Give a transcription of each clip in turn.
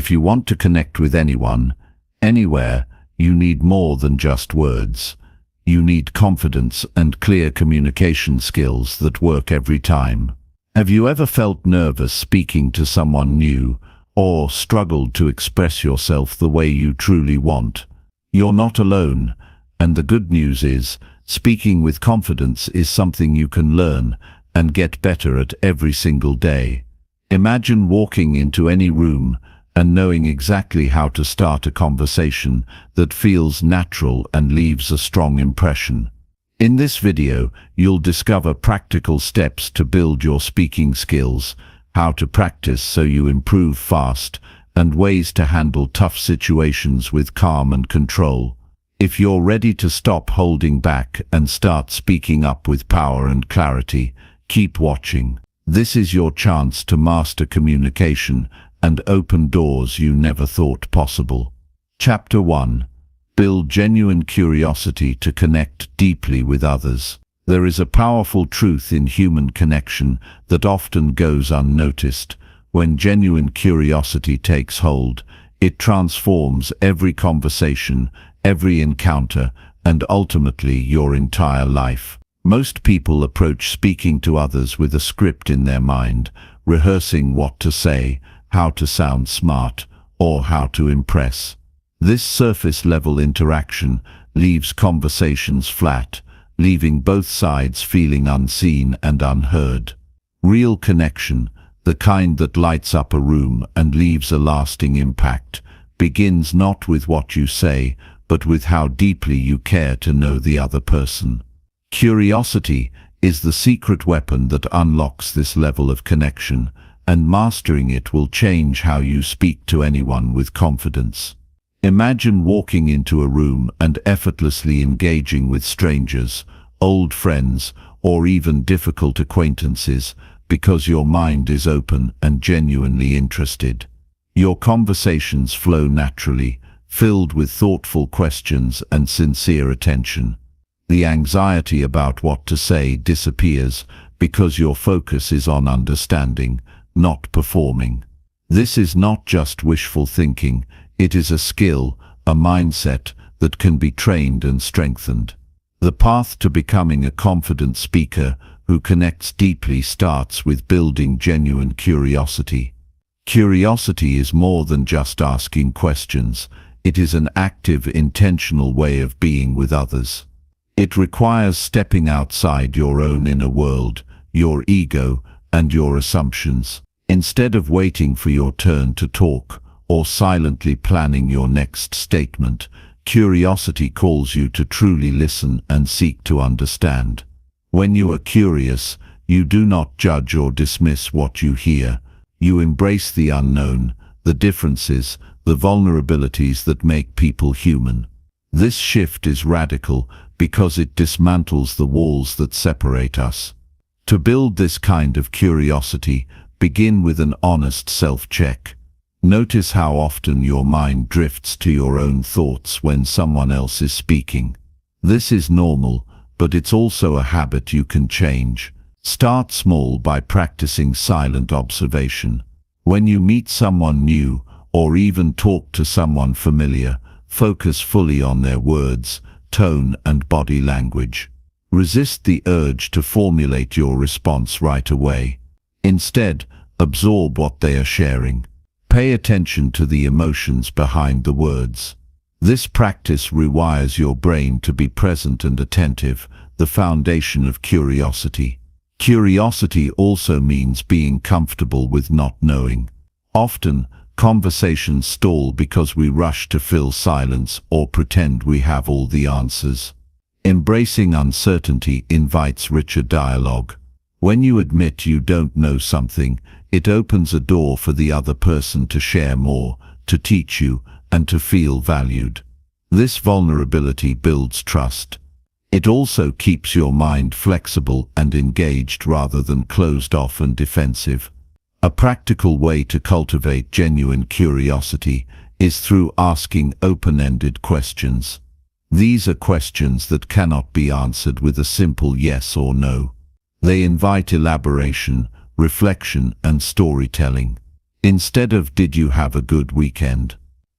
If you want to connect with anyone, anywhere, you need more than just words. You need confidence and clear communication skills that work every time. Have you ever felt nervous speaking to someone new, or struggled to express yourself the way you truly want? You're not alone, and the good news is, speaking with confidence is something you can learn and get better at every single day. Imagine walking into any room and knowing exactly how to start a conversation that feels natural and leaves a strong impression. In this video, you'll discover practical steps to build your speaking skills, how to practice so you improve fast, and ways to handle tough situations with calm and control. If you're ready to stop holding back and start speaking up with power and clarity, keep watching. This is your chance to master communication and open doors you never thought possible. Chapter 1. Build genuine curiosity to connect deeply with others. There is a powerful truth in human connection that often goes unnoticed. When genuine curiosity takes hold, it transforms every conversation, every encounter, and ultimately your entire life. Most people approach speaking to others with a script in their mind, rehearsing what to say, how to sound smart, or how to impress. This surface-level interaction leaves conversations flat, leaving both sides feeling unseen and unheard. Real connection, the kind that lights up a room and leaves a lasting impact, begins not with what you say, but with how deeply you care to know the other person. Curiosity is the secret weapon that unlocks this level of connection, and mastering it will change how you speak to anyone with confidence. Imagine walking into a room and effortlessly engaging with strangers, old friends, or even difficult acquaintances, because your mind is open and genuinely interested. Your conversations flow naturally, filled with thoughtful questions and sincere attention. The anxiety about what to say disappears because your focus is on understanding, not performing. This is not just wishful thinking, it is a skill, a mindset that can be trained and strengthened. The path to becoming a confident speaker who connects deeply starts with building genuine curiosity. Curiosity is more than just asking questions, it is an active, intentional way of being with others. It requires stepping outside your own inner world, your ego, and your assumptions. Instead of waiting for your turn to talk, or silently planning your next statement, curiosity calls you to truly listen and seek to understand. When you are curious, you do not judge or dismiss what you hear. You embrace the unknown, the differences, the vulnerabilities that make people human. This shift is radical because it dismantles the walls that separate us. To build this kind of curiosity, begin with an honest self-check. Notice how often your mind drifts to your own thoughts when someone else is speaking. This is normal, but it's also a habit you can change. Start small by practicing silent observation. When you meet someone new, or even talk to someone familiar, focus fully on their words, tone, and body language. Resist the urge to formulate your response right away. Instead, absorb what they are sharing. Pay attention to the emotions behind the words. This practice rewires your brain to be present and attentive, the foundation of curiosity. Curiosity also means being comfortable with not knowing. Often, conversations stall because we rush to fill silence or pretend we have all the answers. Embracing uncertainty invites richer dialogue. When you admit you don't know something, it opens a door for the other person to share more, to teach you, and to feel valued. This vulnerability builds trust. It also keeps your mind flexible and engaged rather than closed off and defensive. A practical way to cultivate genuine curiosity is through asking open-ended questions. These are questions that cannot be answered with a simple yes or no. They invite elaboration, reflection, and storytelling. Instead of "Did you have a good weekend?"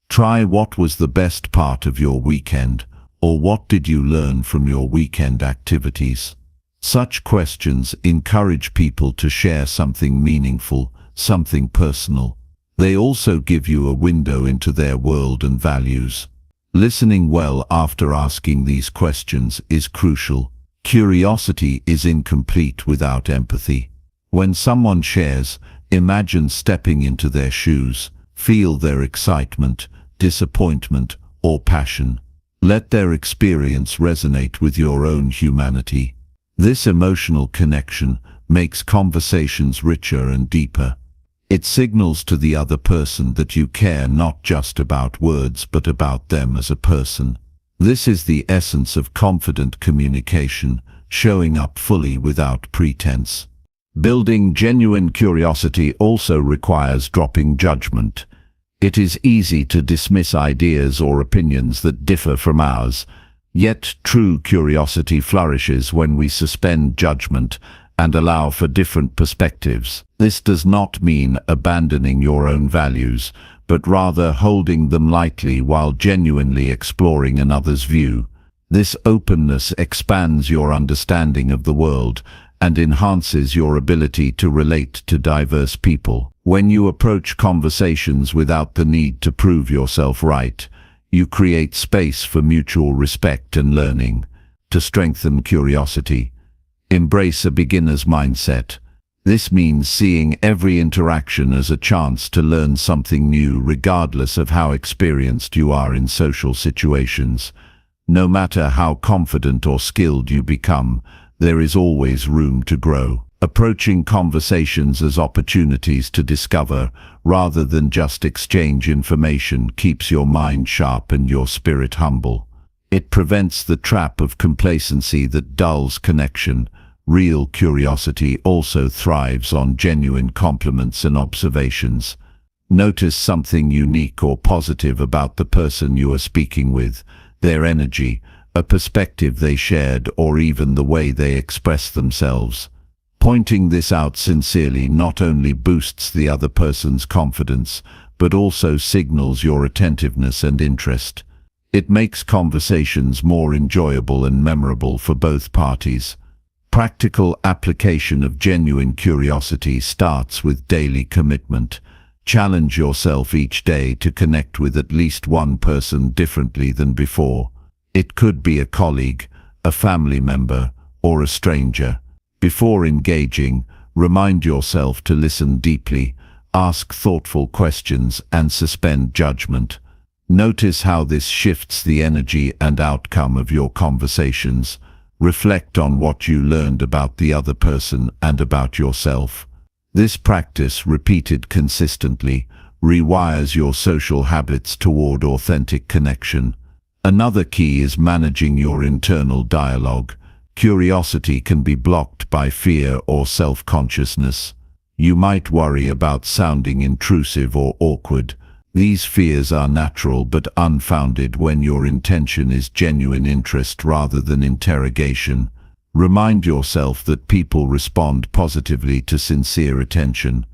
try "What was the best part of your weekend?" or "What did you learn from your weekend activities?" Such questions encourage people to share something meaningful, something personal. They also give you a window into their world and values. Listening well after asking these questions is crucial. Curiosity is incomplete without empathy. When someone shares, imagine stepping into their shoes. Feel their excitement, disappointment, or passion. Let their experience resonate with your own humanity. This emotional connection makes conversations richer and deeper. It signals to the other person that you care not just about words but about them as a person. This is the essence of confident communication, showing up fully without pretense. Building genuine curiosity also requires dropping judgment. It is easy to dismiss ideas or opinions that differ from ours. Yet true curiosity flourishes when we suspend judgment and allow for different perspectives. This does not mean abandoning your own values, but rather holding them lightly while genuinely exploring another's view. This openness expands your understanding of the world and enhances your ability to relate to diverse people. When you approach conversations without the need to prove yourself right, you create space for mutual respect and learning. To strengthen curiosity, embrace a beginner's mindset. This means seeing every interaction as a chance to learn something new, regardless of how experienced you are in social situations. No matter how confident or skilled you become, there is always room to grow. Approaching conversations as opportunities to discover, rather than just exchange information, keeps your mind sharp and your spirit humble. It prevents the trap of complacency that dulls connection. Real curiosity also thrives on genuine compliments and observations. Notice something unique or positive about the person you are speaking with, their energy, a perspective they shared, or even the way they express themselves. Pointing this out sincerely not only boosts the other person's confidence, but also signals your attentiveness and interest. It makes conversations more enjoyable and memorable for both parties. Practical application of genuine curiosity starts with daily commitment. Challenge yourself each day to connect with at least one person differently than before. It could be a colleague, a family member, or a stranger. Before engaging, remind yourself to listen deeply, ask thoughtful questions, and suspend judgment. Notice how this shifts the energy and outcome of your conversations. Reflect on what you learned about the other person and about yourself. This practice, repeated consistently, rewires your social habits toward authentic connection. Another key is managing your internal dialogue. Curiosity can be blocked by fear or self-consciousness. You might worry about sounding intrusive or awkward. These fears are natural but unfounded when your intention is genuine interest rather than interrogation. Remind yourself that people respond positively to sincere attention.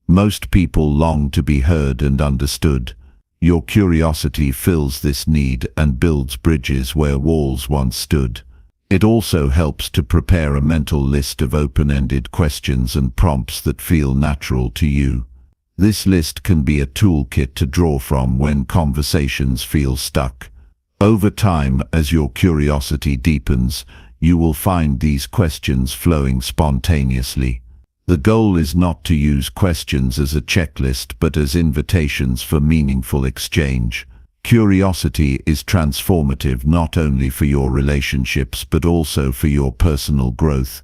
Most people long to be heard and understood. Your curiosity fills this need and builds bridges where walls once stood. It also helps to prepare a mental list of open-ended questions and prompts that feel natural to you. This list can be a toolkit to draw from when conversations feel stuck. Over time, as your curiosity deepens, you will find these questions flowing spontaneously. The goal is not to use questions as a checklist but as invitations for meaningful exchange. Curiosity is transformative not only for your relationships but also for your personal growth.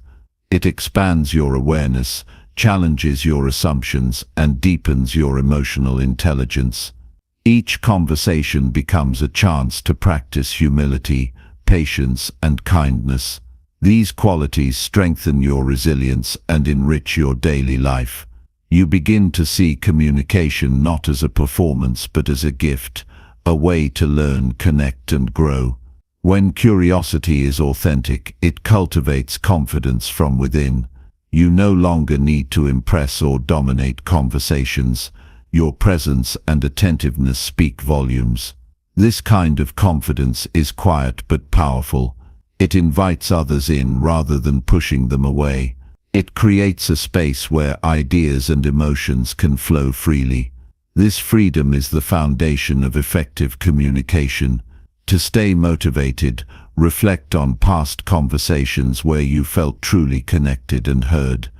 It expands your awareness, challenges your assumptions, and deepens your emotional intelligence. Each conversation becomes a chance to practice humility, patience, and kindness. These qualities strengthen your resilience and enrich your daily life. You begin to see communication not as a performance but as a gift, a way to learn, connect, and grow. When curiosity is authentic, it cultivates confidence from within. You no longer need to impress or dominate conversations. Your presence and attentiveness speak volumes. This kind of confidence is quiet but powerful. It invites others in rather than pushing them away. It creates a space where ideas and emotions can flow freely. This freedom is the foundation of effective communication. To stay motivated, reflect on past conversations where you felt truly connected and heard.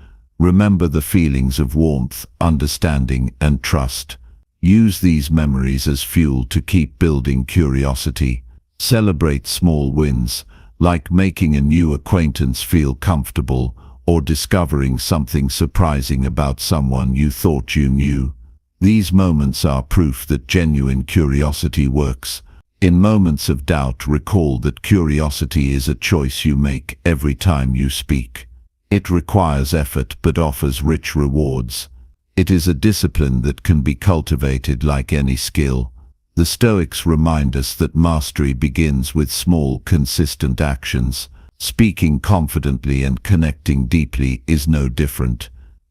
Remember the feelings of warmth, understanding, and trust. Use these memories as fuel to keep building curiosity. Celebrate small wins, like making a new acquaintance feel comfortable or discovering something surprising about someone you thought you knew. These moments are proof that genuine curiosity works. In moments of doubt, recall that curiosity is a choice you make every time you speak. It requires effort but offers rich rewards. It is a discipline that can be cultivated like any skill. The Stoics remind us that mastery begins with small, consistent actions. Speaking confidently and connecting deeply is no different.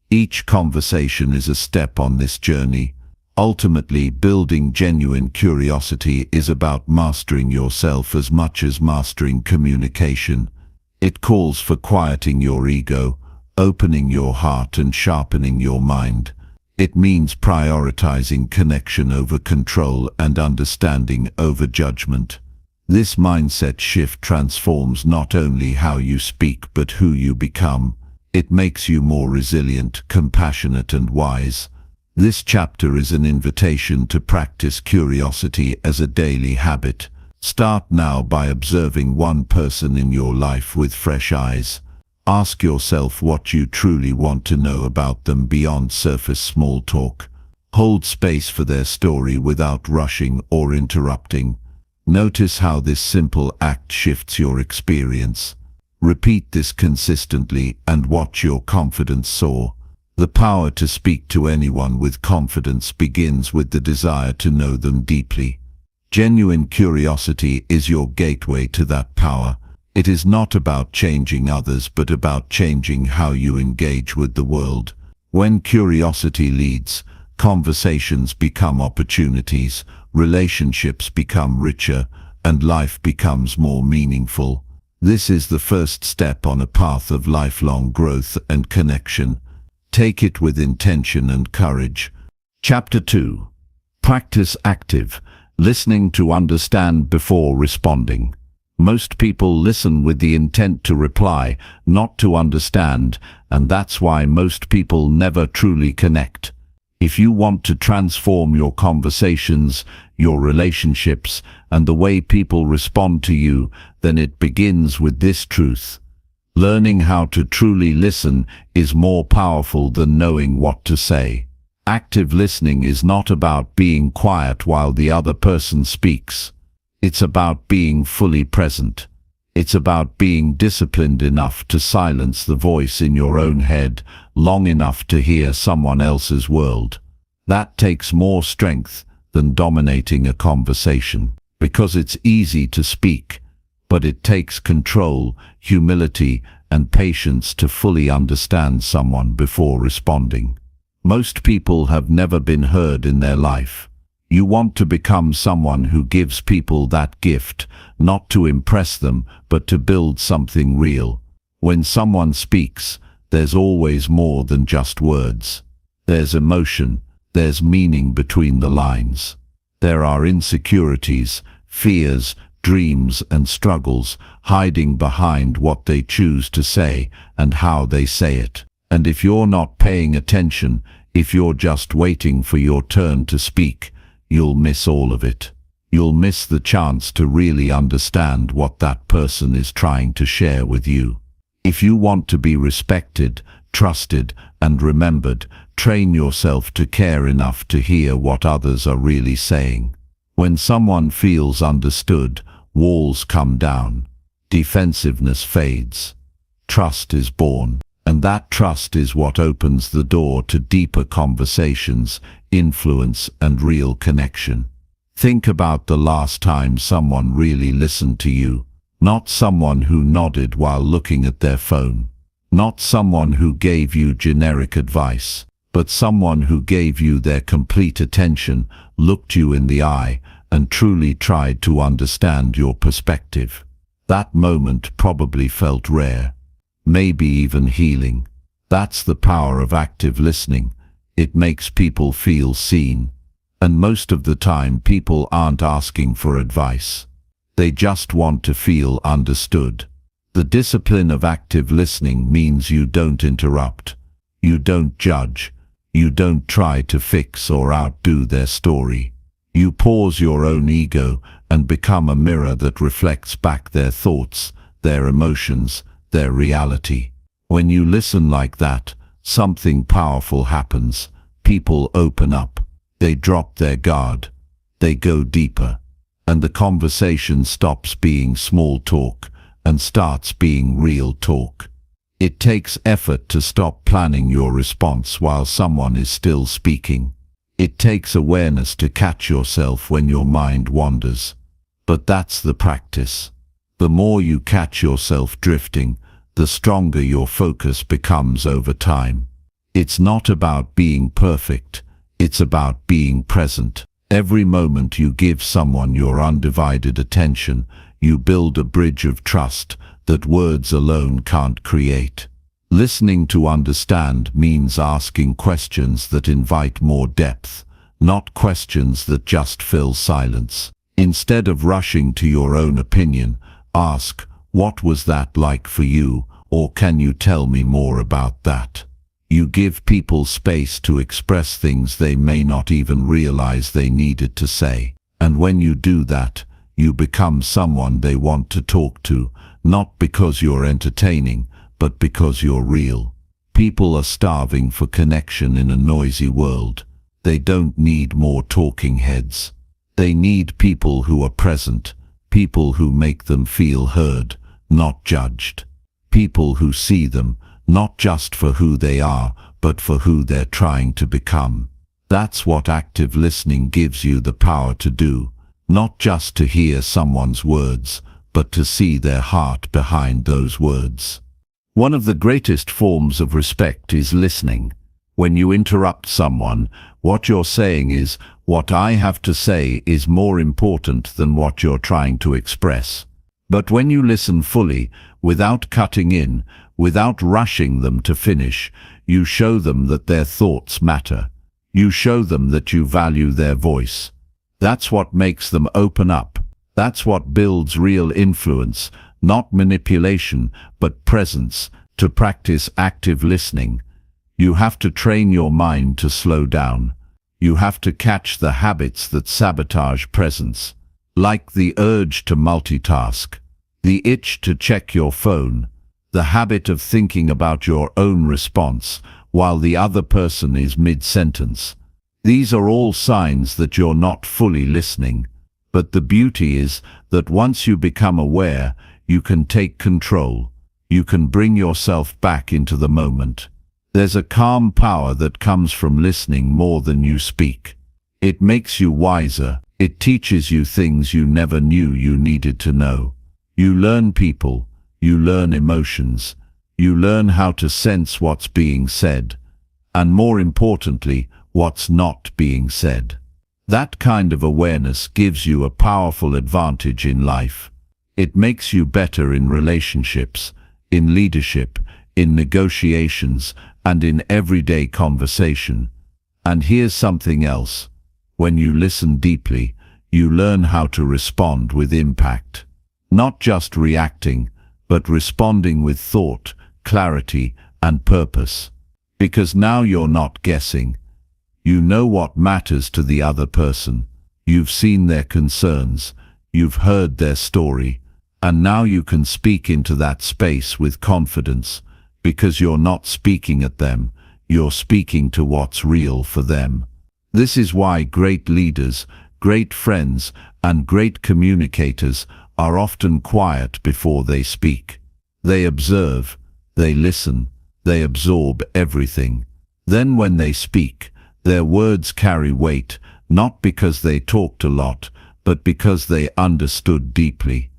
Each conversation is a step on this journey. Ultimately, building genuine curiosity is about mastering yourself as much as mastering communication. It calls for quieting your ego, opening your heart and sharpening your mind. It means prioritizing connection over control and understanding over judgment. This mindset shift transforms not only how you speak but who you become. It makes you more resilient, compassionate, and wise. This chapter is an invitation to practice curiosity as a daily habit. Start now by observing one person in your life with fresh eyes. Ask yourself what you truly want to know about them beyond surface small talk. Hold space for their story without rushing or interrupting. Notice how this simple act shifts your experience. Repeat this consistently and watch your confidence soar. The power to speak to anyone with confidence begins with the desire to know them deeply. Genuine curiosity is your gateway to that power. It is not about changing others but about changing how you engage with the world. When curiosity leads, conversations become opportunities, relationships become richer, and life becomes more meaningful. This is the first step on a path of lifelong growth and connection. Take it with intention and courage. Chapter 2. Practice active listening to understand before responding. Most people listen with the intent to reply, not to understand, and that's why most people never truly connect. If you want to transform your conversations, your relationships, and the way people respond to you, then it begins with this truth. Learning how to truly listen is more powerful than knowing what to say. Active listening is not about being quiet while the other person speaks. It's about being fully present. It's about being disciplined enough to silence the voice in your own head long enough to hear someone else's world. That takes more strength than dominating a conversation, because it's easy to speak, but it takes control, humility, and patience to fully understand someone before responding. Most people have never been heard in their life. You want to become someone who gives people that gift, not to impress them, but to build something real. When someone speaks, there's always more than just words. There's emotion, there's meaning between the lines. There are insecurities, fears, dreams, and struggles hiding behind what they choose to say and how they say it. And if you're not paying attention, if you're just waiting for your turn to speak, you'll miss all of it. You'll miss the chance to really understand what that person is trying to share with you. If you want to be respected, trusted, and remembered, train yourself to care enough to hear what others are really saying. When someone feels understood, walls come down. Defensiveness fades. Trust is born. And that trust is what opens the door to deeper conversations, influence, and real connection. Think about the last time someone really listened to you. Not someone who nodded while looking at their phone. Not someone who gave you generic advice. but someone who gave you their complete attention, looked you in the eye, and truly tried to understand your perspective. That moment probably felt rare, maybe even healing. That's the power of active listening. It makes people feel seen. And most of the time people aren't asking for advice. They just want to feel understood. The discipline of active listening means you don't interrupt. You don't judge. You don't try to fix or outdo their story. You pause your own ego and become a mirror that reflects back their thoughts, their emotions, their reality. When you listen like that, something powerful happens. People open up. They drop their guard. They go deeper. And the conversation stops being small talk and starts being real talk. It takes effort to stop planning your response while someone is still speaking. It takes awareness to catch yourself when your mind wanders. But that's the practice. The more you catch yourself drifting, the stronger your focus becomes over time. It's not about being perfect. It's about being present. Every moment you give someone your undivided attention, you build a bridge of trust that words alone can't create. Listening to understand means asking questions that invite more depth, not questions that just fill silence. Instead of rushing to your own opinion, ask, "What was that like for you?" or "Can you tell me more about that?" You give people space to express things they may not even realize they needed to say. And when you do that, you become someone they want to talk to, not because you're entertaining, but because you're real. People are starving for connection in a noisy world. They don't need more talking heads. They need people who are present, people who make them feel heard, not judged. People who see them, not just for who they are, but for who they're trying to become. That's what active listening gives you the power to do, not just to hear someone's words, but to see their heart behind those words. One of the greatest forms of respect is listening. When you interrupt someone, what you're saying is, "What I have to say is more important than what you're trying to express." But when you listen fully, without cutting in, without rushing them to finish, you show them that their thoughts matter. You show them that you value their voice. That's what makes them open up. That's what builds real influence, not manipulation, but presence. To practice active listening, you have to train your mind to slow down. You have to catch the habits that sabotage presence, like the urge to multitask, the itch to check your phone, the habit of thinking about your own response while the other person is mid-sentence. These are all signs that you're not fully listening. But the beauty is that once you become aware, you can take control. You can bring yourself back into the moment. There's a calm power that comes from listening more than you speak. It makes you wiser. It teaches you things you never knew you needed to know. You learn people. You learn emotions. You learn how to sense what's being said. And more importantly, what's not being said. That kind of awareness gives you a powerful advantage in life. It makes you better in relationships, in leadership, in negotiations, and in everyday conversation. And here's something else. When you listen deeply, you learn how to respond with impact. Not just reacting, but responding with thought, clarity, and purpose. Because now you're not guessing. You know what matters to the other person. You've seen their concerns. You've heard their story. And now you can speak into that space with confidence, because you're not speaking at them. You're speaking to what's real for them. This is why great leaders, great friends, and great communicators are often quiet before they speak. They observe, they listen, they absorb everything. Then when they speak, their words carry weight, not because they talked a lot, but because they understood deeply.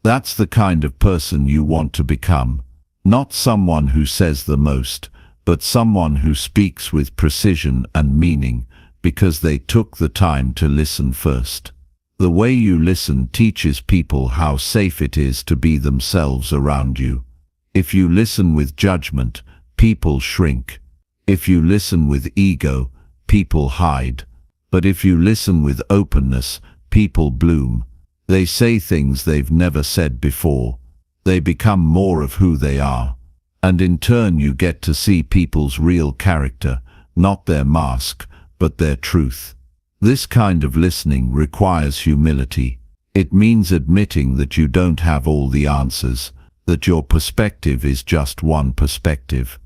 That's the kind of person you want to become. Not someone who says the most, but someone who speaks with precision and meaning because they took the time to listen first. The way you listen teaches people how safe it is to be themselves around you. If you listen with judgment, people shrink. If you listen with ego, people hide. But if you listen with openness, people bloom. They say things they've never said before. They become more of who they are. And in turn you get to see people's real character, not their mask, but their truth. This kind of listening requires humility. It means admitting that you don't have all the answers, that your perspective is just one perspective,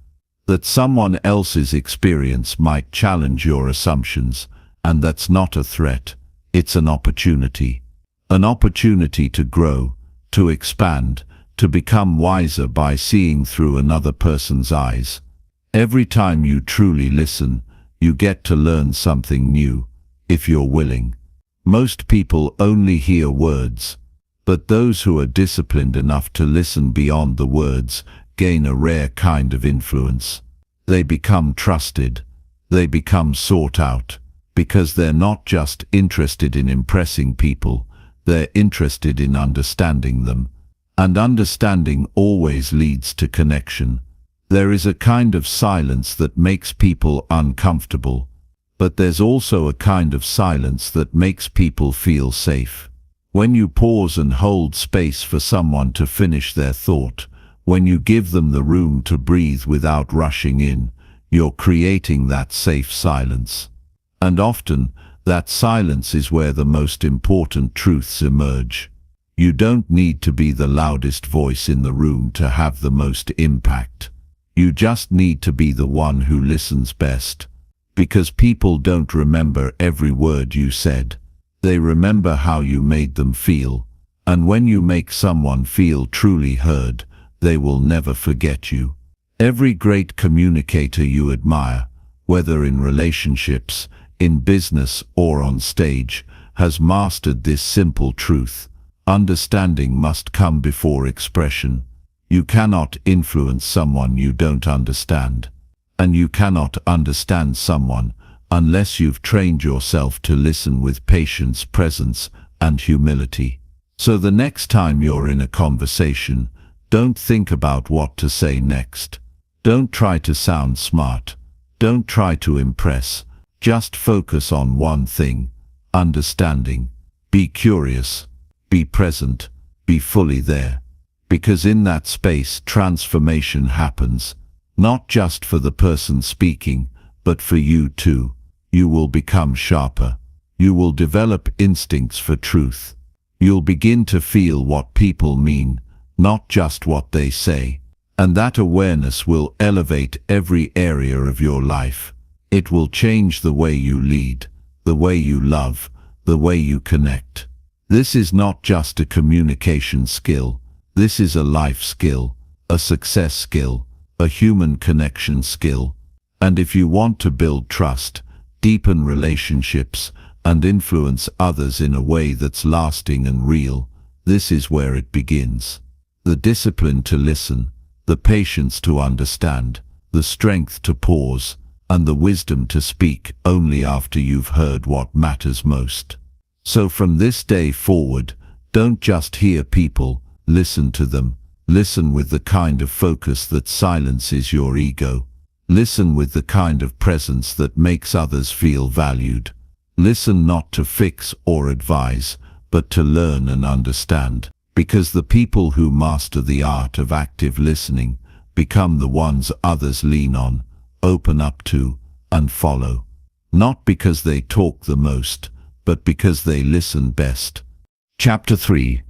that someone else's experience might challenge your assumptions, and that's not a threat, it's an opportunity. An opportunity to grow, to expand, to become wiser by seeing through another person's eyes. Every time you truly listen, you get to learn something new, if you're willing. Most people only hear words, but those who are disciplined enough to listen beyond the words gain a rare kind of influence. They become trusted. They become sought out, because they're not just interested in impressing people, they're interested in understanding them. And understanding always leads to connection. There is a kind of silence that makes people uncomfortable, but there's also a kind of silence that makes people feel safe. When you pause and hold space for someone to finish their thought, when you give them the room to breathe without rushing in, you're creating that safe silence. And often, that silence is where the most important truths emerge. You don't need to be the loudest voice in the room to have the most impact. You just need to be the one who listens best. Because people don't remember every word you said. They remember how you made them feel. And when you make someone feel truly heard, they will never forget you. Every great communicator you admire, whether in relationships, in business or on stage, has mastered this simple truth. Understanding must come before expression. You cannot influence someone you don't understand. And you cannot understand someone unless you've trained yourself to listen with patience, presence, and humility. So the next time you're in a conversation, don't think about what to say next. Don't try to sound smart. Don't try to impress. Just focus on one thing: understanding. Be curious. Be present. Be fully there. Because in that space, transformation happens. Not just for the person speaking, but for you too. You will become sharper. You will develop instincts for truth. You'll begin to feel what people mean, not just what they say. And that awareness will elevate every area of your life. It will change the way you lead, the way you love, the way you connect. This is not just a communication skill. This is a life skill, a success skill, a human connection skill. And if you want to build trust, deepen relationships, and influence others in a way that's lasting and real, this is where it begins. The discipline to listen, the patience to understand, the strength to pause, and the wisdom to speak only after you've heard what matters most. So from this day forward, don't just hear people, listen to them. Listen with the kind of focus that silences your ego. Listen with the kind of presence that makes others feel valued. Listen not to fix or advise, but to learn and understand. Because the people who master the art of active listening become the ones others lean on, open up to, and follow. Not because they talk the most, but because they listen best. Chapter 3.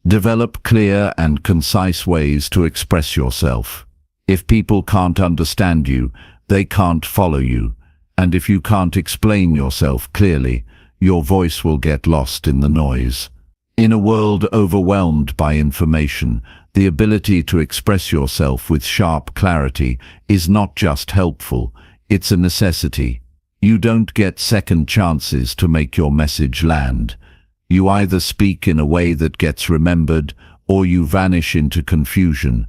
Develop clear and concise ways to express yourself. If people can't understand you, they can't follow you. And if you can't explain yourself clearly, your voice will get lost in the noise. In a world overwhelmed by information, the ability to express yourself with sharp clarity is not just helpful, it's a necessity. You don't get second chances to make your message land. You either speak in a way that gets remembered, or you vanish into confusion.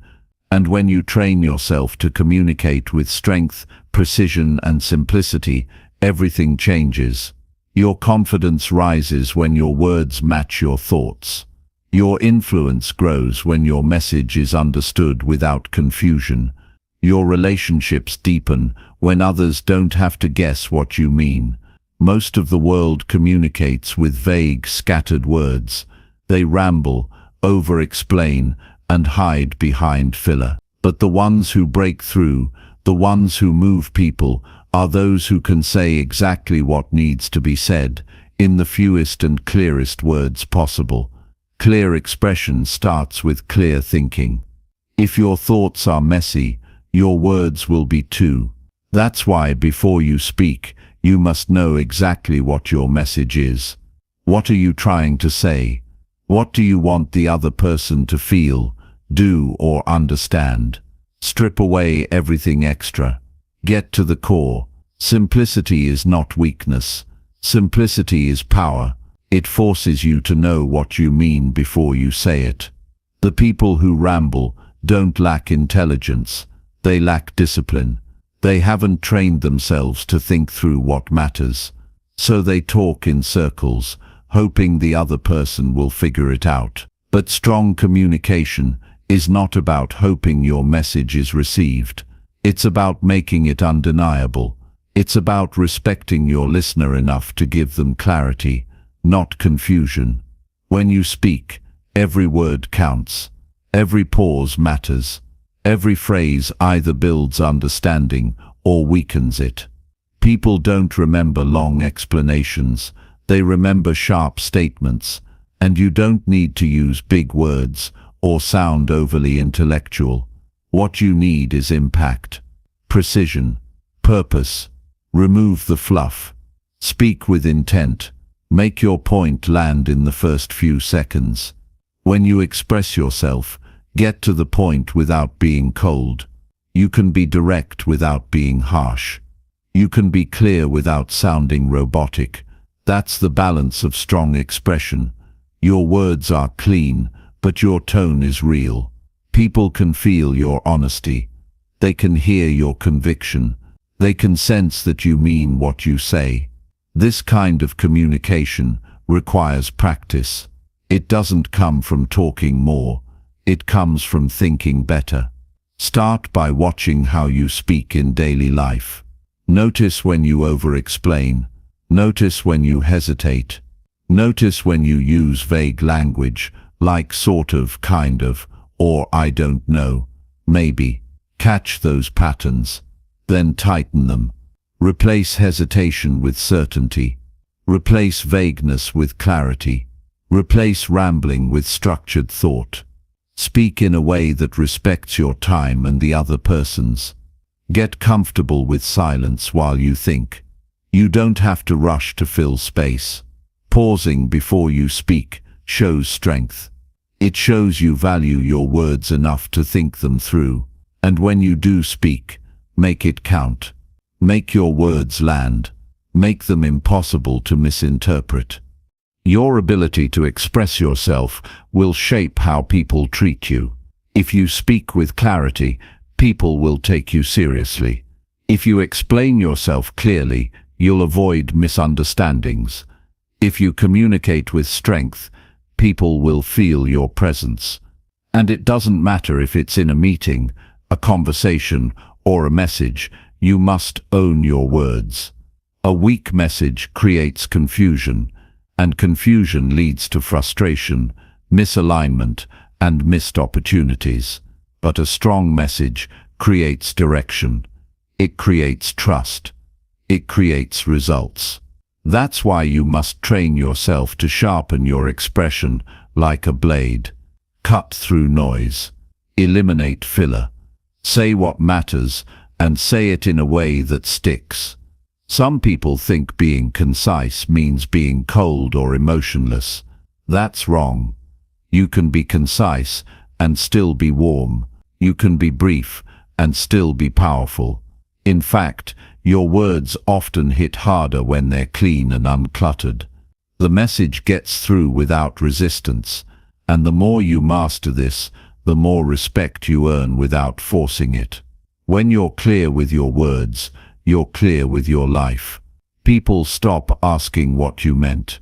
And when you train yourself to communicate with strength, precision, and simplicity, everything changes. Your confidence rises when your words match your thoughts. Your influence grows when your message is understood without confusion. Your relationships deepen when others don't have to guess what you mean. Most of the world communicates with vague, scattered words. They ramble, over-explain, and hide behind filler. But the ones who break through, the ones who move people, are those who can say exactly what needs to be said, in the fewest and clearest words possible. Clear expression starts with clear thinking. If your thoughts are messy, your words will be too. That's why before you speak, you must know exactly what your message is. What are you trying to say? What do you want the other person to feel, do, or understand? Strip away everything extra. Get to the core. Simplicity is not weakness. Simplicity is power. It forces you to know what you mean before you say it. The people who ramble don't lack intelligence. They lack discipline. They haven't trained themselves to think through what matters. So they talk in circles, hoping the other person will figure it out. But strong communication is not about hoping your message is received. It's about making it undeniable. It's about respecting your listener enough to give them clarity, not confusion. When you speak, every word counts. Every pause matters. Every phrase either builds understanding or weakens it. People don't remember long explanations. They remember sharp statements. And you don't need to use big words or sound overly intellectual. What you need is impact, precision, purpose. Remove the fluff. Speak with intent. Make your point land in the first few seconds. When you express yourself, get to the point without being cold. You can be direct without being harsh. You can be clear without sounding robotic. That's the balance of strong expression. Your words are clean, but your tone is real. People can feel your honesty. They can hear your conviction. They can sense that you mean what you say. This kind of communication requires practice. It doesn't come from talking more. It comes from thinking better. Start by watching how you speak in daily life. Notice when you over-explain. Notice when you hesitate. Notice when you use vague language, like sort of, kind of, or I don't know, maybe. Catch those patterns. Then tighten them. Replace hesitation with certainty. Replace vagueness with clarity. Replace rambling with structured thought. Speak in a way that respects your time and the other person's. Get comfortable with silence while you think. You don't have to rush to fill space. Pausing before you speak shows strength. It shows you value your words enough to think them through. And when you do speak, make it count. Make your words land. Make them impossible to misinterpret. Your ability to express yourself will shape how people treat you. If you speak with clarity, people will take you seriously. If you explain yourself clearly, you'll avoid misunderstandings. If you communicate with strength, people will feel your presence. And it doesn't matter if it's in a meeting, a conversation, or a message, you must own your words. A weak message creates confusion, and confusion leads to frustration, misalignment, and missed opportunities. But a strong message creates direction. It creates trust. It creates results. That's why you must train yourself to sharpen your expression like a blade. Cut through noise. Eliminate filler. Say what matters, and say it in a way that sticks. Some people think being concise means being cold or emotionless. That's wrong. You can be concise and still be warm. You can be brief and still be powerful. In fact, your words often hit harder when they're clean and uncluttered. The message gets through without resistance, and the more you master this, the more respect you earn without forcing it. When you're clear with your words, you're clear with your life. People stop asking what you meant.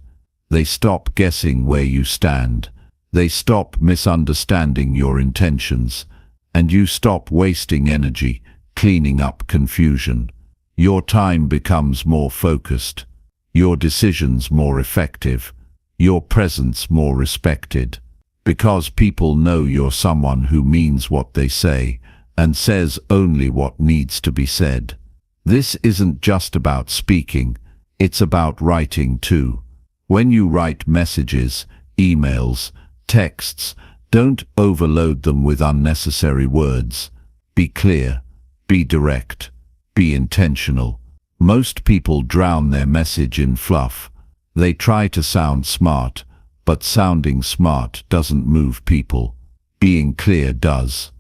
They stop guessing where you stand. They stop misunderstanding your intentions. And you stop wasting energy cleaning up confusion. Your time becomes more focused. Your decisions more effective. Your presence more respected. Because people know you're someone who means what they say and says only what needs to be said. This isn't just about speaking, it's about writing too. When you write messages, emails, texts, don't overload them with unnecessary words. Be clear, be direct, be intentional. Most people drown their message in fluff. They try to sound smart, but sounding smart doesn't move people. Being clear does.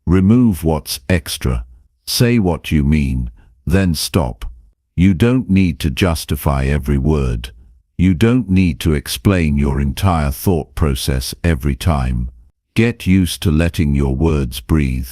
Remove what's extra. Say what you mean, then stop. You don't need to justify every word. You don't need to explain your entire thought process every time. Get used to letting your words breathe.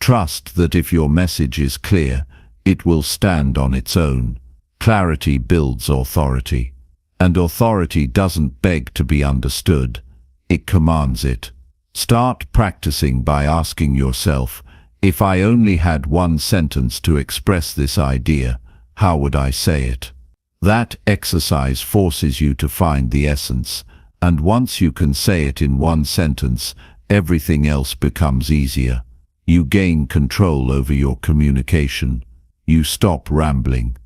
Trust that if your message is clear, it will stand on its own. Clarity builds authority. And authority doesn't beg to be understood. It commands it. Start practicing by asking yourself, if I only had one sentence to express this idea, how would I say it? That exercise forces you to find the essence, and once you can say it in one sentence, everything else becomes easier. You gain control over your communication. You stop rambling.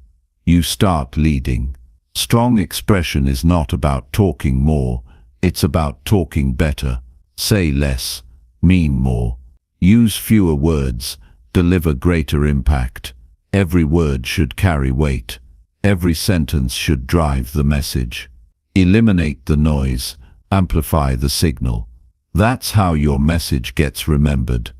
You start leading. Strong expression is not about talking more, it's about talking better. Say less, mean more. Use fewer words, deliver greater impact. Every word should carry weight. Every sentence should drive the message. Eliminate the noise, amplify the signal. That's how your message gets remembered.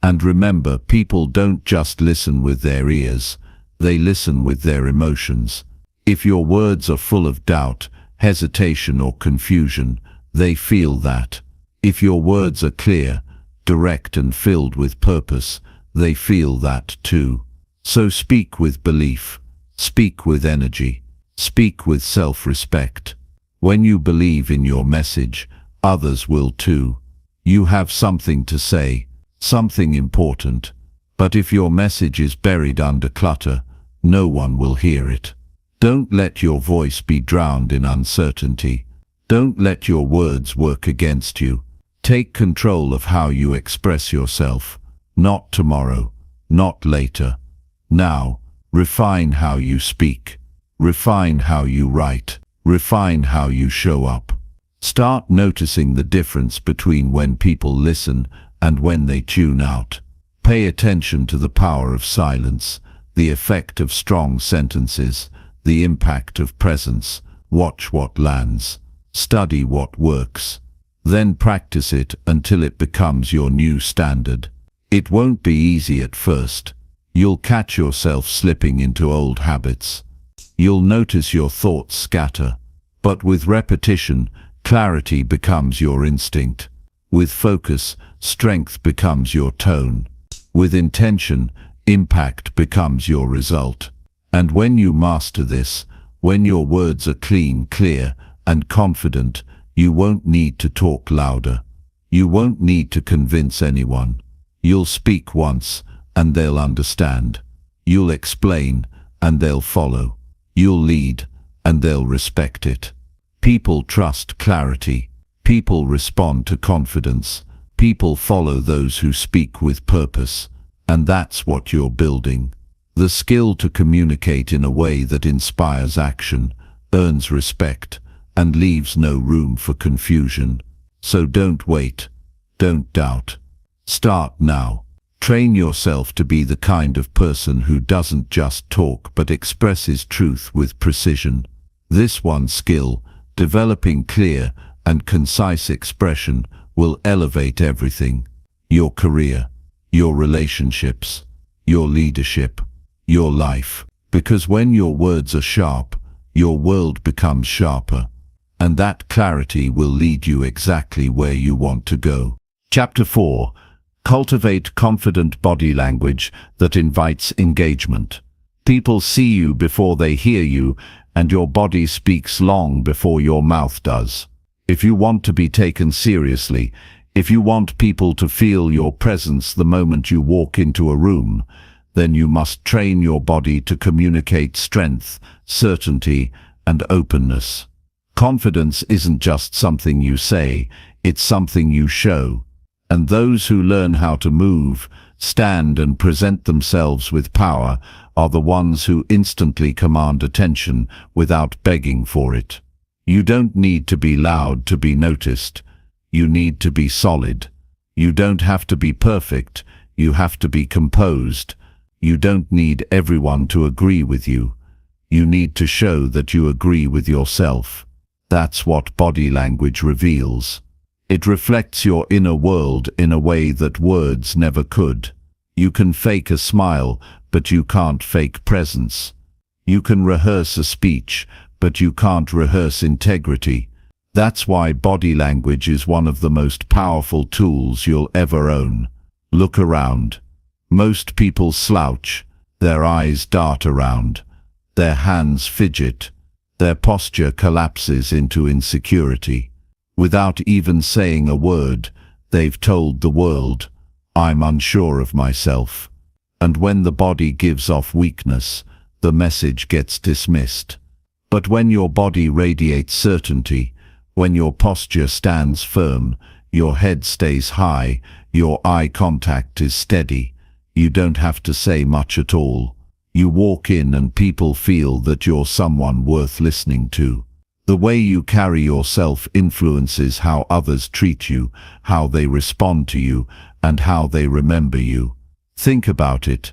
And remember, people don't just listen with their ears, they listen with their emotions. If your words are full of doubt, hesitation or confusion, they feel that. If your words are clear, direct and filled with purpose, they feel that too. So speak with belief, speak with energy, speak with self-respect. When you believe in your message, others will too. You have something to say, something important. But if your message is buried under clutter, no one will hear it. Don't let your voice be drowned in uncertainty. Don't let your words work against you. Take control of how you express yourself. Not tomorrow, not later. Now, refine how you speak. Refine how you write. Refine how you show up. Start noticing the difference between when people listen and when they tune out. Pay attention to the power of silence, the effect of strong sentences, the impact of presence. Watch what lands. Study what works. Then practice it until it becomes your new standard. It won't be easy at first. You'll catch yourself slipping into old habits. You'll notice your thoughts scatter. But with repetition, clarity becomes your instinct. With focus, strength becomes your tone. With intention, impact becomes your result. And when you master this, when your words are clean, clear, and confident, you won't need to talk louder. You won't need to convince anyone. You'll speak once, and they'll understand. You'll explain, and they'll follow. You'll lead, and they'll respect it. People trust clarity. People respond to confidence. People follow those who speak with purpose. And that's what you're building. The skill to communicate in a way that inspires action, earns respect, and leaves no room for confusion. So don't wait. Don't doubt. Start now. Train yourself to be the kind of person who doesn't just talk but expresses truth with precision. This one skill, developing clear and concise expression, will elevate everything. Your career, your relationships, your leadership, your life. Because when your words are sharp, your world becomes sharper. And that clarity will lead you exactly where you want to go. Chapter 4. Cultivate confident body language that invites engagement. People see you before they hear you, and your body speaks long before your mouth does. If you want to be taken seriously, if you want people to feel your presence the moment you walk into a room, then you must train your body to communicate strength, certainty, and openness. Confidence isn't just something you say, it's something you show. And those who learn how to move, stand, and present themselves with power are the ones who instantly command attention without begging for it. You don't need to be loud to be noticed. You need to be solid. You don't have to be perfect. You have to be composed. You don't need everyone to agree with you. You need to show that you agree with yourself. That's what body language reveals. It reflects your inner world in a way that words never could. You can fake a smile, but you can't fake presence. You can rehearse a speech, but you can't rehearse integrity. That's why body language is one of the most powerful tools you'll ever own. Look around. Most people slouch, their eyes dart around, their hands fidget, their posture collapses into insecurity. Without even saying a word, they've told the world, "I'm unsure of myself." And when the body gives off weakness, the message gets dismissed. But when your body radiates certainty, when your posture stands firm, your head stays high, your eye contact is steady, you don't have to say much at all. You walk in and people feel that you're someone worth listening to. The way you carry yourself influences how others treat you, how they respond to you, and how they remember you. Think about it.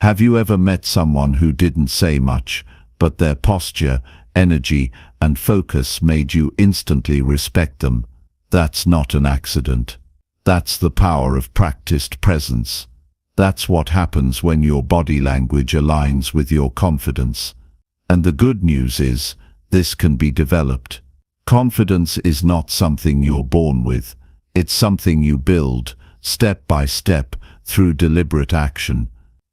Have you ever met someone who didn't say much, but their posture, energy, and focus made you instantly respect them? That's not an accident. That's the power of practiced presence. That's what happens when your body language aligns with your confidence. And the good news is, this can be developed. Confidence is not something you're born with. It's something you build, step by step, through deliberate action.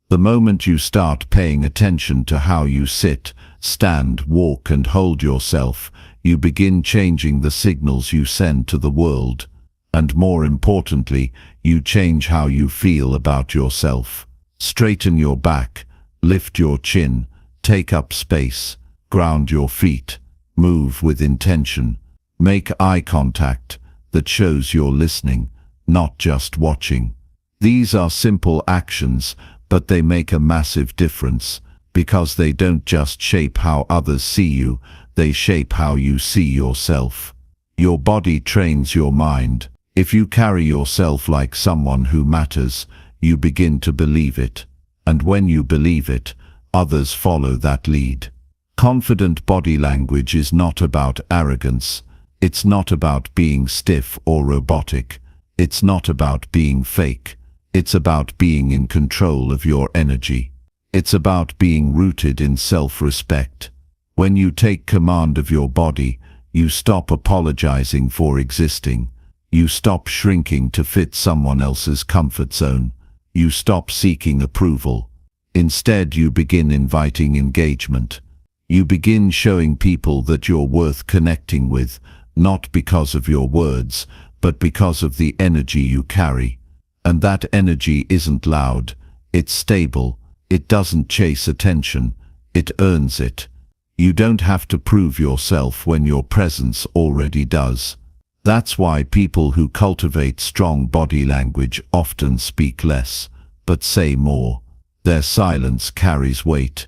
The moment you start paying attention to how you sit, stand, walk, and hold yourself, you begin changing the signals you send to the world. And more importantly, you change how you feel about yourself. Straighten your back, lift your chin, take up space. Ground your feet, move with intention, make eye contact that shows you're listening, not just watching. These are simple actions, but they make a massive difference, because they don't just shape how others see you, they shape how you see yourself. Your body trains your mind. If you carry yourself like someone who matters, you begin to believe it. And when you believe it, others follow that lead. Confident body language is not about arrogance. It's not about being stiff or robotic. It's not about being fake. It's about being in control of your energy. It's about being rooted in self-respect. When you take command of your body, you stop apologizing for existing. You stop shrinking to fit someone else's comfort zone. You stop seeking approval. Instead, you begin inviting engagement. You begin showing people that you're worth connecting with, not because of your words, but because of the energy you carry. And that energy isn't loud, it's stable, it doesn't chase attention, it earns it. You don't have to prove yourself when your presence already does. That's why people who cultivate strong body language often speak less, but say more. Their silence carries weight.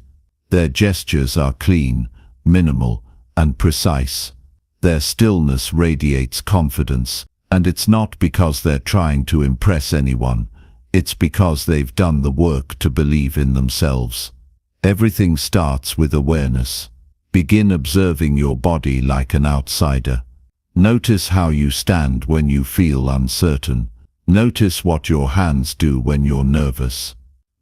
Their gestures are clean, minimal, and precise. Their stillness radiates confidence, and it's not because they're trying to impress anyone. It's because they've done the work to believe in themselves. Everything starts with awareness. Begin observing your body like an outsider. Notice how you stand when you feel uncertain. Notice what your hands do when you're nervous.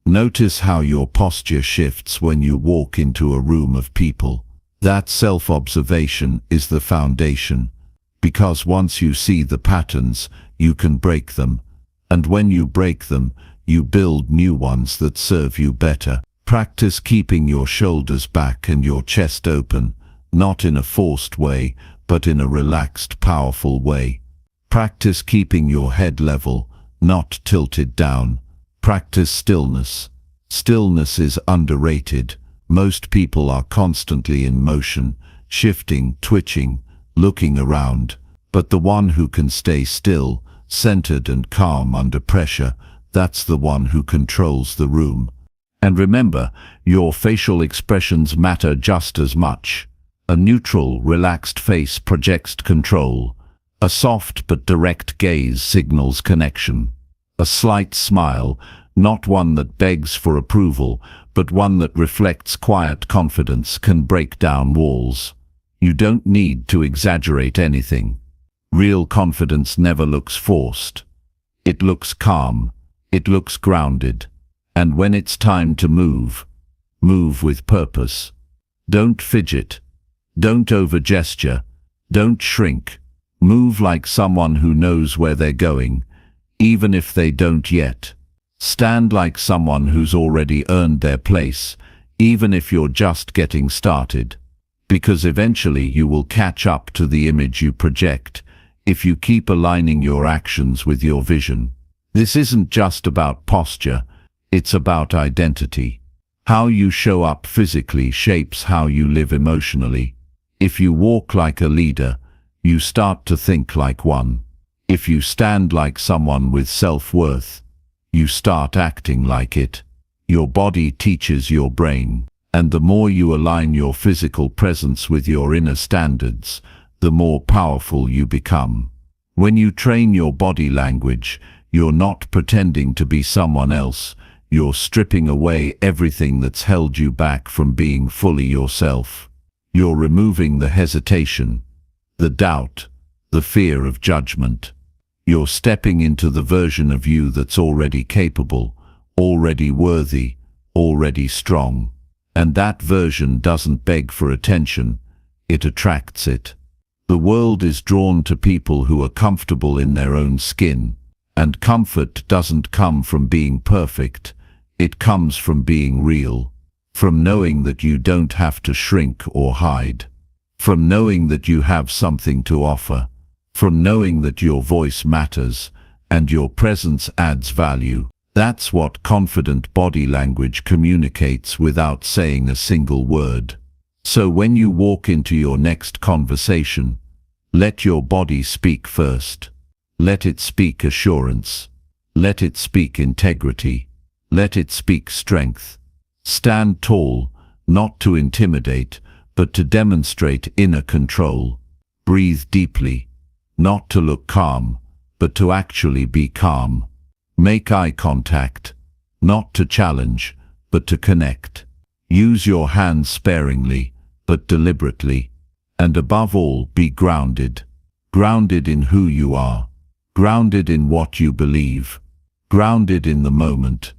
Notice how your posture shifts when you walk into a room of people. That self-observation is the foundation. Because once you see the patterns, you can break them. And when you break them, you build new ones that serve you better. Practice keeping your shoulders back and your chest open, not in a forced way, but in a relaxed, powerful way. Practice keeping your head level, not tilted down. Practice stillness. Stillness is underrated. Most people are constantly in motion, shifting, twitching, looking around. But the one who can stay still, centered and calm under pressure, that's the one who controls the room. And remember, your facial expressions matter just as much. A neutral, relaxed face projects control. A soft but direct gaze signals connection. A slight smile, not one that begs for approval, but one that reflects quiet confidence, can break down walls. You don't need to exaggerate anything. Real confidence never looks forced. It looks calm. It looks grounded. And when it's time to move, move with purpose. Don't fidget. Don't overgesture. Don't shrink. Move like someone who knows where they're going, even if they don't yet. Stand like someone who's already earned their place, even if you're just getting started. Because eventually you will catch up to the image you project, if you keep aligning your actions with your vision. This isn't just about posture, it's about identity. How you show up physically shapes how you live emotionally. If you walk like a leader, you start to think like one. If you stand like someone with self-worth, you start acting like it. Your body teaches your brain, and the more you align your physical presence with your inner standards, the more powerful you become. When you train your body language, you're not pretending to be someone else. You're stripping away everything that's held you back from being fully yourself. You're removing the hesitation, the doubt, the fear of judgment. You're stepping into the version of you that's already capable, already worthy, already strong. And that version doesn't beg for attention, it attracts it. The world is drawn to people who are comfortable in their own skin. And comfort doesn't come from being perfect, it comes from being real. From knowing that you don't have to shrink or hide. From knowing that you have something to offer. From knowing that your voice matters, and your presence adds value. That's what confident body language communicates without saying a single word. So when you walk into your next conversation, let your body speak first. Let it speak assurance. Let it speak integrity. Let it speak strength. Stand tall, not to intimidate, but to demonstrate inner control. Breathe deeply, not to look calm, but to actually be calm. Make eye contact, not to challenge, but to connect. Use your hands sparingly, but deliberately. And above all, be grounded. Grounded in who you are. Grounded in what you believe. Grounded in the moment.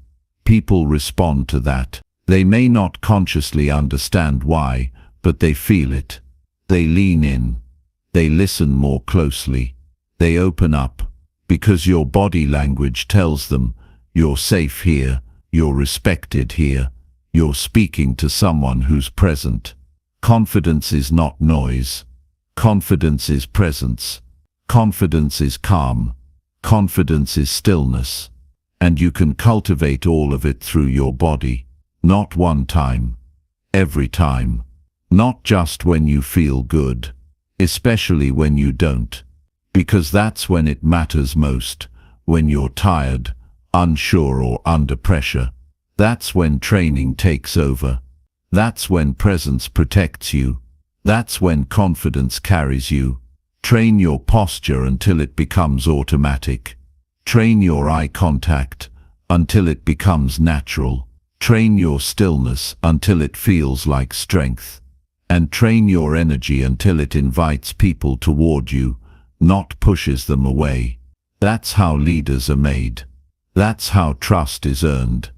People respond to that. They may not consciously understand why, but they feel it. They lean in. They listen more closely. They open up. Because your body language tells them, you're safe here, you're respected here, you're speaking to someone who's present. Confidence is not noise. Confidence is presence. Confidence is calm. Confidence is stillness. And you can cultivate all of it through your body. Not one time. Every time. Not just when you feel good. Especially when you don't. Because that's when it matters most. When you're tired, unsure or under pressure. That's when training takes over. That's when presence protects you. That's when confidence carries you. Train your posture until it becomes automatic. Train your eye contact until it becomes natural. Train your stillness until it feels like strength. And train your energy until it invites people toward you, not pushes them away. That's how leaders are made. That's how trust is earned.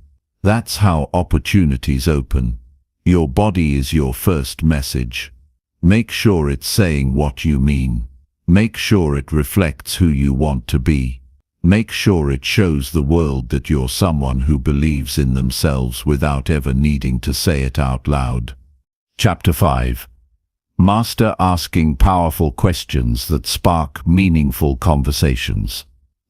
That's how opportunities open. Your body is your first message. Make sure it's saying what you mean. Make sure it reflects who you want to be. Make sure it shows the world that you're someone who believes in themselves without ever needing to say it out loud. Chapter 5. Master asking powerful questions that spark meaningful conversations.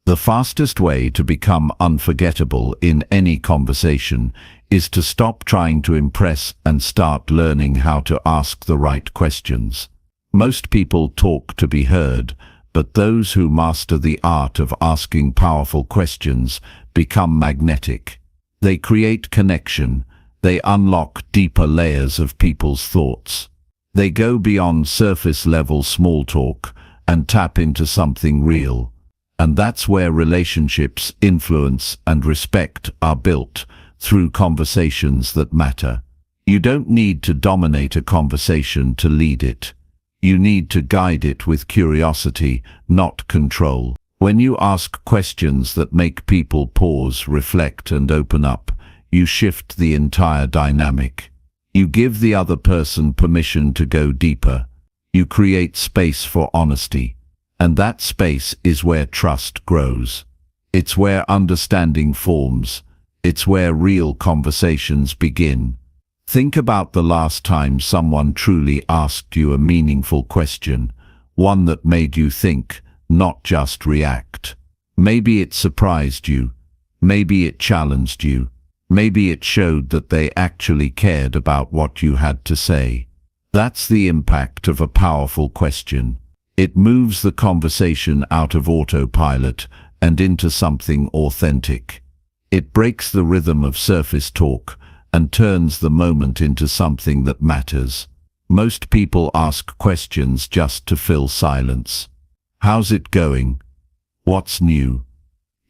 The fastest way to become unforgettable in any conversation is to stop trying to impress and start learning how to ask the right questions. Most people talk to be heard, but those who master the art of asking powerful questions become magnetic. They create connection. They unlock deeper layers of people's thoughts. They go beyond surface-level small talk and tap into something real. And that's where relationships, influence, and respect are built, through conversations that matter. You don't need to dominate a conversation to lead it. You need to guide it with curiosity, not control. When you ask questions that make people pause, reflect, and open up, you shift the entire dynamic. You give the other person permission to go deeper. You create space for honesty. And that space is where trust grows. It's where understanding forms. It's where real conversations begin. Think about the last time someone truly asked you a meaningful question, one that made you think, not just react. Maybe it surprised you. Maybe it challenged you. Maybe it showed that they actually cared about what you had to say. That's the impact of a powerful question. It moves the conversation out of autopilot and into something authentic. It breaks the rhythm of surface talk and turns the moment into something that matters. Most people ask questions just to fill silence. How's it going? What's new?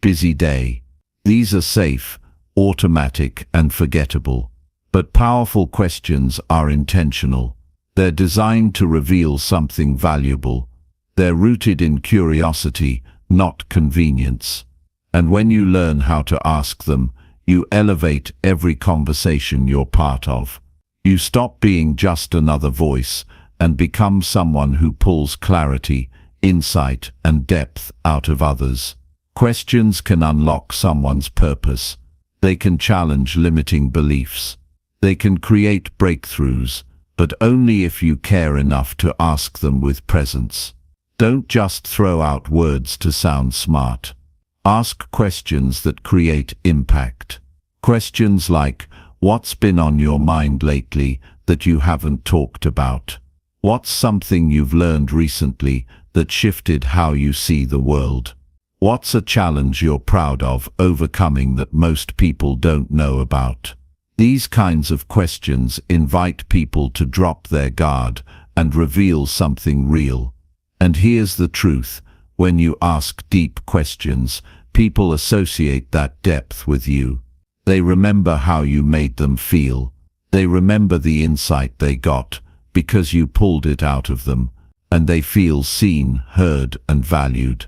Busy day. These are safe, automatic, and forgettable. But powerful questions are intentional. They're designed to reveal something valuable. They're rooted in curiosity, not convenience. And when you learn how to ask them, you elevate every conversation you're part of. You stop being just another voice and become someone who pulls clarity, insight, and depth out of others. Questions can unlock someone's purpose. They can challenge limiting beliefs. They can create breakthroughs, but only if you care enough to ask them with presence. Don't just throw out words to sound smart. Ask questions that create impact. Questions like, what's been on your mind lately that you haven't talked about? What's something you've learned recently that shifted how you see the world? What's a challenge you're proud of overcoming that most people don't know about? These kinds of questions invite people to drop their guard and reveal something real. And here's the truth. When you ask deep questions, people associate that depth with you. They remember how you made them feel. They remember the insight they got because you pulled it out of them, and they feel seen, heard, and valued.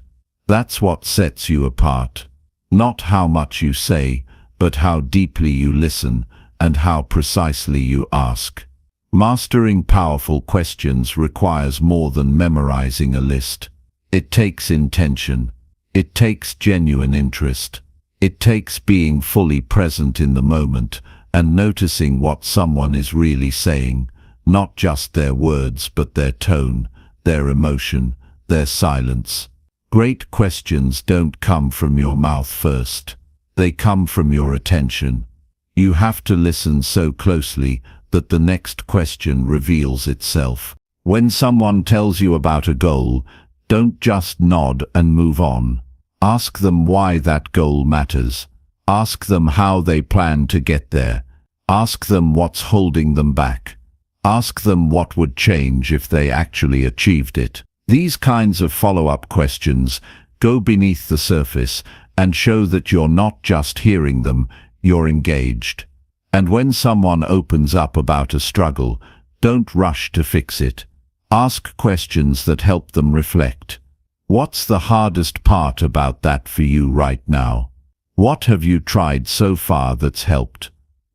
That's what sets you apart. Not how much you say, but how deeply you listen and how precisely you ask. Mastering powerful questions requires more than memorizing a list. It takes intention. It takes genuine interest. It takes being fully present in the moment and noticing what someone is really saying, not just their words but their tone, their emotion, their silence. Great questions don't come from your mouth first. They come from your attention. You have to listen so closely that the next question reveals itself. When someone tells you about a goal, don't just nod and move on. Ask them why that goal matters. Ask them how they plan to get there. Ask them what's holding them back. Ask them what would change if they actually achieved it. These kinds of follow-up questions go beneath the surface and show that you're not just hearing them, you're engaged. And when someone opens up about a struggle, don't rush to fix it. Ask questions that help them reflect. What's the hardest part about that for you right now? What have you tried so far that's helped?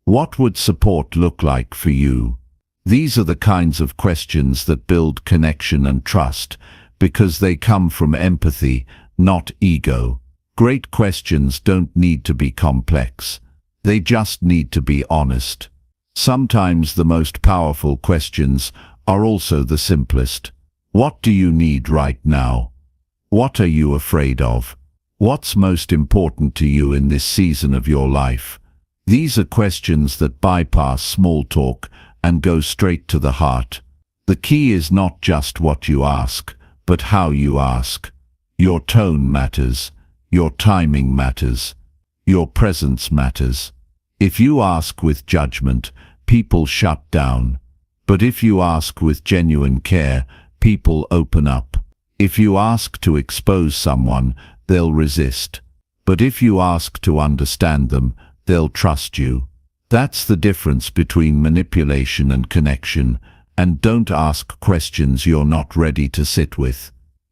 What would support look like for you? These are the kinds of questions that build connection and trust, because they come from empathy, not ego. Great questions don't need to be complex. They just need to be honest. Sometimes the most powerful questions are also the simplest. What do you need right now? What are you afraid of? What's most important to you in this season of your life? These are questions that bypass small talk and go straight to the heart. The key is not just what you ask, but how you ask. Your tone matters. Your timing matters. Your presence matters. If you ask with judgment, people shut down. But if you ask with genuine care, people open up. If you ask to expose someone, they'll resist. But if you ask to understand them, they'll trust you. That's the difference between manipulation and connection. And don't ask questions you're not ready to sit with.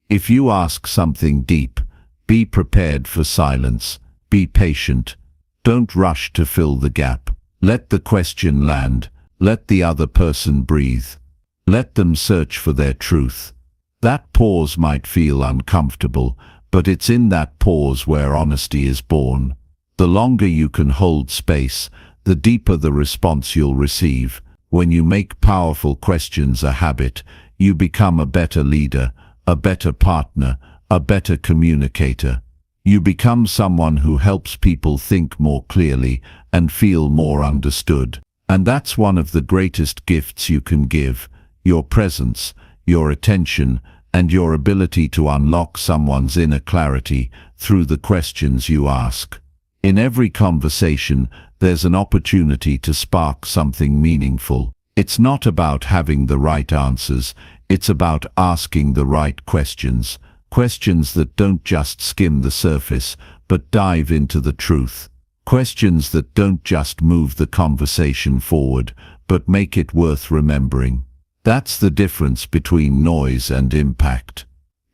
If you ask something deep, be prepared for silence. Be patient. Don't rush to fill the gap. Let the question land. Let the other person breathe. Let them search for their truth. That pause might feel uncomfortable, but it's in that pause where honesty is born. The longer you can hold space, the deeper the response you'll receive. When you make powerful questions a habit, you become a better leader, a better partner, a better communicator. You become someone who helps people think more clearly and feel more understood. And that's one of the greatest gifts you can give: your presence, your attention, and your ability to unlock someone's inner clarity through the questions you ask. In every conversation, there's an opportunity to spark something meaningful. It's not about having the right answers, it's about asking the right questions. Questions that don't just skim the surface, but dive into the truth. Questions that don't just move the conversation forward, but make it worth remembering. That's the difference between noise and impact,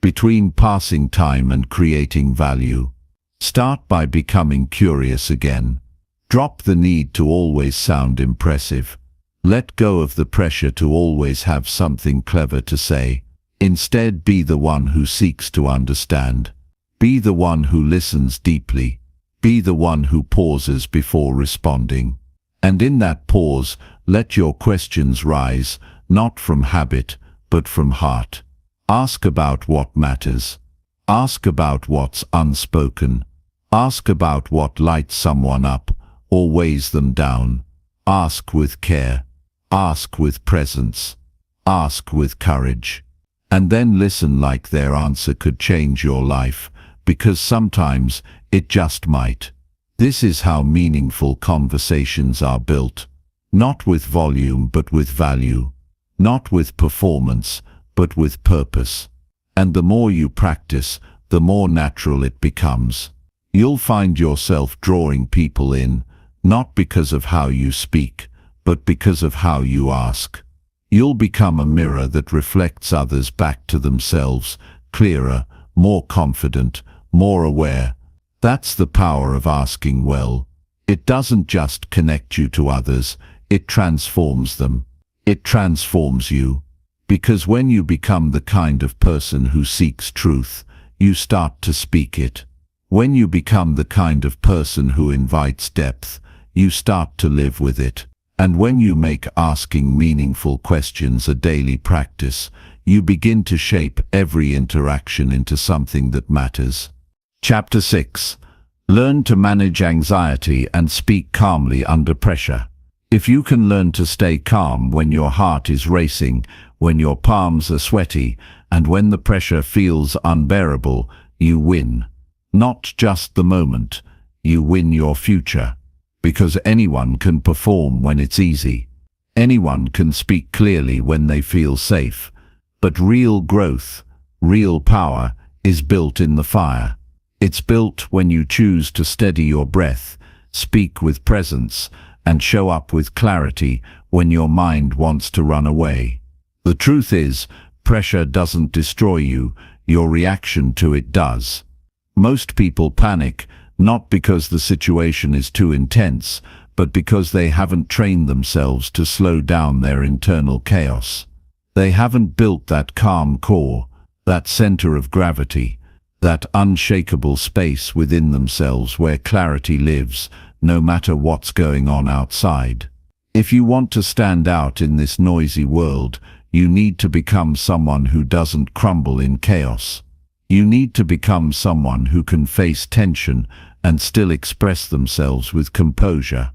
between passing time and creating value. Start by becoming curious again. Drop the need to always sound impressive. Let go of the pressure to always have something clever to say. Instead, be the one who seeks to understand. Be the one who listens deeply. Be the one who pauses before responding. And in that pause, let your questions rise, not from habit, but from heart. Ask about what matters. Ask about what's unspoken. Ask about what lights someone up or weighs them down. Ask with care. Ask with presence. Ask with courage. And then listen like their answer could change your life, because sometimes it just might. This is how meaningful conversations are built. Not with volume, but with value. Not with performance, but with purpose. And the more you practice, the more natural it becomes. You'll find yourself drawing people in, not because of how you speak, but because of how you ask. You'll become a mirror that reflects others back to themselves, clearer, more confident, more aware. That's the power of asking well. It doesn't just connect you to others, it transforms them. It transforms you. Because when you become the kind of person who seeks truth, you start to speak it. When you become the kind of person who invites depth, you start to live with it. And when you make asking meaningful questions a daily practice, you begin to shape every interaction into something that matters. Chapter 6. Learn to manage anxiety and speak calmly under pressure. If you can learn to stay calm when your heart is racing, when your palms are sweaty, and when the pressure feels unbearable, you win. Not just the moment, you win your future. Because anyone can perform when it's easy. Anyone can speak clearly when they feel safe. But real growth, real power, is built in the fire. It's built when you choose to steady your breath, speak with presence, and show up with clarity when your mind wants to run away. The truth is, pressure doesn't destroy you, your reaction to it does. Most people panic, not because the situation is too intense, but because they haven't trained themselves to slow down their internal chaos. They haven't built that calm core, that center of gravity, that unshakable space within themselves where clarity lives, no matter what's going on outside. If you want to stand out in this noisy world, you need to become someone who doesn't crumble in chaos. You need to become someone who can face tension and still express themselves with composure.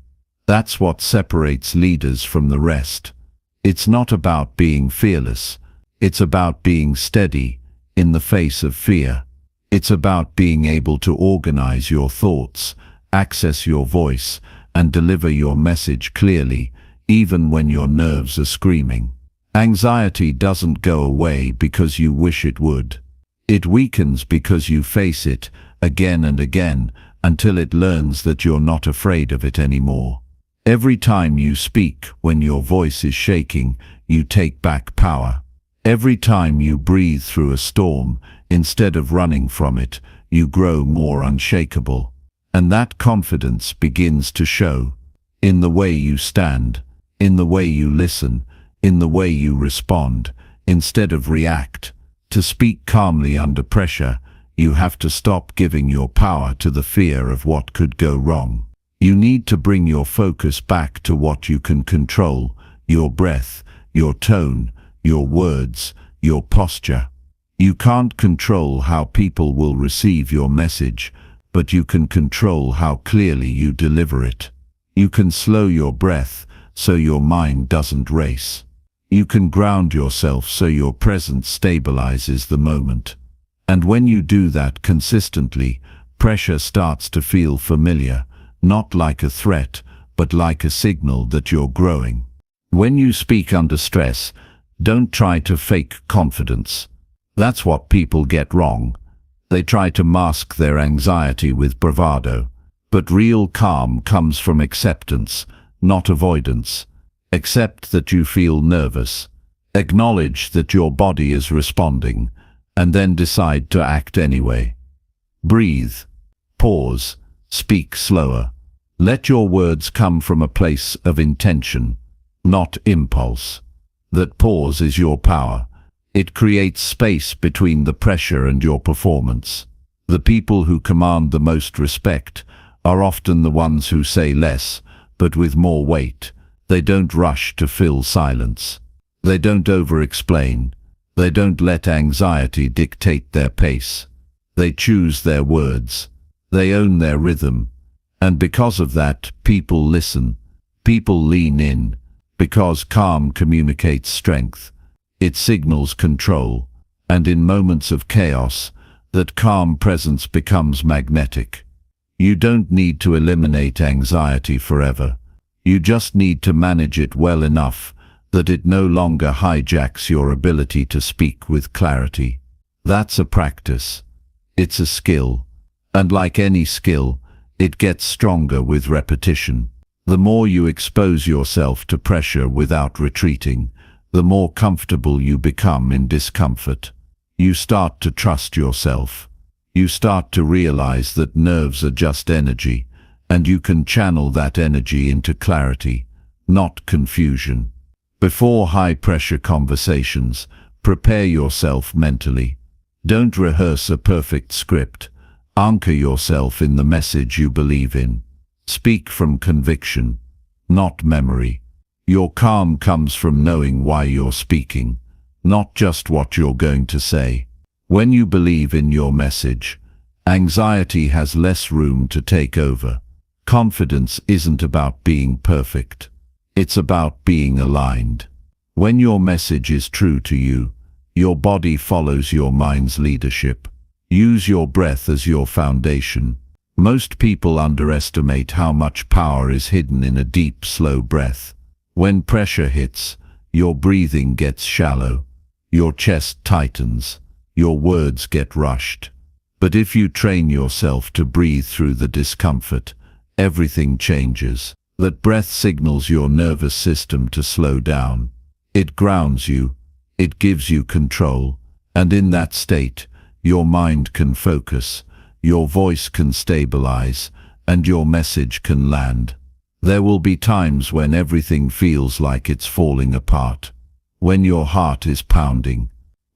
That's what separates leaders from the rest. It's not about being fearless. It's about being steady in the face of fear. It's about being able to organize your thoughts, access your voice, and deliver your message clearly, even when your nerves are screaming. Anxiety doesn't go away because you wish it would. It weakens because you face it again and again until it learns that you're not afraid of it anymore. Every time you speak when your voice is shaking, you take back power. Every time you breathe through a storm, instead of running from it, you grow more unshakable. And that confidence begins to show in the way you stand, in the way you listen, in the way you respond, instead of react. To speak calmly under pressure, you have to stop giving your power to the fear of what could go wrong. You need to bring your focus back to what you can control: your breath, your tone, your words, your posture. You can't control how people will receive your message, but you can control how clearly you deliver it. You can slow your breath so your mind doesn't race. You can ground yourself so your presence stabilizes the moment. And when you do that consistently, pressure starts to feel familiar, not like a threat, but like a signal that you're growing. When you speak under stress, don't try to fake confidence. That's what people get wrong. They try to mask their anxiety with bravado. But real calm comes from acceptance, not avoidance. Accept that you feel nervous. Acknowledge that your body is responding, and then decide to act anyway. Breathe. Pause. Speak slower. Let your words come from a place of intention, not impulse. That pause is your power. It creates space between the pressure and your performance. The people who command the most respect are often the ones who say less, but with more weight. They don't rush to fill silence. They don't over-explain. They don't let anxiety dictate their pace. They choose their words. They own their rhythm. And because of that, people listen. People lean in. Because calm communicates strength. It signals control. And in moments of chaos, that calm presence becomes magnetic. You don't need to eliminate anxiety forever. You just need to manage it well enough that it no longer hijacks your ability to speak with clarity. That's a practice. It's a skill. And like any skill, it gets stronger with repetition. The more you expose yourself to pressure without retreating, the more comfortable you become in discomfort. You start to trust yourself. You start to realize that nerves are just energy, and you can channel that energy into clarity, not confusion. Before high-pressure conversations, prepare yourself mentally. Don't rehearse a perfect script. Anchor yourself in the message you believe in. Speak from conviction, not memory. Your calm comes from knowing why you're speaking, not just what you're going to say. When you believe in your message, anxiety has less room to take over. Confidence isn't about being perfect. It's about being aligned. When your message is true to you, your body follows your mind's leadership. Use your breath as your foundation. Most people underestimate how much power is hidden in a deep, slow breath. When pressure hits, your breathing gets shallow. Your chest tightens. Your words get rushed. But if you train yourself to breathe through the discomfort, everything changes. That breath signals your nervous system to slow down. It grounds you. It gives you control. And in that state, your mind can focus, your voice can stabilize, and your message can land. There will be times when everything feels like it's falling apart. When your heart is pounding.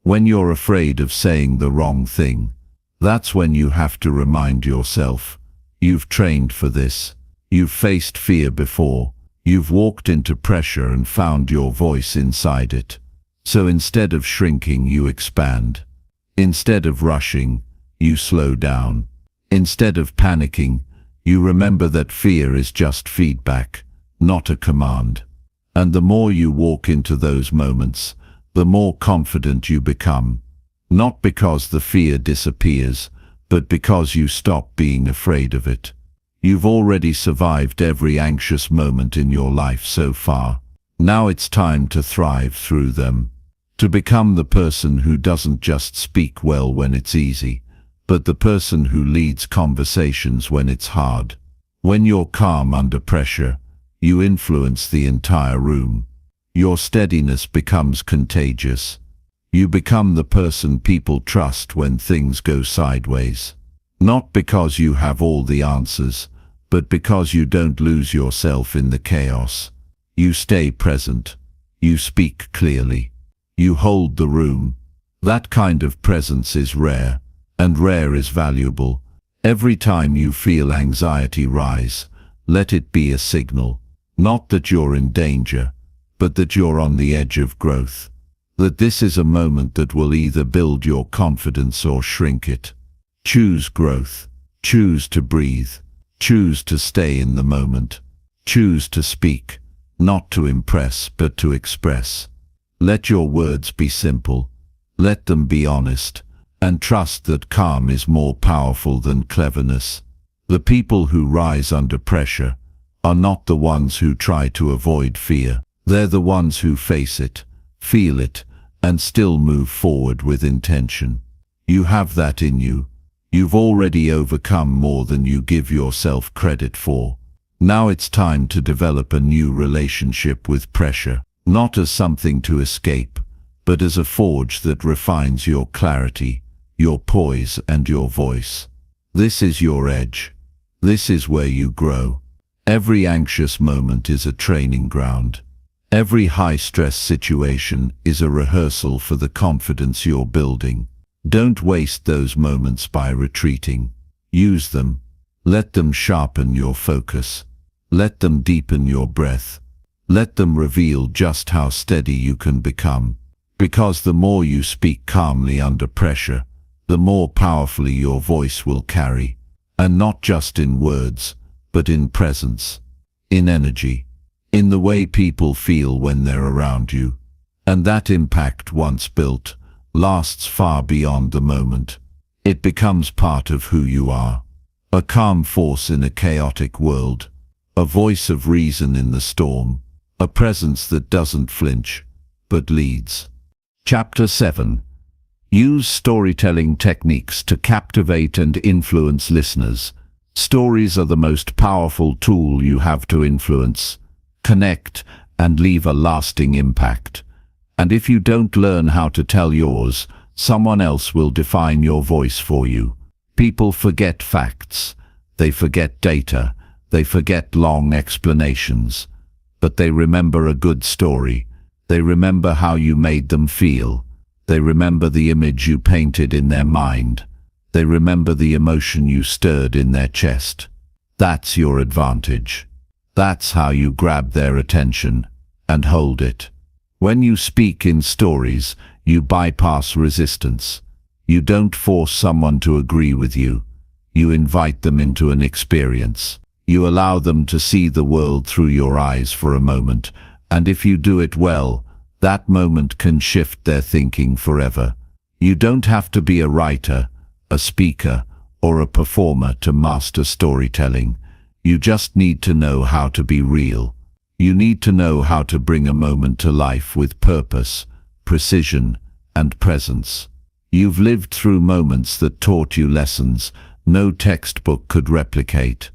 When you're afraid of saying the wrong thing, that's when you have to remind yourself, you've trained for this. You've faced fear before. You've walked into pressure and found your voice inside it. So instead of shrinking, you expand. Instead of rushing, you slow down. Instead of panicking, you remember that fear is just feedback, not a command. And the more you walk into those moments, the more confident you become. Not because the fear disappears, but because you stop being afraid of it. You've already survived every anxious moment in your life so far. Now it's time to thrive through them. To become the person who doesn't just speak well when it's easy, but the person who leads conversations when it's hard. When you're calm under pressure, you influence the entire room. Your steadiness becomes contagious. You become the person people trust when things go sideways. Not because you have all the answers, but because you don't lose yourself in the chaos. You stay present. You speak clearly. You hold the room. That kind of presence is rare, and rare is valuable. Every time you feel anxiety rise, let it be a signal. Not that you're in danger, but that you're on the edge of growth. That this is a moment that will either build your confidence or shrink it. Choose growth. Choose to breathe. Choose to stay in the moment. Choose to speak, not to impress, but to express. Let your words be simple. Let them be honest, and trust that calm is more powerful than cleverness. The people who rise under pressure are not the ones who try to avoid fear. They're the ones who face it, feel it, and still move forward with intention. You have that in you. You've already overcome more than you give yourself credit for. Now it's time to develop a new relationship with pressure, not as something to escape, but as a forge that refines your clarity, your poise, and your voice. This is your edge. This is where you grow. Every anxious moment is a training ground. Every high-stress situation is a rehearsal for the confidence you're building. Don't waste those moments by retreating. Use them. Let them sharpen your focus. Let them deepen your breath. Let them reveal just how steady you can become. Because the more you speak calmly under pressure, the more powerfully your voice will carry. And not just in words, but in presence, in energy, in the way people feel when they're around you. And that impact, once built, lasts far beyond the moment. It becomes part of who you are. A calm force in a chaotic world. A voice of reason in the storm. A presence that doesn't flinch, but leads. Chapter 7. Use storytelling techniques to captivate and influence listeners. Stories are the most powerful tool you have to influence, connect, and leave a lasting impact. And if you don't learn how to tell yours, someone else will define your voice for you. People forget facts. They forget data. They forget long explanations. But they remember a good story. They remember how you made them feel. They remember the image you painted in their mind. They remember the emotion you stirred in their chest. That's your advantage. That's how you grab their attention and hold it. When you speak in stories, you bypass resistance. You don't force someone to agree with you. You invite them into an experience. You allow them to see the world through your eyes for a moment, and if you do it well, that moment can shift their thinking forever. You don't have to be a writer, a speaker, or a performer to master storytelling. You just need to know how to be real. You need to know how to bring a moment to life with purpose, precision, and presence. You've lived through moments that taught you lessons no textbook could replicate.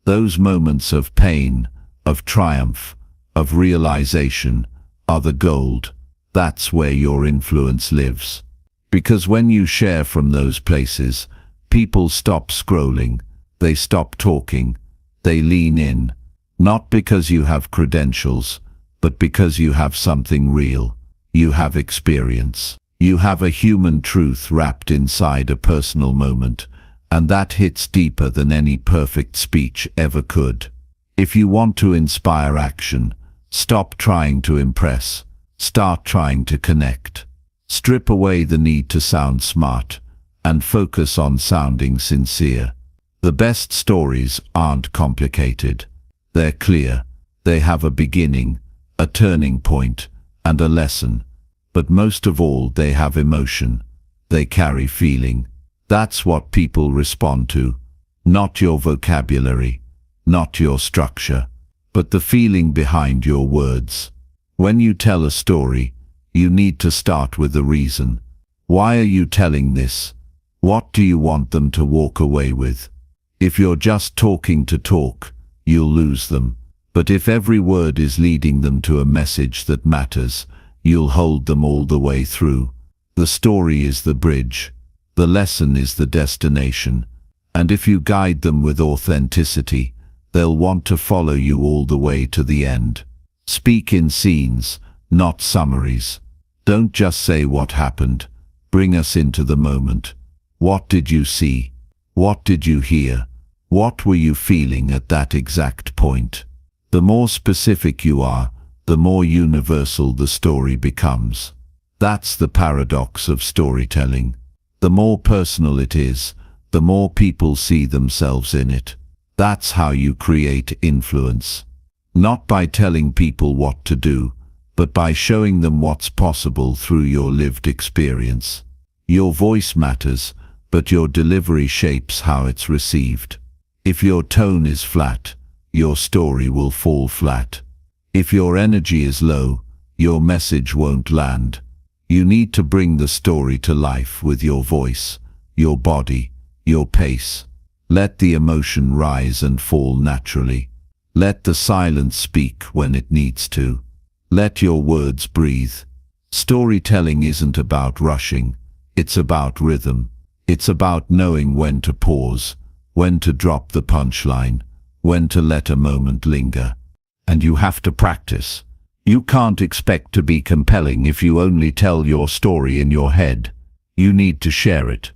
Those moments of pain, of triumph, of realization are the gold. That's where your influence lives. Because when you share from those places, people stop scrolling, they stop talking, they lean in, not because you have credentials, but because you have something real. You have experience. You have a human truth wrapped inside a personal moment, and that hits deeper than any perfect speech ever could. If you want to inspire action, stop trying to impress. Start trying to connect. Strip away the need to sound smart, and focus on sounding sincere. The best stories aren't complicated. They're clear. They have a beginning, a turning point, and a lesson. But most of all, they have emotion. They carry feeling. That's what people respond to. Not your vocabulary, not your structure, but the feeling behind your words. When you tell a story, you need to start with the reason. Why are you telling this? What do you want them to walk away with? If you're just talking to talk, you'll lose them. But if every word is leading them to a message that matters, you'll hold them all the way through. The story is the bridge. The lesson is the destination. And if you guide them with authenticity, they'll want to follow you all the way to the end. Speak in scenes, not summaries. Don't just say what happened. Bring us into the moment. What did you see? What did you hear? What were you feeling at that exact point? The more specific you are, the more universal the story becomes. That's the paradox of storytelling. The more personal it is, the more people see themselves in it. That's how you create influence. Not by telling people what to do, but by showing them what's possible through your lived experience. Your voice matters, but your delivery shapes how it's received. If your tone is flat, your story will fall flat. If your energy is low, your message won't land. You need to bring the story to life with your voice, your body, your pace. Let the emotion rise and fall naturally. Let the silence speak when it needs to. Let your words breathe. Storytelling isn't about rushing. It's about rhythm. It's about knowing when to pause, when to drop the punchline, when to let a moment linger. And you have to practice. You can't expect to be compelling if you only tell your story in your head. You need to share it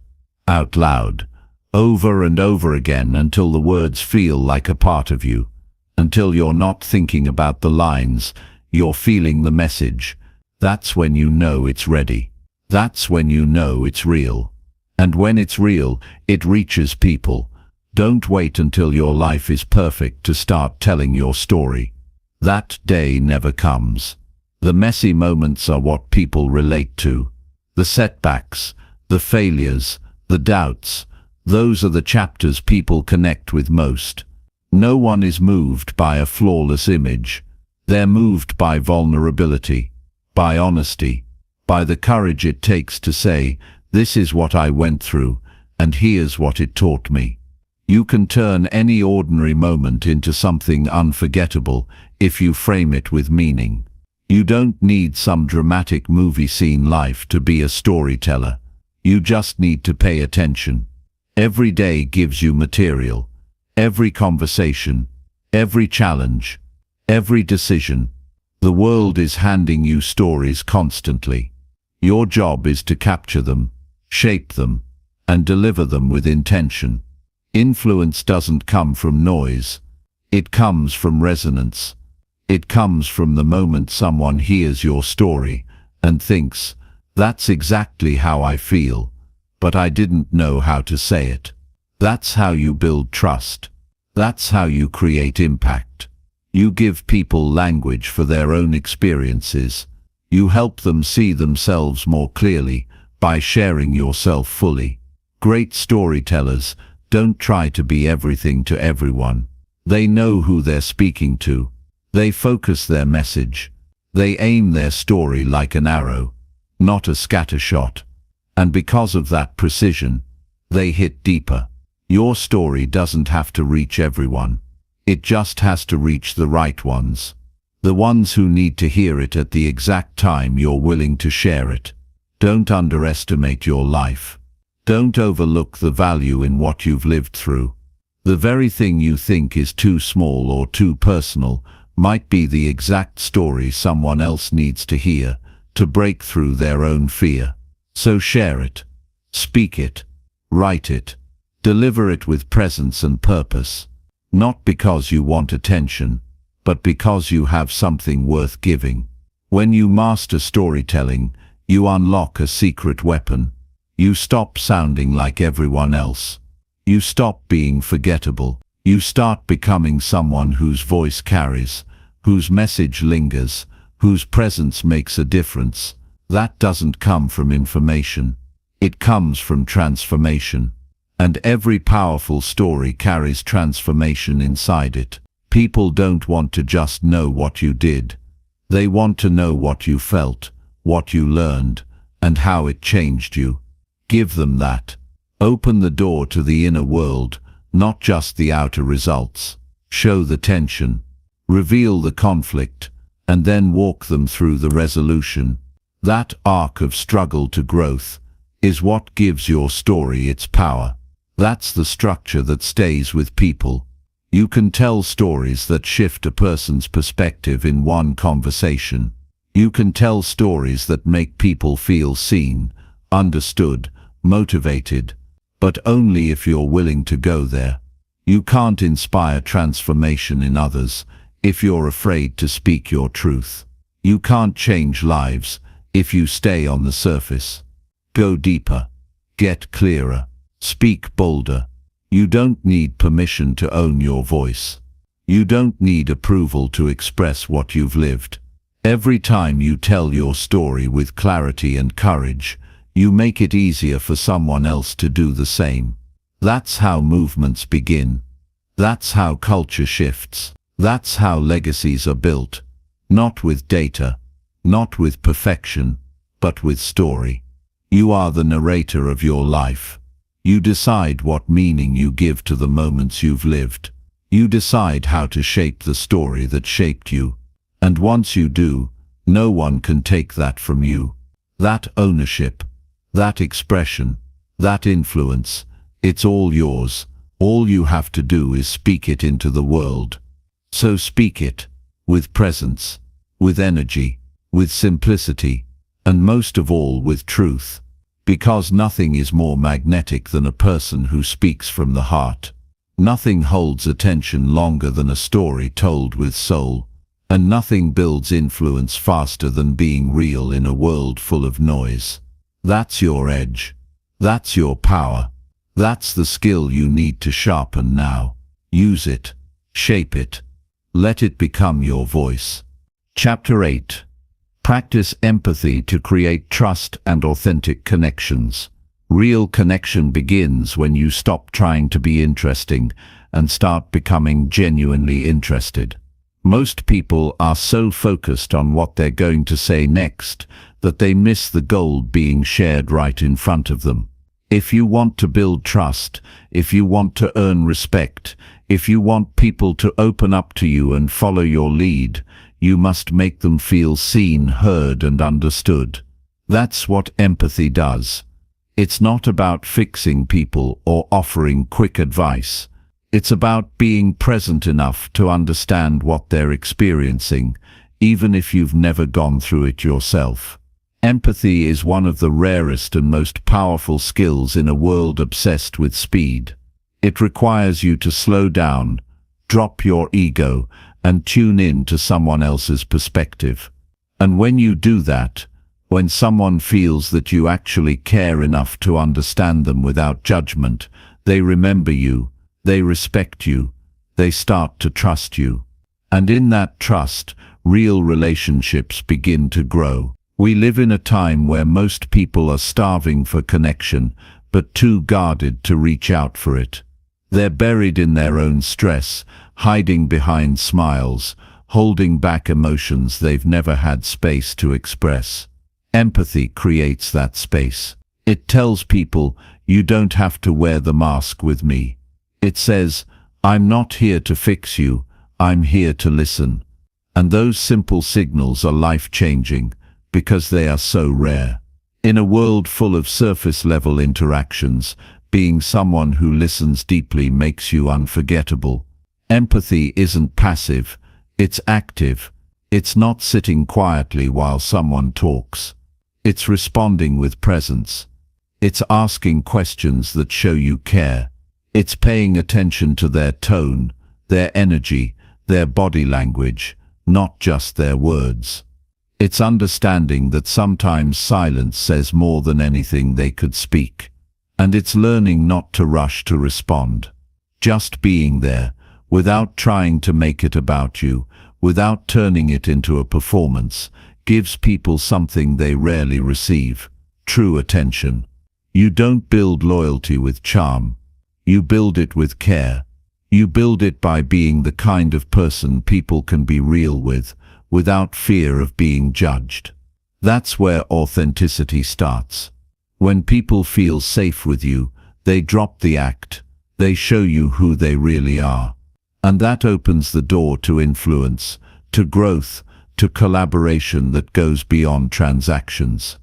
out loud, over and over again, until the words feel like a part of you. Until you're not thinking about the lines, you're feeling the message. That's when you know it's ready. That's when you know it's real. And when it's real, it reaches people. Don't wait until your life is perfect to start telling your story. That day never comes. The messy moments are what people relate to. The setbacks, the failures, the doubts, those are the chapters people connect with most. No one is moved by a flawless image. They're moved by vulnerability, by honesty, by the courage it takes to say, "This is what I went through, and here's what it taught me." You can turn any ordinary moment into something unforgettable if you frame it with meaning. You don't need some dramatic movie scene life to be a storyteller. You just need to pay attention. Every day gives you material. Every conversation, every challenge, every decision. The world is handing you stories constantly. Your job is to capture them, shape them, and deliver them with intention. Influence doesn't come from noise. It comes from resonance. It comes from the moment someone hears your story and thinks, "That's exactly how I feel, but I didn't know how to say it." That's how you build trust. That's how you create impact. You give people language for their own experiences. You help them see themselves more clearly by sharing yourself fully. Great storytellers don't try to be everything to everyone. They know who they're speaking to. They focus their message. They aim their story like an arrow, not a scattershot. And because of that precision, they hit deeper. Your story doesn't have to reach everyone. It just has to reach the right ones. The ones who need to hear it at the exact time you're willing to share it. Don't underestimate your life. Don't overlook the value in what you've lived through. The very thing you think is too small or too personal might be the exact story someone else needs to hear to break through their own fear. So share it, speak it, write it, deliver it with presence and purpose, not because you want attention, but because you have something worth giving. When you master storytelling, you unlock a secret weapon. You stop sounding like everyone else. You stop being forgettable. You start becoming someone whose voice carries, whose message lingers, whose presence makes a difference. That doesn't come from information. It comes from transformation. And every powerful story carries transformation inside it. People don't want to just know what you did. They want to know what you felt, what you learned, and how it changed you. Give them that. Open the door to the inner world, not just the outer results. Show the tension, reveal the conflict, and then walk them through the resolution. That arc of struggle to growth is what gives your story its power. That's the structure that stays with people. You can tell stories that shift a person's perspective in one conversation. You can tell stories that make people feel seen, understood, motivated, but only if you're willing to go there. You can't inspire transformation in others if you're afraid to speak your truth. You can't change lives if you stay on the surface. Go deeper, get clearer, speak bolder. You don't need permission to own your voice. You don't need approval to express what you've lived. Every time you tell your story with clarity and courage, you make it easier for someone else to do the same. That's how movements begin. That's how culture shifts. That's how legacies are built. Not with data, not with perfection, but with story. You are the narrator of your life. You decide what meaning you give to the moments you've lived. You decide how to shape the story that shaped you. And once you do, no one can take that from you. That ownership, that expression, that influence, it's all yours. All you have to do is speak it into the world. So speak it, with presence, with energy, with simplicity, and most of all with truth. Because nothing is more magnetic than a person who speaks from the heart. Nothing holds attention longer than a story told with soul. And nothing builds influence faster than being real in a world full of noise. That's your edge. That's your power. That's the skill you need to sharpen now. Use it. Shape it. Let it become your voice. Chapter 8. Practice empathy to create trust and authentic connections. Real connection begins when you stop trying to be interesting and start becoming genuinely interested. Most people are so focused on what they're going to say next that they miss the gold being shared right in front of them. If you want to build trust, if you want to earn respect, if you want people to open up to you and follow your lead, you must make them feel seen, heard, and understood. That's what empathy does. It's not about fixing people or offering quick advice. It's about being present enough to understand what they're experiencing, even if you've never gone through it yourself. Empathy is one of the rarest and most powerful skills in a world obsessed with speed. It requires you to slow down, drop your ego, and tune in to someone else's perspective. And when you do that, when someone feels that you actually care enough to understand them without judgment, they remember you, they respect you, they start to trust you. And in that trust, real relationships begin to grow. We live in a time where most people are starving for connection, but too guarded to reach out for it. They're buried in their own stress, hiding behind smiles, holding back emotions they've never had space to express. Empathy creates that space. It tells people, you don't have to wear the mask with me. It says, I'm not here to fix you, I'm here to listen. And those simple signals are life-changing, because they are so rare. In a world full of surface-level interactions, being someone who listens deeply makes you unforgettable. Empathy isn't passive, it's active. It's not sitting quietly while someone talks. It's responding with presence. It's asking questions that show you care. It's paying attention to their tone, their energy, their body language, not just their words. It's understanding that sometimes silence says more than anything they could speak. And it's learning not to rush to respond. Just being there, without trying to make it about you, without turning it into a performance, gives people something they rarely receive: true attention. You don't build loyalty with charm. You build it with care. You build it by being the kind of person people can be real with, without fear of being judged. That's where authenticity starts. When people feel safe with you, they drop the act. They show you who they really are. And that opens the door to influence, to growth, to collaboration that goes beyond transactions.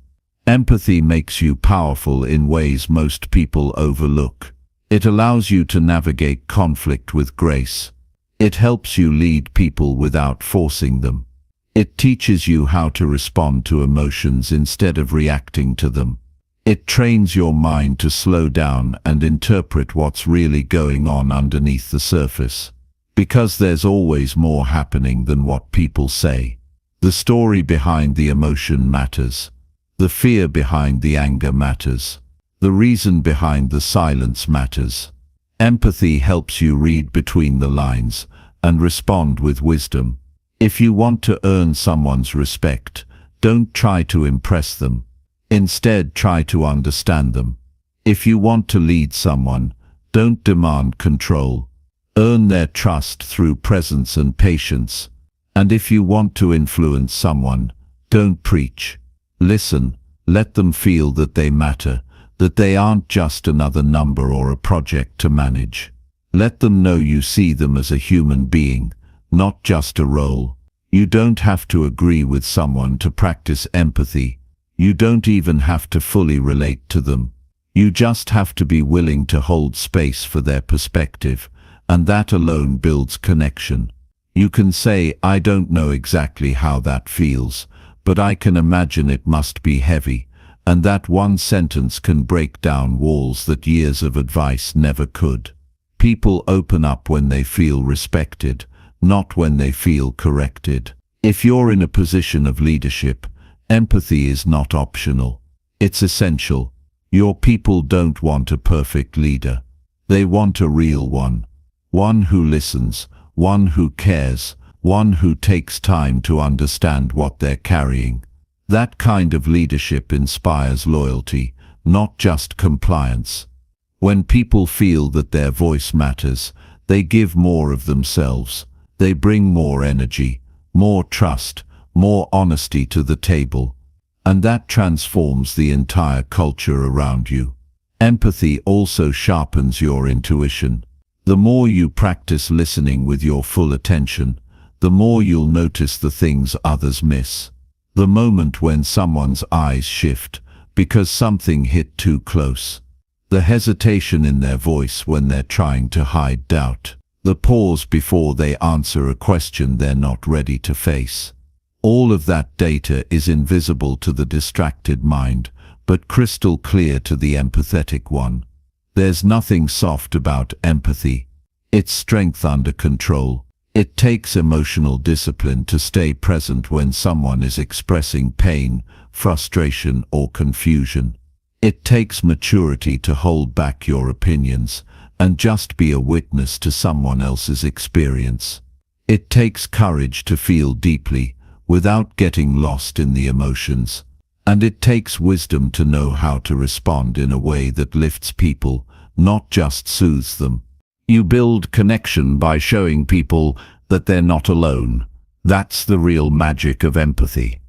Empathy makes you powerful in ways most people overlook. It allows you to navigate conflict with grace. It helps you lead people without forcing them. It teaches you how to respond to emotions instead of reacting to them. It trains your mind to slow down and interpret what's really going on underneath the surface. Because there's always more happening than what people say. The story behind the emotion matters. The fear behind the anger matters. The reason behind the silence matters. Empathy helps you read between the lines and respond with wisdom. If you want to earn someone's respect, don't try to impress them. Instead, try to understand them. If you want to lead someone, don't demand control. Earn their trust through presence and patience. And if you want to influence someone, don't preach. Listen, let them feel that they matter, that they aren't just another number or a project to manage. Let them know you see them as a human being, not just a role. You don't have to agree with someone to practice empathy. You don't even have to fully relate to them. You just have to be willing to hold space for their perspective, and that alone builds connection. You can say, "I don't know exactly how that feels, but I can imagine it must be heavy," and that one sentence can break down walls that years of advice never could. People open up when they feel respected, not when they feel corrected. If you're in a position of leadership, empathy is not optional. It's essential. Your people don't want a perfect leader. They want a real one. One who listens, one who cares, one who takes time to understand what they're carrying. That kind of leadership inspires loyalty, not just compliance. When people feel that their voice matters, they give more of themselves. They bring more energy, more trust, more honesty to the table. And that transforms the entire culture around you. Empathy also sharpens your intuition. The more you practice listening with your full attention, the more you'll notice the things others miss. The moment when someone's eyes shift because something hit too close. The hesitation in their voice when they're trying to hide doubt. The pause before they answer a question they're not ready to face. All of that data is invisible to the distracted mind, but crystal clear to the empathetic one. There's nothing soft about empathy. It's strength under control. It takes emotional discipline to stay present when someone is expressing pain, frustration, or confusion. It takes maturity to hold back your opinions and just be a witness to someone else's experience. It takes courage to feel deeply without getting lost in the emotions. And it takes wisdom to know how to respond in a way that lifts people, not just soothes them. You build connection by showing people that they're not alone. That's the real magic of empathy.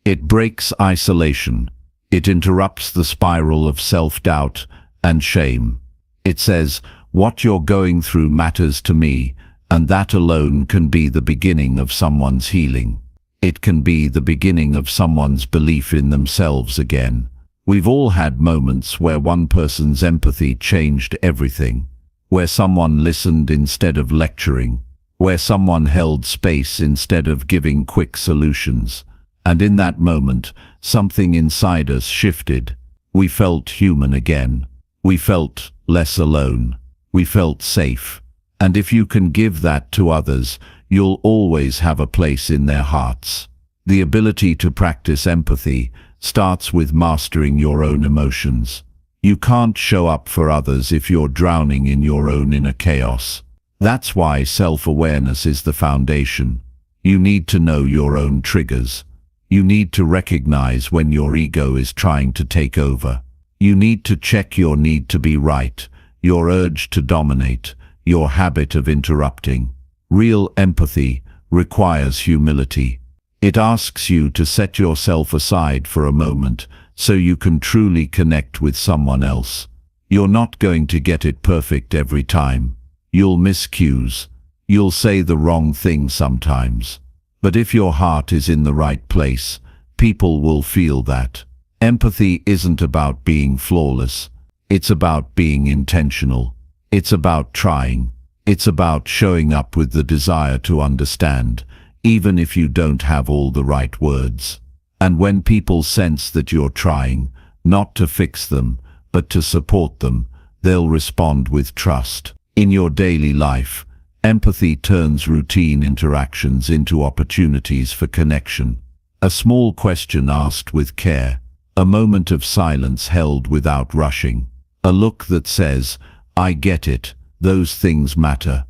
It breaks isolation. It interrupts the spiral of self-doubt and shame. It says, "What you're going through matters to me," and that alone can be the beginning of someone's healing. It can be the beginning of someone's belief in themselves again. We've all had moments where one person's empathy changed everything, where someone listened instead of lecturing, where someone held space instead of giving quick solutions. And in that moment, something inside us shifted. We felt human again. We felt less alone. We felt safe. And if you can give that to others, you'll always have a place in their hearts. The ability to practice empathy starts with mastering your own emotions. You can't show up for others if you're drowning in your own inner chaos. That's why self-awareness is the foundation. You need to know your own triggers. You need to recognize when your ego is trying to take over. You need to check your need to be right, your urge to dominate, your habit of interrupting. Real empathy requires humility. It asks you to set yourself aside for a moment so you can truly connect with someone else. You're not going to get it perfect every time. You'll miss cues. You'll say the wrong thing sometimes. But if your heart is in the right place, people will feel that. Empathy isn't about being flawless. It's about being intentional. It's about trying. It's about showing up with the desire to understand, even if you don't have all the right words. And when people sense that you're trying, not to fix them, but to support them, they'll respond with trust. In your daily life, empathy turns routine interactions into opportunities for connection. A small question asked with care, a moment of silence held without rushing, a look that says, "I get it," those things matter.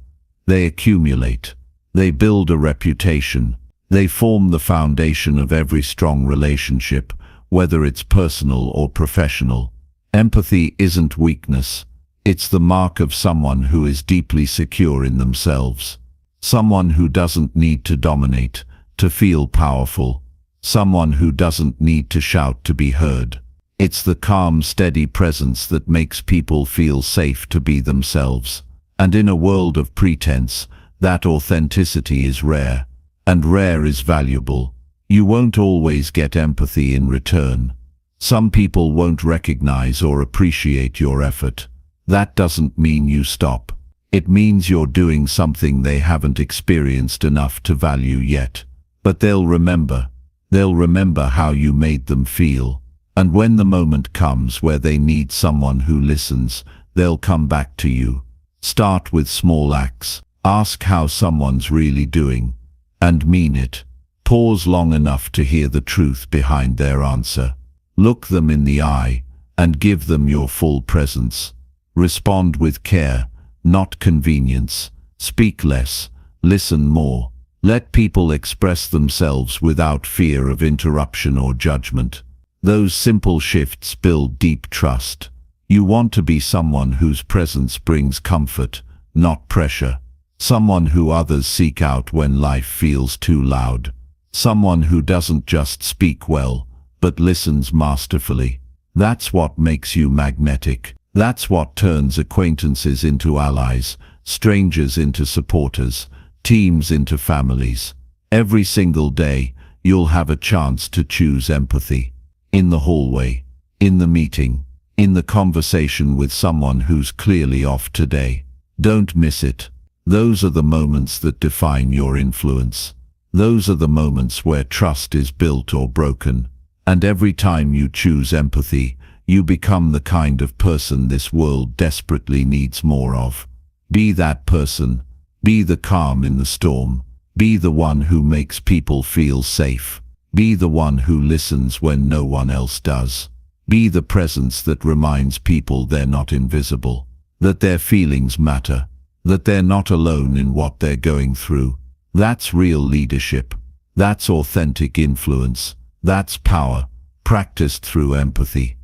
They accumulate. They build a reputation. They form the foundation of every strong relationship, whether it's personal or professional. Empathy isn't weakness. It's the mark of someone who is deeply secure in themselves. Someone who doesn't need to dominate, to feel powerful. Someone who doesn't need to shout to be heard. It's the calm, steady presence that makes people feel safe to be themselves. And in a world of pretense, that authenticity is rare. And rare is valuable. You won't always get empathy in return. Some people won't recognize or appreciate your effort. That doesn't mean you stop. It means you're doing something they haven't experienced enough to value yet. But they'll remember. They'll remember how you made them feel. And when the moment comes where they need someone who listens, they'll come back to you. Start with small acts. Ask how someone's really doing. And mean it. Pause long enough to hear the truth behind their answer. Look them in the eye and give them your full presence. Respond with care, not convenience. Speak less, listen more. Let people express themselves without fear of interruption or judgment. Those simple shifts build deep trust. You want to be someone whose presence brings comfort, not pressure. Someone who others seek out when life feels too loud. Someone who doesn't just speak well, but listens masterfully. That's what makes you magnetic. That's what turns acquaintances into allies, strangers into supporters, teams into families. Every single day, you'll have a chance to choose empathy. In the hallway, in the meeting, in the conversation with someone who's clearly off today. Don't miss it. Those are the moments that define your influence. Those are the moments where trust is built or broken. And every time you choose empathy, you become the kind of person this world desperately needs more of. Be that person. Be the calm in the storm. Be the one who makes people feel safe. Be the one who listens when no one else does. Be the presence that reminds people they're not invisible, that their feelings matter, that they're not alone in what they're going through. That's real leadership. That's authentic influence. That's power, practiced through empathy.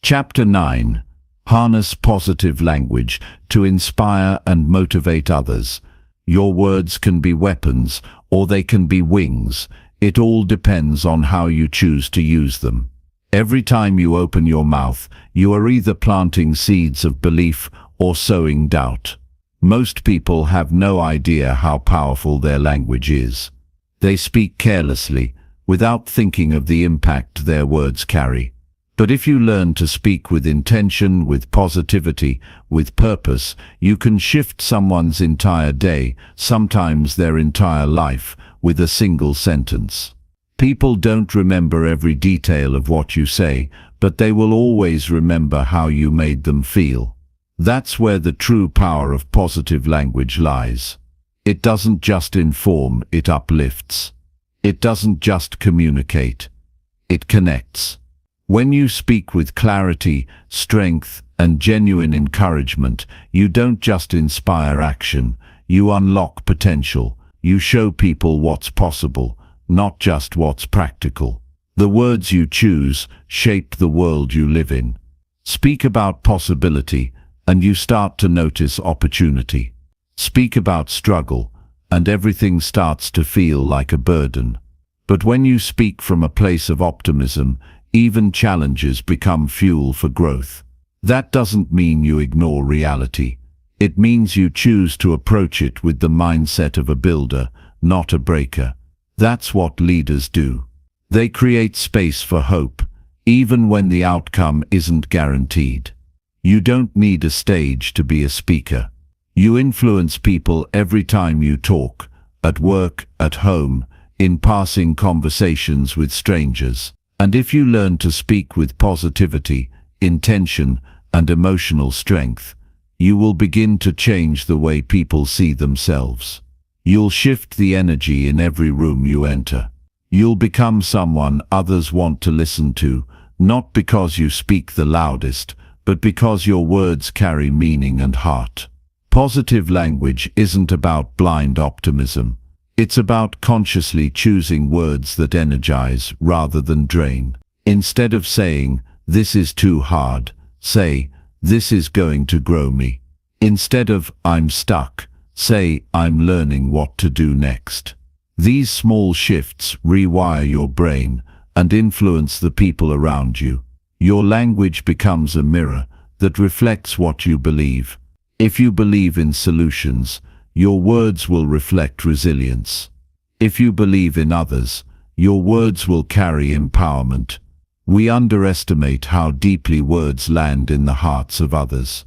Chapter 9. Harness positive language to inspire and motivate others. Your words can be weapons, or they can be wings. It all depends on how you choose to use them. Every time you open your mouth, you are either planting seeds of belief or sowing doubt. Most people have no idea how powerful their language is. They speak carelessly, without thinking of the impact their words carry. But if you learn to speak with intention, with positivity, with purpose, you can shift someone's entire day, sometimes their entire life, with a single sentence. People don't remember every detail of what you say, but they will always remember how you made them feel. That's where the true power of positive language lies. It doesn't just inform, it uplifts. It doesn't just communicate, it connects. When you speak with clarity, strength, and genuine encouragement, you don't just inspire action, you unlock potential. You show people what's possible, not just what's practical. The words you choose shape the world you live in. Speak about possibility, and you start to notice opportunity. Speak about struggle, and everything starts to feel like a burden. But when you speak from a place of optimism, even challenges become fuel for growth. That doesn't mean you ignore reality. It means you choose to approach it with the mindset of a builder, not a breaker. That's what leaders do. They create space for hope, even when the outcome isn't guaranteed. You don't need a stage to be a speaker. You influence people every time you talk, at work, at home, in passing conversations with strangers. And if you learn to speak with positivity, intention, and emotional strength, you will begin to change the way people see themselves. You'll shift the energy in every room you enter. You'll become someone others want to listen to, not because you speak the loudest, but because your words carry meaning and heart. Positive language isn't about blind optimism. It's about consciously choosing words that energize rather than drain. Instead of saying, "This is too hard," say, "This is going to grow me." Instead of "I'm stuck," say, "I'm learning what to do next." These small shifts rewire your brain and influence the people around you. Your language becomes a mirror that reflects what you believe. If you believe in solutions, your words will reflect resilience. If you believe in others, your words will carry empowerment. We underestimate how deeply words land in the hearts of others.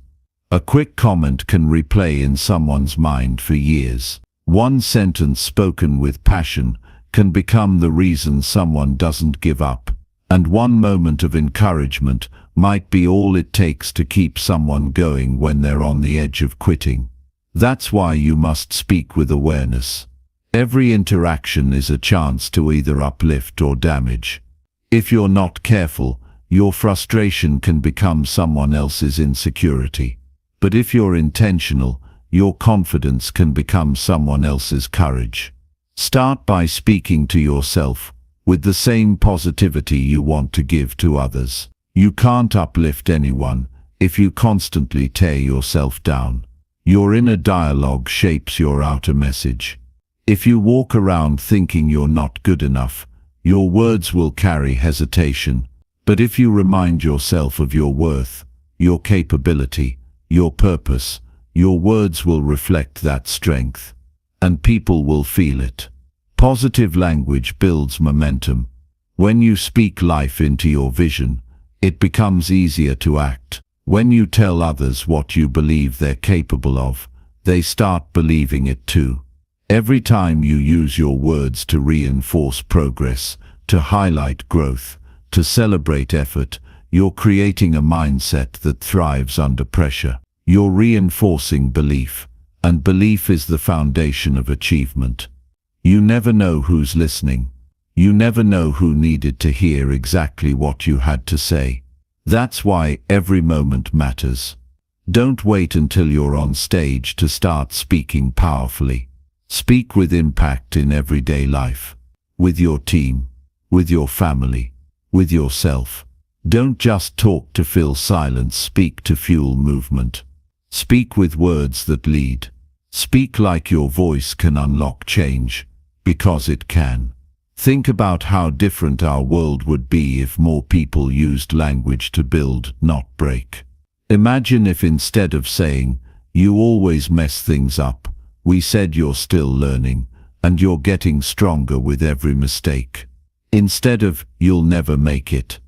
A quick comment can replay in someone's mind for years. One sentence spoken with passion can become the reason someone doesn't give up. And one moment of encouragement might be all it takes to keep someone going when they're on the edge of quitting. That's why you must speak with awareness. Every interaction is a chance to either uplift or damage. If you're not careful, your frustration can become someone else's insecurity. But if you're intentional, your confidence can become someone else's courage. Start by speaking to yourself with the same positivity you want to give to others. You can't uplift anyone if you constantly tear yourself down. Your inner dialogue shapes your outer message. If you walk around thinking you're not good enough, your words will carry hesitation. But if you remind yourself of your worth, your capability, your purpose, your words will reflect that strength, and people will feel it. Positive language builds momentum. When you speak life into your vision, it becomes easier to act. When you tell others what you believe they're capable of, they start believing it too. Every time you use your words to reinforce progress, to highlight growth, to celebrate effort, you're creating a mindset that thrives under pressure. You're reinforcing belief, and belief is the foundation of achievement. You never know who's listening. You never know who needed to hear exactly what you had to say. That's why every moment matters. Don't wait until you're on stage to start speaking powerfully. Speak with impact in everyday life, with your team, with your family, with yourself. Don't just talk to fill silence, speak to fuel movement. Speak with words that lead. Speak like your voice can unlock change, because it can. Think about how different our world would be if more people used language to build, not break. Imagine if instead of saying, "You always mess things up," we said, "You're still learning, and you're getting stronger with every mistake." Instead of, "You'll never make it,"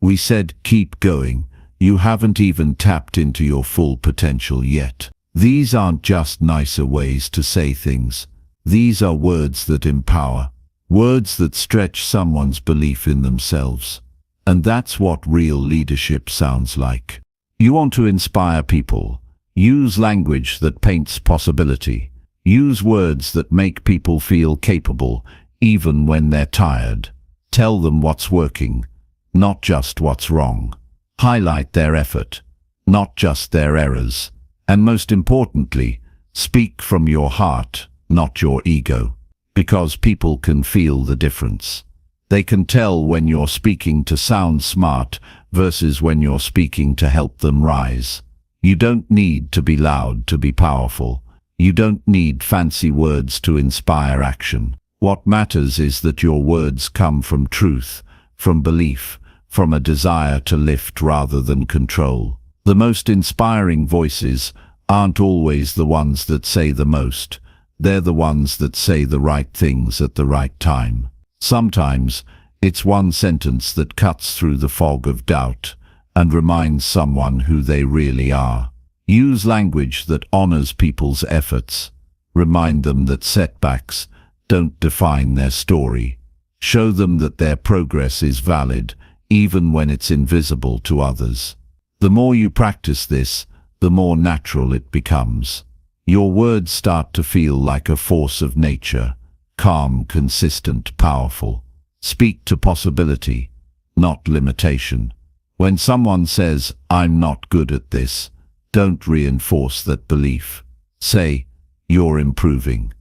we said, "Keep going. You haven't even tapped into your full potential yet." These aren't just nicer ways to say things. These are words that empower. Words that stretch someone's belief in themselves. And that's what real leadership sounds like. You want to inspire people. Use language that paints possibility. Use words that make people feel capable, even when they're tired. Tell them what's working, not just what's wrong. Highlight their effort, not just their errors. And most importantly, speak from your heart, not your ego. Because people can feel the difference. They can tell when you're speaking to sound smart versus when you're speaking to help them rise. You don't need to be loud to be powerful. You don't need fancy words to inspire action. What matters is that your words come from truth, from belief, from a desire to lift rather than control. The most inspiring voices aren't always the ones that say the most. They're the ones that say the right things at the right time. Sometimes, it's one sentence that cuts through the fog of doubt and reminds someone who they really are. Use language that honors people's efforts. Remind them that setbacks don't define their story. Show them that their progress is valid, even when it's invisible to others. The more you practice this, the more natural it becomes. Your words start to feel like a force of nature, calm, consistent, powerful. Speak to possibility, not limitation. When someone says, "I'm not good at this," don't reinforce that belief. Say, "You're improving.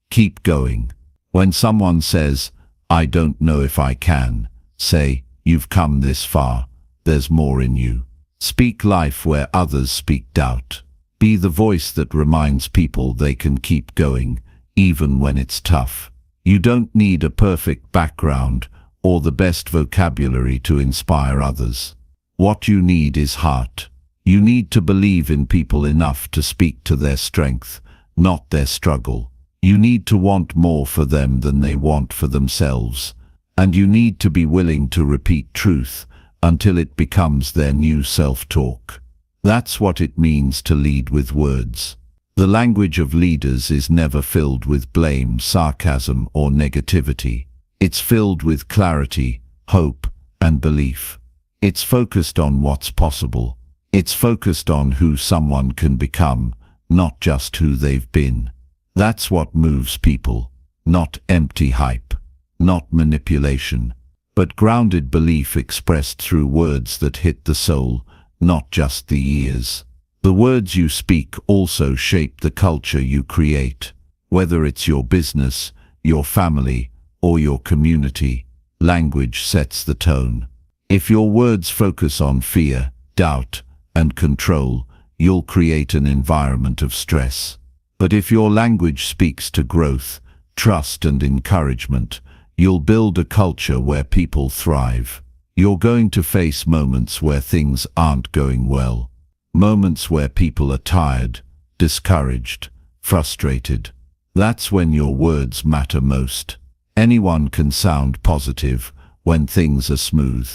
Keep going." When someone says, "I don't know if I can," say, "You've come this far. There's more in you." Speak life where others speak doubt. Be the voice that reminds people they can keep going, even when it's tough. You don't need a perfect background or the best vocabulary to inspire others. What you need is heart. You need to believe in people enough to speak to their strength, not their struggle. You need to want more for them than they want for themselves. And you need to be willing to repeat truth until it becomes their new self-talk. That's what it means to lead with words. The language of leaders is never filled with blame, sarcasm, or negativity. It's filled with clarity, hope, and belief. It's focused on what's possible. It's focused on who someone can become, not just who they've been. That's what moves people, not empty hype, not manipulation, but grounded belief expressed through words that hit the soul, not just the ears. The words you speak also shape the culture you create. Whether it's your business, your family, or your community, language sets the tone. If your words focus on fear, doubt, and control, you'll create an environment of stress. But if your language speaks to growth, trust, and encouragement, you'll build a culture where people thrive. You're going to face moments where things aren't going well. Moments where people are tired, discouraged, frustrated. That's when your words matter most. Anyone can sound positive when things are smooth.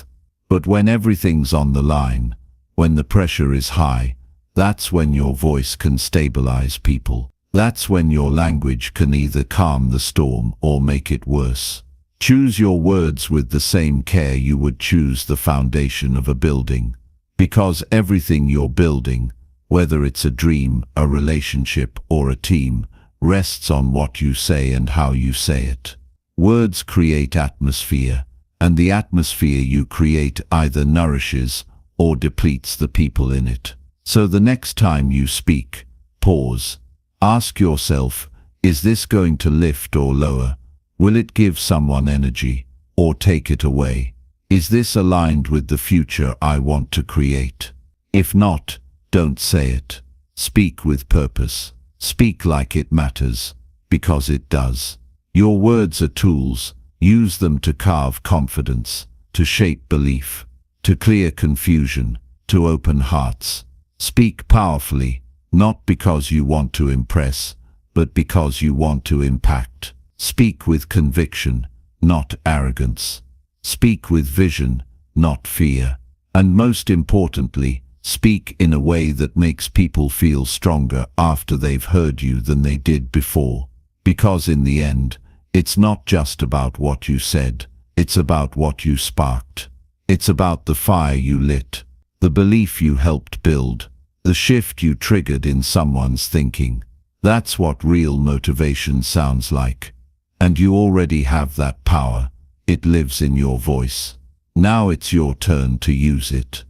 But when everything's on the line, when the pressure is high, that's when your voice can stabilize people. That's when your language can either calm the storm or make it worse. Choose your words with the same care you would choose the foundation of a building. Because everything you're building, whether it's a dream, a relationship, or a team, rests on what you say and how you say it. Words create atmosphere, and the atmosphere you create either nourishes or depletes the people in it. So the next time you speak, pause. Ask yourself, is this going to lift or lower? Will it give someone energy or take it away? Is this aligned with the future I want to create? If not, don't say it. Speak with purpose. Speak like it matters, because it does. Your words are tools. Use them to carve confidence, to shape belief, to clear confusion, to open hearts. Speak powerfully, not because you want to impress, but because you want to impact. Speak with conviction, not arrogance. Speak with vision, not fear. And most importantly, speak in a way that makes people feel stronger after they've heard you than they did before. Because in the end, It's not just about what you said. It's about what you sparked. It's about the fire you lit, the belief you helped build, the shift you triggered in someone's thinking. That's what real motivation sounds like. And you already have that power. It lives in your voice. Now it's your turn to use it.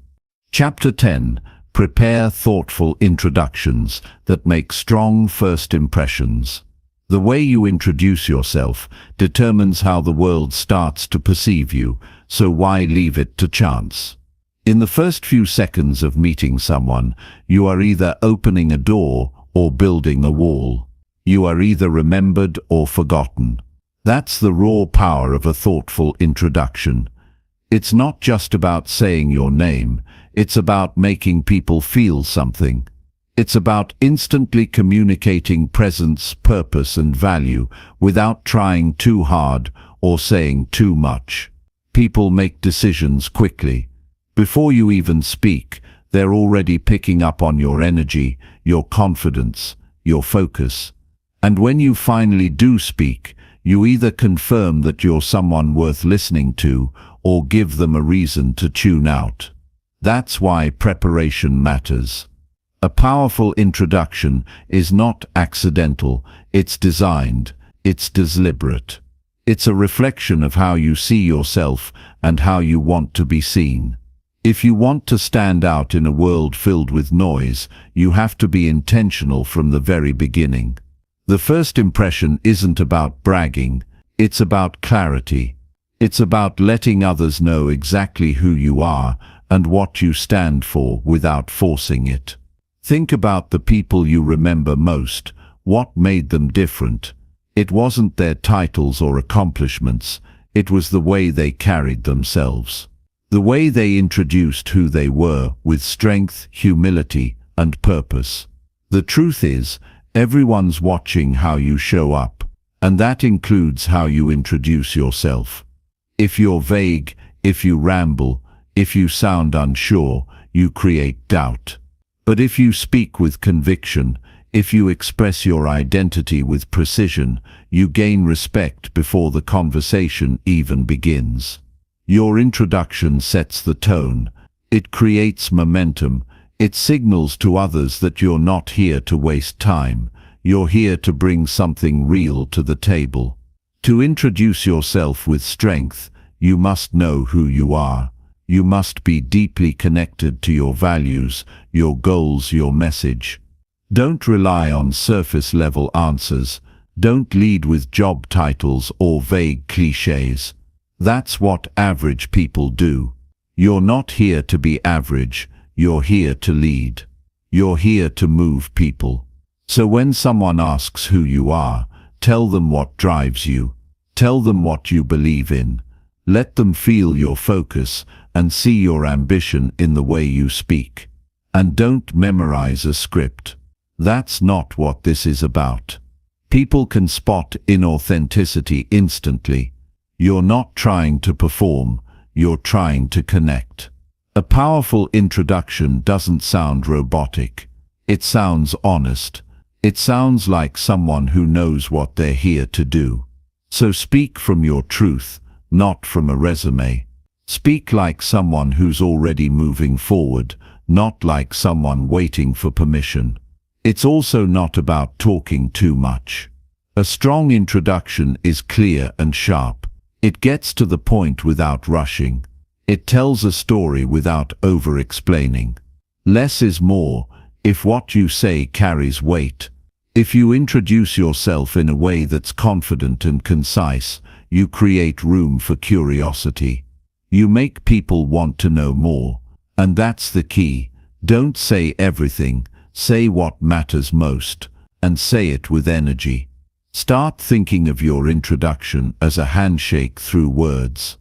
Chapter 10. Prepare thoughtful introductions that make strong first impressions. The way you introduce yourself determines how the world starts to perceive you, so why leave it to chance? In the first few seconds of meeting someone, you are either opening a door or building a wall. You are either remembered or forgotten. That's the raw power of a thoughtful introduction. It's not just about saying your name, it's about making people feel something. It's about instantly communicating presence, purpose, and value without trying too hard or saying too much. People make decisions quickly. Before you even speak, they're already picking up on your energy, your confidence, your focus. And when you finally do speak, you either confirm that you're someone worth listening to or give them a reason to tune out. That's why preparation matters. A powerful introduction is not accidental, it's designed, it's deliberate. It's a reflection of how you see yourself and how you want to be seen. If you want to stand out in a world filled with noise, you have to be intentional from the very beginning. The first impression isn't about bragging, it's about clarity. It's about letting others know exactly who you are and what you stand for without forcing it. Think about the people you remember most. What made them different? It wasn't their titles or accomplishments, it was the way they carried themselves. The way they introduced who they were with strength, humility, and purpose. The truth is, everyone's watching how you show up, and that includes how you introduce yourself. If you're vague, if you ramble, if you sound unsure, you create doubt. But if you speak with conviction, if you express your identity with precision, you gain respect before the conversation even begins. Your introduction sets the tone. It creates momentum. It signals to others that you're not here to waste time. You're here to bring something real to the table. To introduce yourself with strength, you must know who you are. You must be deeply connected to your values, your goals, your message. Don't rely on surface-level answers. Don't lead with job titles or vague cliches. That's what average people do. You're not here to be average. You're here to lead. You're here to move people. So when someone asks who you are, tell them what drives you. Tell them what you believe in. Let them feel your focus and see your ambition in the way you speak. And don't memorize a script. That's not what this is about. People can spot inauthenticity instantly. You're not trying to perform, you're trying to connect. A powerful introduction doesn't sound robotic. It sounds honest. It sounds like someone who knows what they're here to do. So speak from your truth, not from a resume. Speak like someone who's already moving forward, not like someone waiting for permission. It's also not about talking too much. A strong introduction is clear and sharp. It gets to the point without rushing. It tells a story without over-explaining. Less is more if what you say carries weight. If you introduce yourself in a way that's confident and concise, you create room for curiosity. You make people want to know more. And that's the key. Don't say everything. Say what matters most, and say it with energy. Start thinking of your introduction as a handshake through words.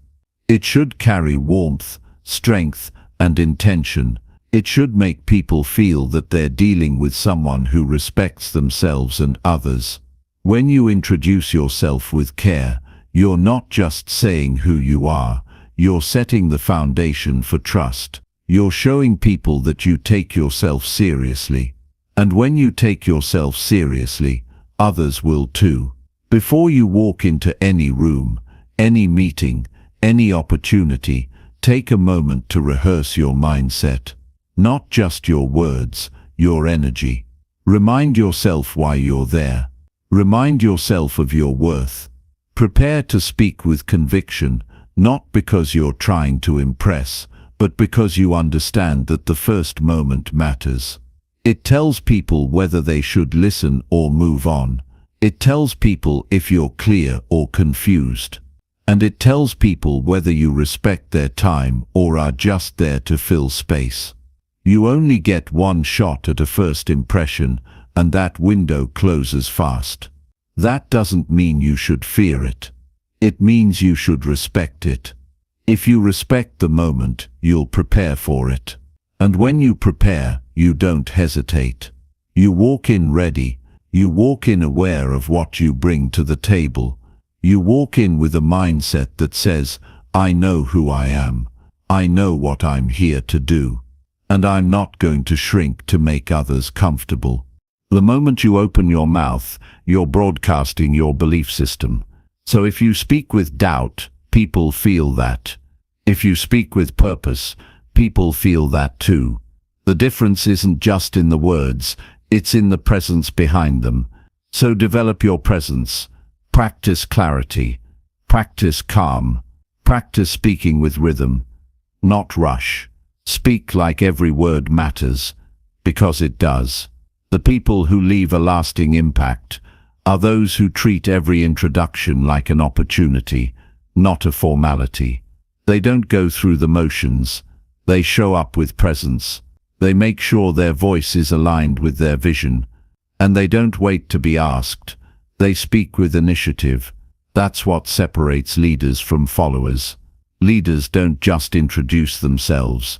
It should carry warmth, strength, and intention. It should make people feel that they're dealing with someone who respects themselves and others. When you introduce yourself with care, you're not just saying who you are, you're setting the foundation for trust. You're showing people that you take yourself seriously. And when you take yourself seriously, others will too. Before you walk into any room, any meeting, any opportunity, take a moment to rehearse your mindset. Not just your words, your energy. Remind yourself why you're there. Remind yourself of your worth. Prepare to speak with conviction, not because you're trying to impress, but because you understand that the first moment matters. It tells people whether they should listen or move on. It tells people if you're clear or confused. And it tells people whether you respect their time or are just there to fill space. You only get one shot at a first impression, and that window closes fast. That doesn't mean you should fear it. It means you should respect it. If you respect the moment, you'll prepare for it. And when you prepare, you don't hesitate. You walk in ready. You walk in aware of what you bring to the table. You walk in with a mindset that says, I know who I am. I know what I'm here to do. And I'm not going to shrink to make others comfortable. The moment you open your mouth, you're broadcasting your belief system. So if you speak with doubt, people feel that. If you speak with purpose, people feel that too. The difference isn't just in the words, it's in the presence behind them. So develop your presence. Practice clarity. Practice calm. Practice speaking with rhythm. Not rush. Speak like every word matters, because it does. The people who leave a lasting impact are those who treat every introduction like an opportunity, not a formality. They don't go through the motions. They show up with presence. They make sure their voice is aligned with their vision. And they don't wait to be asked. They speak with initiative. That's what separates leaders from followers. Leaders don't just introduce themselves.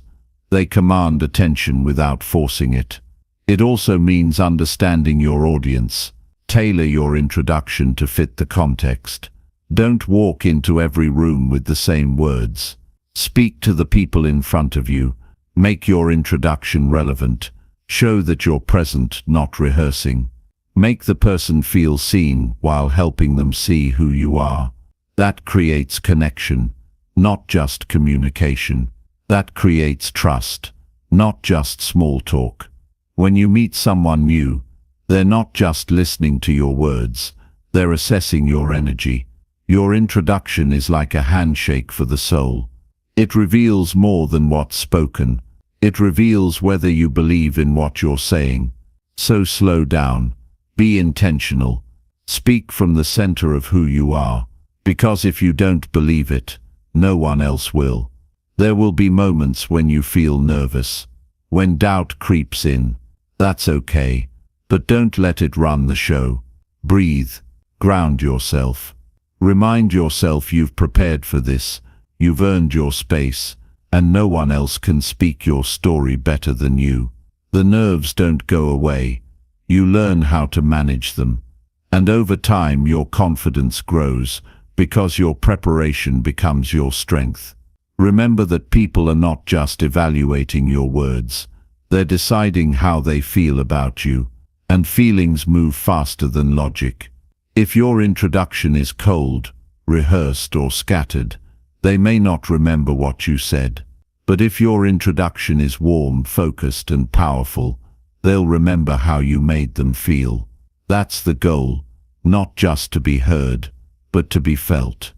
They command attention without forcing it. It also means understanding your audience. Tailor your introduction to fit the context. Don't walk into every room with the same words. Speak to the people in front of you. Make your introduction relevant. Show that you're present, not rehearsing. Make the person feel seen while helping them see who you are. That creates connection, not just communication. That creates trust, not just small talk. When you meet someone new, they're not just listening to your words, they're assessing your energy. Your introduction is like a handshake for the soul. It reveals more than what's spoken. It reveals whether you believe in what you're saying. So slow down. Be intentional. Speak from the center of who you are. Because if you don't believe it, no one else will. There will be moments when you feel nervous, when doubt creeps in. That's okay, but don't let it run the show. Breathe. Ground yourself. Remind yourself you've prepared for this, you've earned your space, and no one else can speak your story better than you. The nerves don't go away. You learn how to manage them. And over time your confidence grows, because your preparation becomes your strength. Remember that people are not just evaluating your words. They're deciding how they feel about you, and feelings move faster than logic. If your introduction is cold, rehearsed, or scattered, they may not remember what you said. But if your introduction is warm, focused, and powerful, they'll remember how you made them feel. That's the goal, not just to be heard, but to be felt.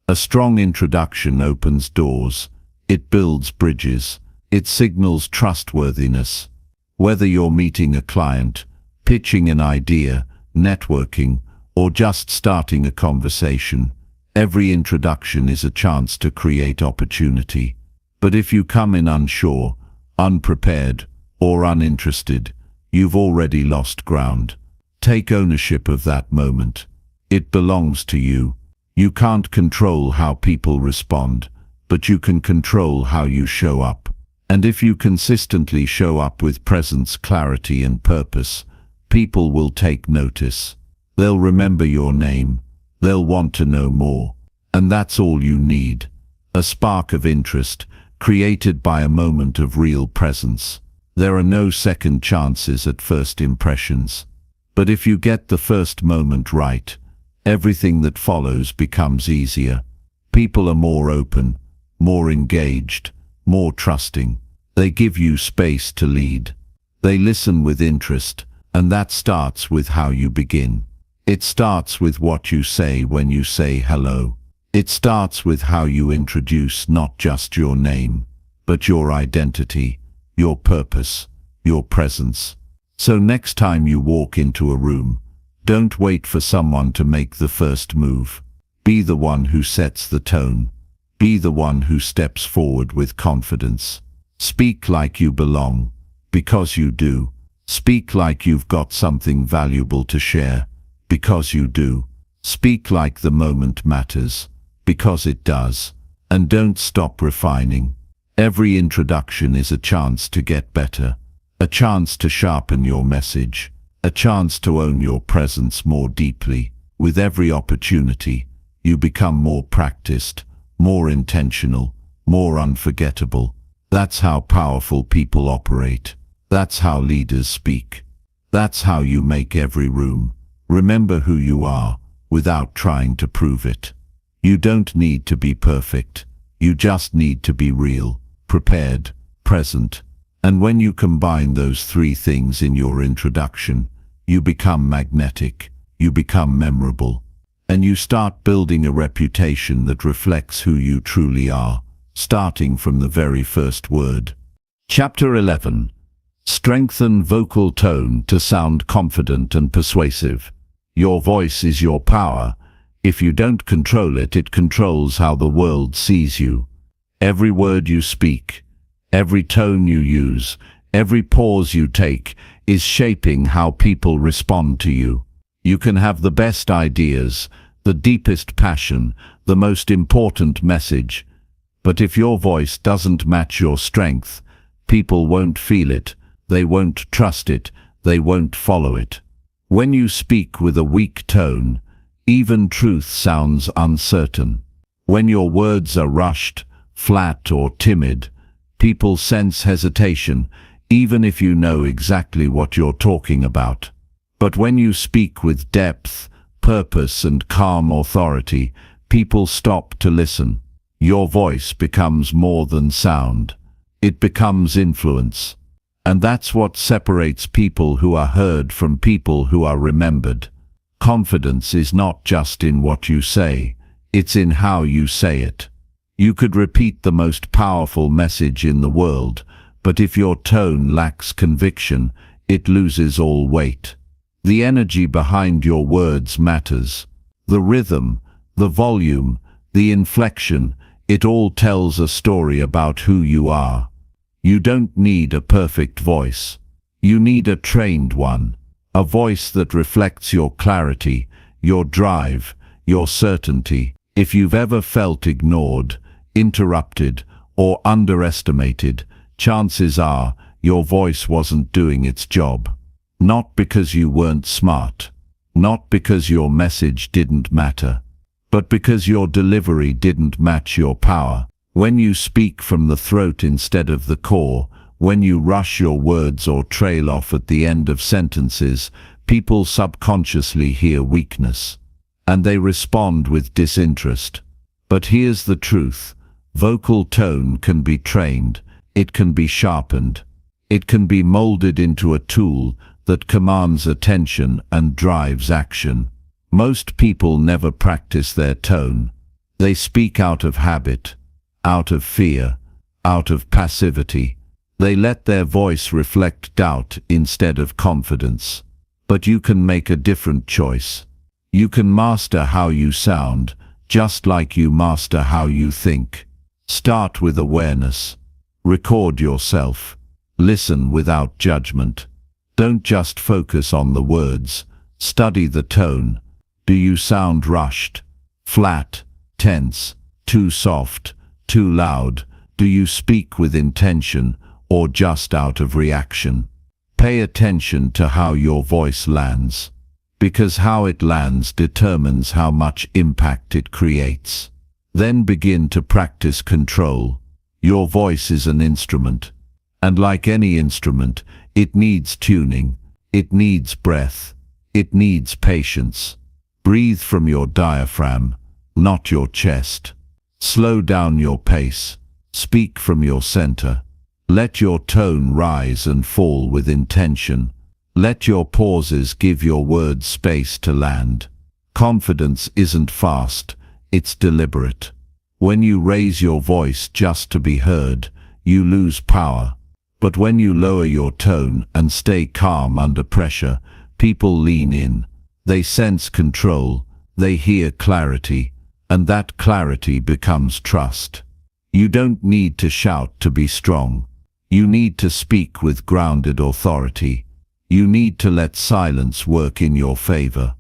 A strong introduction opens doors. It builds bridges. It signals trustworthiness. Whether you're meeting a client, pitching an idea, networking, or just starting a conversation, every introduction is a chance to create opportunity. But if you come in unsure, unprepared, or uninterested, you've already lost ground. Take ownership of that moment. It belongs to you. You can't control how people respond, but you can control how you show up. And if you consistently show up with presence, clarity, and purpose, people will take notice. They'll remember your name. They'll want to know more. And that's all you need. A spark of interest, created by a moment of real presence. There are no second chances at first impressions. But if you get the first moment right, everything that follows becomes easier. People are more open, more engaged, more trusting. They give you space to lead. They listen with interest, and that starts with how you begin. It starts with what you say when you say hello. It starts with how you introduce not just your name, but your identity, your purpose, your presence. So next time you walk into a room, don't wait for someone to make the first move. Be the one who sets the tone. Be the one who steps forward with confidence. Speak like you belong, because you do. Speak like you've got something valuable to share, because you do. Speak like the moment matters, because it does. And don't stop refining. Every introduction is a chance to get better, a chance to sharpen your message, a chance to own your presence more deeply. With every opportunity, you become more practiced, more intentional, more unforgettable. That's how powerful people operate. That's how leaders speak. That's how you make every room. Remember who you are, without trying to prove it. You don't need to be perfect. You just need to be real, prepared, present. And when you combine those three things in your introduction, you become magnetic, you become memorable, and you start building a reputation that reflects who you truly are, starting from the very first word. Chapter 11. Strengthen vocal tone to sound confident and persuasive. Your voice is your power. If you don't control it, it controls how the world sees you. Every word you speak, every tone you use, every pause you take is shaping how people respond to you. You can have the best ideas, the deepest passion, the most important message, but if your voice doesn't match your strength, people won't feel it, they won't trust it, they won't follow it. When you speak with a weak tone, even truth sounds uncertain. When your words are rushed, flat or timid, people sense hesitation, even if you know exactly what you're talking about. But when you speak with depth, purpose and calm authority, people stop to listen. Your voice becomes more than sound. It becomes influence. And that's what separates people who are heard from people who are remembered. Confidence is not just in what you say, it's in how you say it. You could repeat the most powerful message in the world, but if your tone lacks conviction, it loses all weight. The energy behind your words matters. The rhythm, the volume, the inflection, it all tells a story about who you are. You don't need a perfect voice. You need a trained one. A voice that reflects your clarity, your drive, your certainty. If you've ever felt ignored, interrupted, or underestimated, chances are your voice wasn't doing its job. Not because you weren't smart, not because your message didn't matter, but because your delivery didn't match your power. When you speak from the throat instead of the core, when you rush your words or trail off at the end of sentences, people subconsciously hear weakness, and they respond with disinterest. But here's the truth. Vocal tone can be trained, it can be sharpened, it can be molded into a tool that commands attention and drives action. Most people never practice their tone. They speak out of habit, out of fear, out of passivity. They let their voice reflect doubt instead of confidence. But you can make a different choice. You can master how you sound, just like you master how you think. Start with awareness. Record yourself. Listen without judgment. Don't just focus on the words. Study the tone. Do you sound rushed, flat, tense, too soft, too loud? Do you speak with intention or just out of reaction? Pay attention to how your voice lands, because how it lands determines how much impact it creates. Then begin to practice control. Your voice is an instrument, and like any instrument, it needs tuning, it needs breath, it needs patience. Breathe from your diaphragm, not your chest. Slow down your pace. Speak from your center. Let your tone rise and fall with intention. Let your pauses give your words space to land. Confidence isn't fast, it's deliberate. When you raise your voice just to be heard, you lose power. But when you lower your tone and stay calm under pressure, people lean in. They sense control, they hear clarity, and that clarity becomes trust. You don't need to shout to be strong. You need to speak with grounded authority. You need to let silence work in your favor.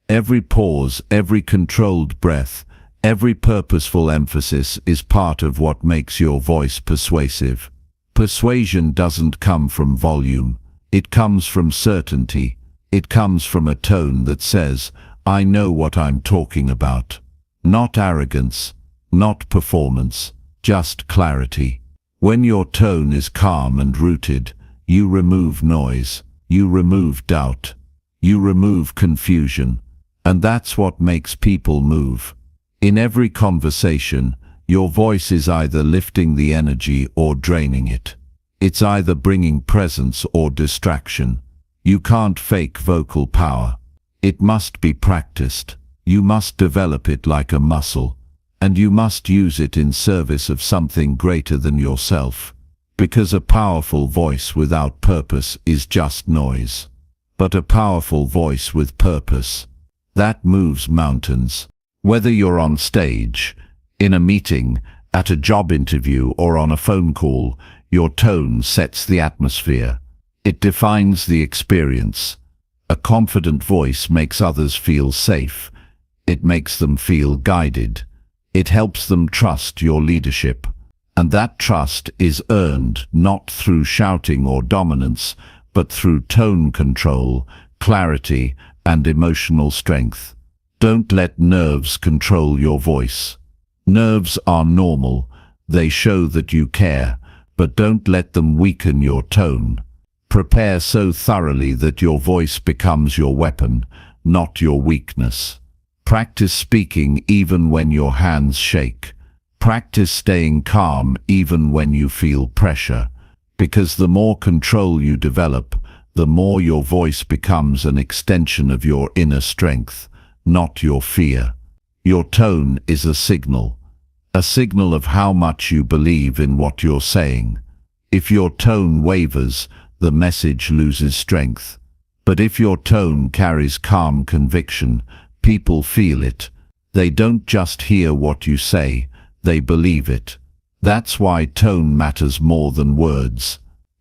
Every pause, every controlled breath, every purposeful emphasis is part of what makes your voice persuasive. Persuasion doesn't come from volume. It comes from certainty. It comes from a tone that says, I know what I'm talking about. Not arrogance, not performance, just clarity. When your tone is calm and rooted, you remove noise, you remove doubt, you remove confusion, and that's what makes people move. In every conversation, your voice is either lifting the energy or draining it. It's either bringing presence or distraction. You can't fake vocal power. It must be practiced. You must develop it like a muscle, and you must use it in service of something greater than yourself. Because a powerful voice without purpose is just noise. But a powerful voice with purpose, that moves mountains. Whether you're on stage, in a meeting, at a job interview, or on a phone call, your tone sets the atmosphere. It defines the experience. A confident voice makes others feel safe. It makes them feel guided. It helps them trust your leadership. And that trust is earned not through shouting or dominance, but through tone control, clarity, and emotional strength. Don't let nerves control your voice. Nerves are normal. They show that you care, but don't let them weaken your tone. Prepare so thoroughly that your voice becomes your weapon, not your weakness. Practice speaking even when your hands shake. Practice staying calm even when you feel pressure, because the more control you develop, the more your voice becomes an extension of your inner strength, not your fear. Your tone is a signal of how much you believe in what you're saying. If your tone wavers, the message loses strength. But if your tone carries calm conviction, people feel it. They don't just hear what you say, they believe it. That's why tone matters more than words.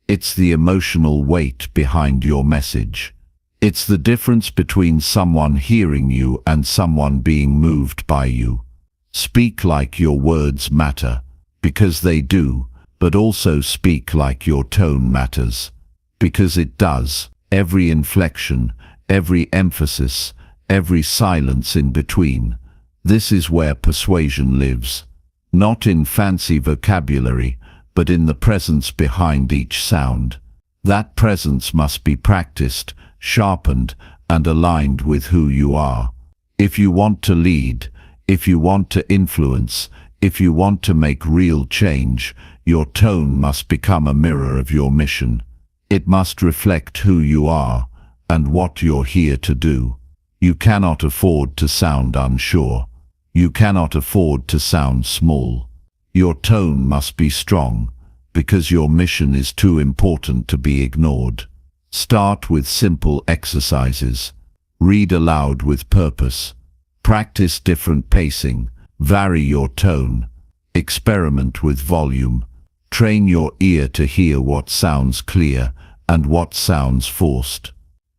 It's the emotional weight behind your message. It's the difference between someone hearing you and someone being moved by you. Speak like your words matter, because they do, but also speak like your tone matters, because it does. Every inflection, every emphasis, every silence in between. This is where persuasion lives. Not in fancy vocabulary, but in the presence behind each sound. That presence must be practiced, sharpened, and aligned with who you are. If you want to lead, if you want to influence, if you want to make real change, your tone must become a mirror of your mission. It must reflect who you are and what you're here to do. You cannot afford to sound unsure. You cannot afford to sound small. Your tone must be strong, because your mission is too important to be ignored. Start with simple exercises. Read aloud with purpose. Practice different pacing. Vary your tone. Experiment with volume. Train your ear to hear what sounds clear and what sounds forced.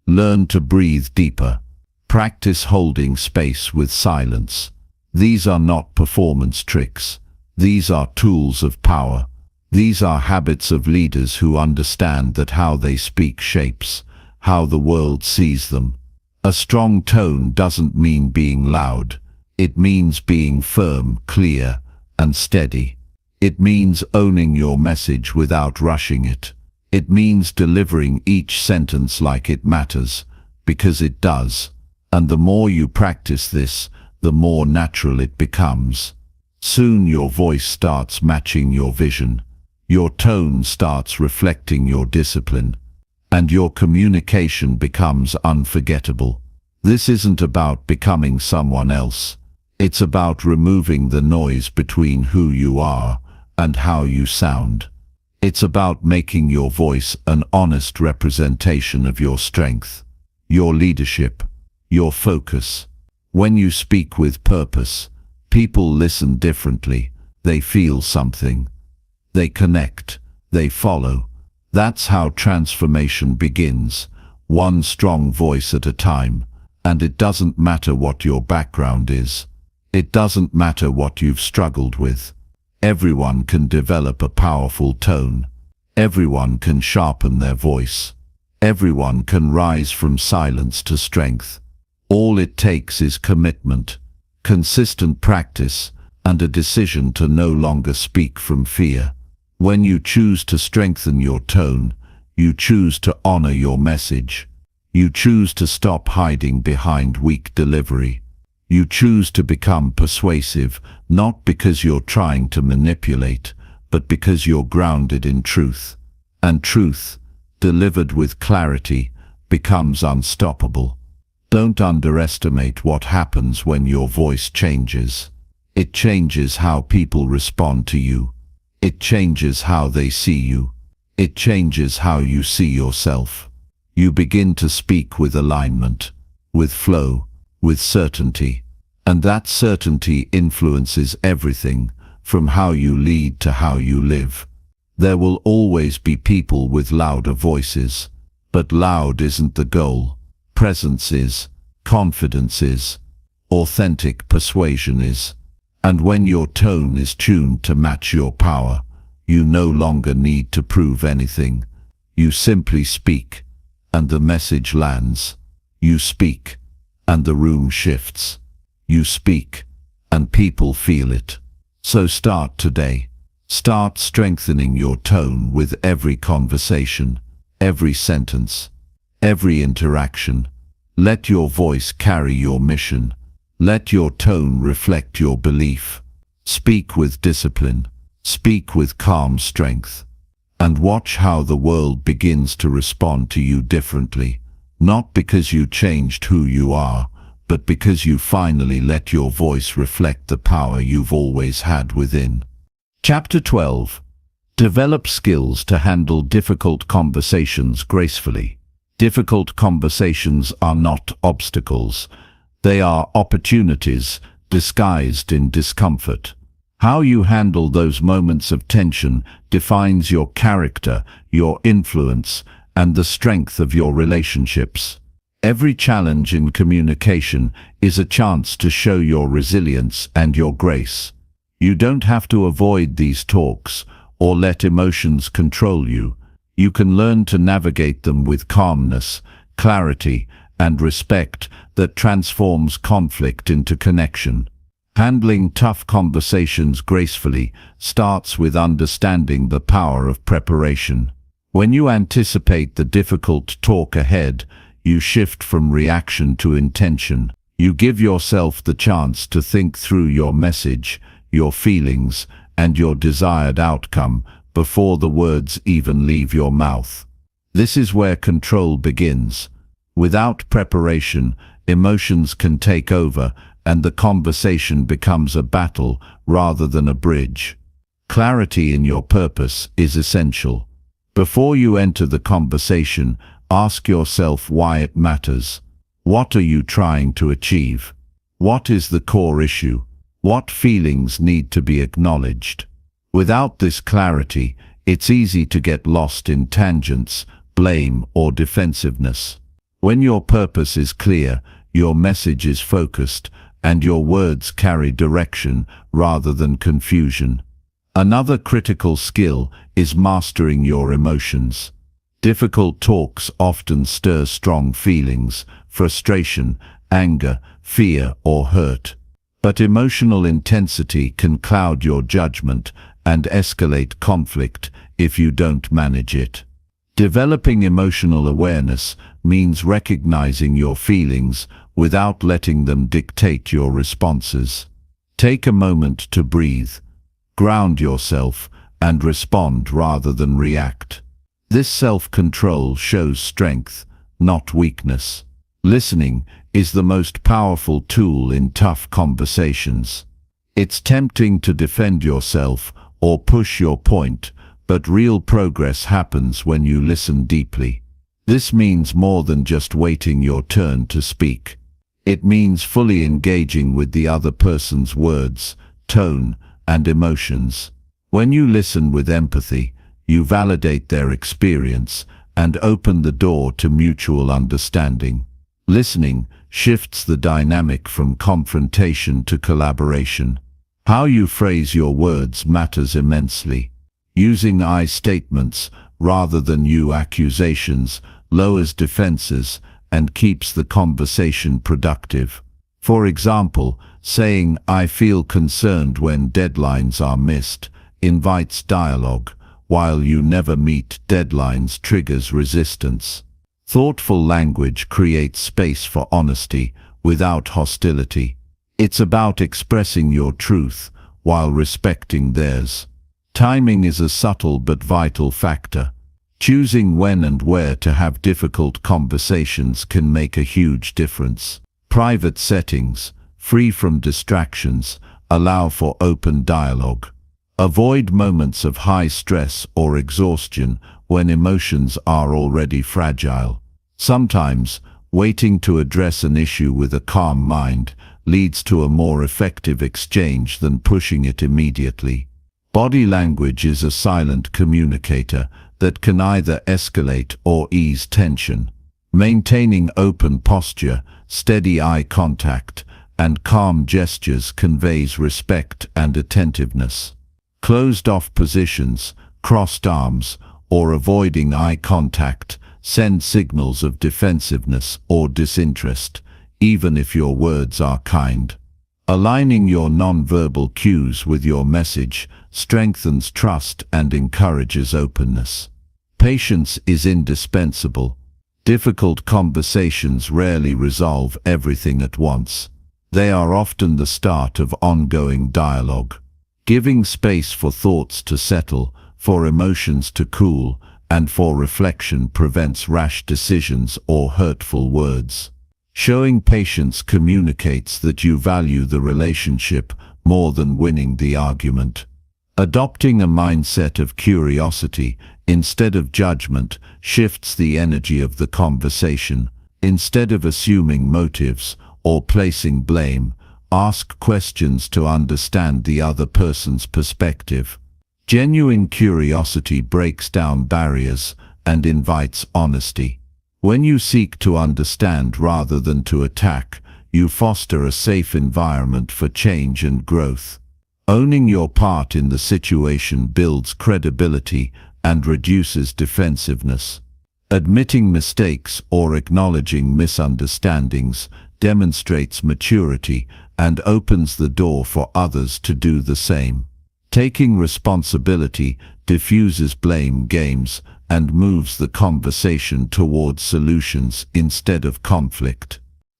Learn to breathe deeper. Practice holding space with silence. These are not performance tricks. These are tools of power. These are habits of leaders who understand that how they speak shapes how the world sees them. A strong tone doesn't mean being loud. It means being firm, clear, and steady. It means owning your message without rushing it. It means delivering each sentence like it matters, because it does. And the more you practice this, the more natural it becomes. Soon your voice starts matching your vision, your tone starts reflecting your discipline, and your communication becomes unforgettable. This isn't about becoming someone else. It's about removing the noise between who you are and how you sound. It's about making your voice an honest representation of your strength, your leadership, your focus. When you speak with purpose, people listen differently. They feel something. They connect. They follow. That's how transformation begins, one strong voice at a time. And it doesn't matter what your background is. It doesn't matter what you've struggled with. Everyone can develop a powerful tone. Everyone can sharpen their voice. Everyone can rise from silence to strength. All it takes is commitment, consistent practice, and a decision to no longer speak from fear. When you choose to strengthen your tone, you choose to honor your message. You choose to stop hiding behind weak delivery. You choose to become persuasive, not because you're trying to manipulate, but because you're grounded in truth. And truth, delivered with clarity, becomes unstoppable. Don't underestimate what happens when your voice changes. It changes how people respond to you. It changes how they see you. It changes how you see yourself. You begin to speak with alignment, with flow, with certainty. And that certainty influences everything, from how you lead to how you live. There will always be people with louder voices, but loud isn't the goal. Presence is, confidence is, authentic persuasion is. And when your tone is tuned to match your power, you no longer need to prove anything. You simply speak, and the message lands. You speak, and the room shifts. You speak, and people feel it. So start today. Start strengthening your tone with every conversation, every sentence, every interaction. Let your voice carry your mission. Let your tone reflect your belief. Speak with discipline. Speak with calm strength. And watch how the world begins to respond to you differently, not because you changed who you are, but because you finally let your voice reflect the power you've always had within. Chapter 12. Develop skills to handle difficult conversations gracefully. Difficult conversations are not obstacles. They are opportunities disguised in discomfort. How you handle those moments of tension defines your character, your influence, and the strength of your relationships. Every challenge in communication is a chance to show your resilience and your grace. You don't have to avoid these talks or let emotions control you. You can learn to navigate them with calmness, clarity, and respect that transforms conflict into connection. Handling tough conversations gracefully starts with understanding the power of preparation. When you anticipate the difficult talk ahead, you shift from reaction to intention. You give yourself the chance to think through your message, your feelings, and your desired outcome before the words even leave your mouth. This is where control begins. Without preparation, emotions can take over, and the conversation becomes a battle rather than a bridge. Clarity in your purpose is essential. Before you enter the conversation, ask yourself why it matters. What are you trying to achieve? What is the core issue? What feelings need to be acknowledged? Without this clarity, it's easy to get lost in tangents, blame, or defensiveness. When your purpose is clear, your message is focused, and your words carry direction rather than confusion. Another critical skill is mastering your emotions. Difficult talks often stir strong feelings, frustration, anger, fear, or hurt. But emotional intensity can cloud your judgment and escalate conflict if you don't manage it. Developing emotional awareness means recognizing your feelings without letting them dictate your responses. Take a moment to breathe, ground yourself, and respond rather than react. This self-control shows strength, not weakness. Listening is the most powerful tool in tough conversations. It's tempting to defend yourself or push your point, but real progress happens when you listen deeply. This means more than just waiting your turn to speak. It means fully engaging with the other person's words, tone, and emotions. When you listen with empathy, you validate their experience and open the door to mutual understanding. Listening shifts the dynamic from confrontation to collaboration. How you phrase your words matters immensely. Using I statements rather than you accusations lowers defenses and keeps the conversation productive. For example, saying "I feel concerned when deadlines are missed" invites dialogue, while "you never meet deadlines" triggers resistance. Thoughtful language creates space for honesty without hostility. It's about expressing your truth while respecting theirs. Timing is a subtle but vital factor. Choosing when and where to have difficult conversations can make a huge difference. Private settings, free from distractions, allow for open dialogue. Avoid moments of high stress or exhaustion when emotions are already fragile. Sometimes, waiting to address an issue with a calm mind leads to a more effective exchange than pushing it immediately. Body language is a silent communicator that can either escalate or ease tension. Maintaining open posture, steady eye contact, and calm gestures conveys respect and attentiveness. Closed-off positions, crossed arms, or avoiding eye contact send signals of defensiveness or disinterest, even if your words are kind. Aligning your non-verbal cues with your message strengthens trust and encourages openness. Patience is indispensable. Difficult conversations rarely resolve everything at once. They are often the start of ongoing dialogue. Giving space for thoughts to settle, for emotions to cool, and for reflection prevents rash decisions or hurtful words. Showing patience communicates that you value the relationship more than winning the argument. Adopting a mindset of curiosity instead of judgment shifts the energy of the conversation. Instead of assuming motives or placing blame, ask questions to understand the other person's perspective. Genuine curiosity breaks down barriers and invites honesty. When you seek to understand rather than to attack, you foster a safe environment for change and growth. Owning your part in the situation builds credibility and reduces defensiveness. Admitting mistakes or acknowledging misunderstandings demonstrates maturity and opens the door for others to do the same. Taking responsibility diffuses blame games and moves the conversation towards solutions instead of conflict.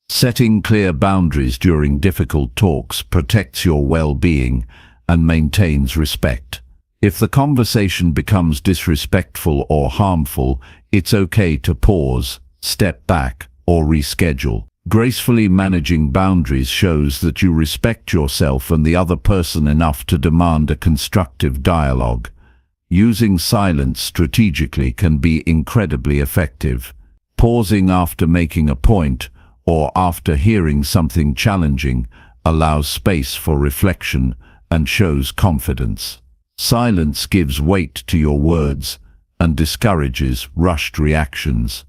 Setting clear boundaries during difficult talks protects your well-being and maintains respect. If the conversation becomes disrespectful or harmful, it's okay to pause, step back, or reschedule. Gracefully managing boundaries shows that you respect yourself and the other person enough to demand a constructive dialogue. Using silence strategically can be incredibly effective. Pausing after making a point or after hearing something challenging allows space for reflection and shows confidence. Silence gives weight to your words and discourages rushed reactions.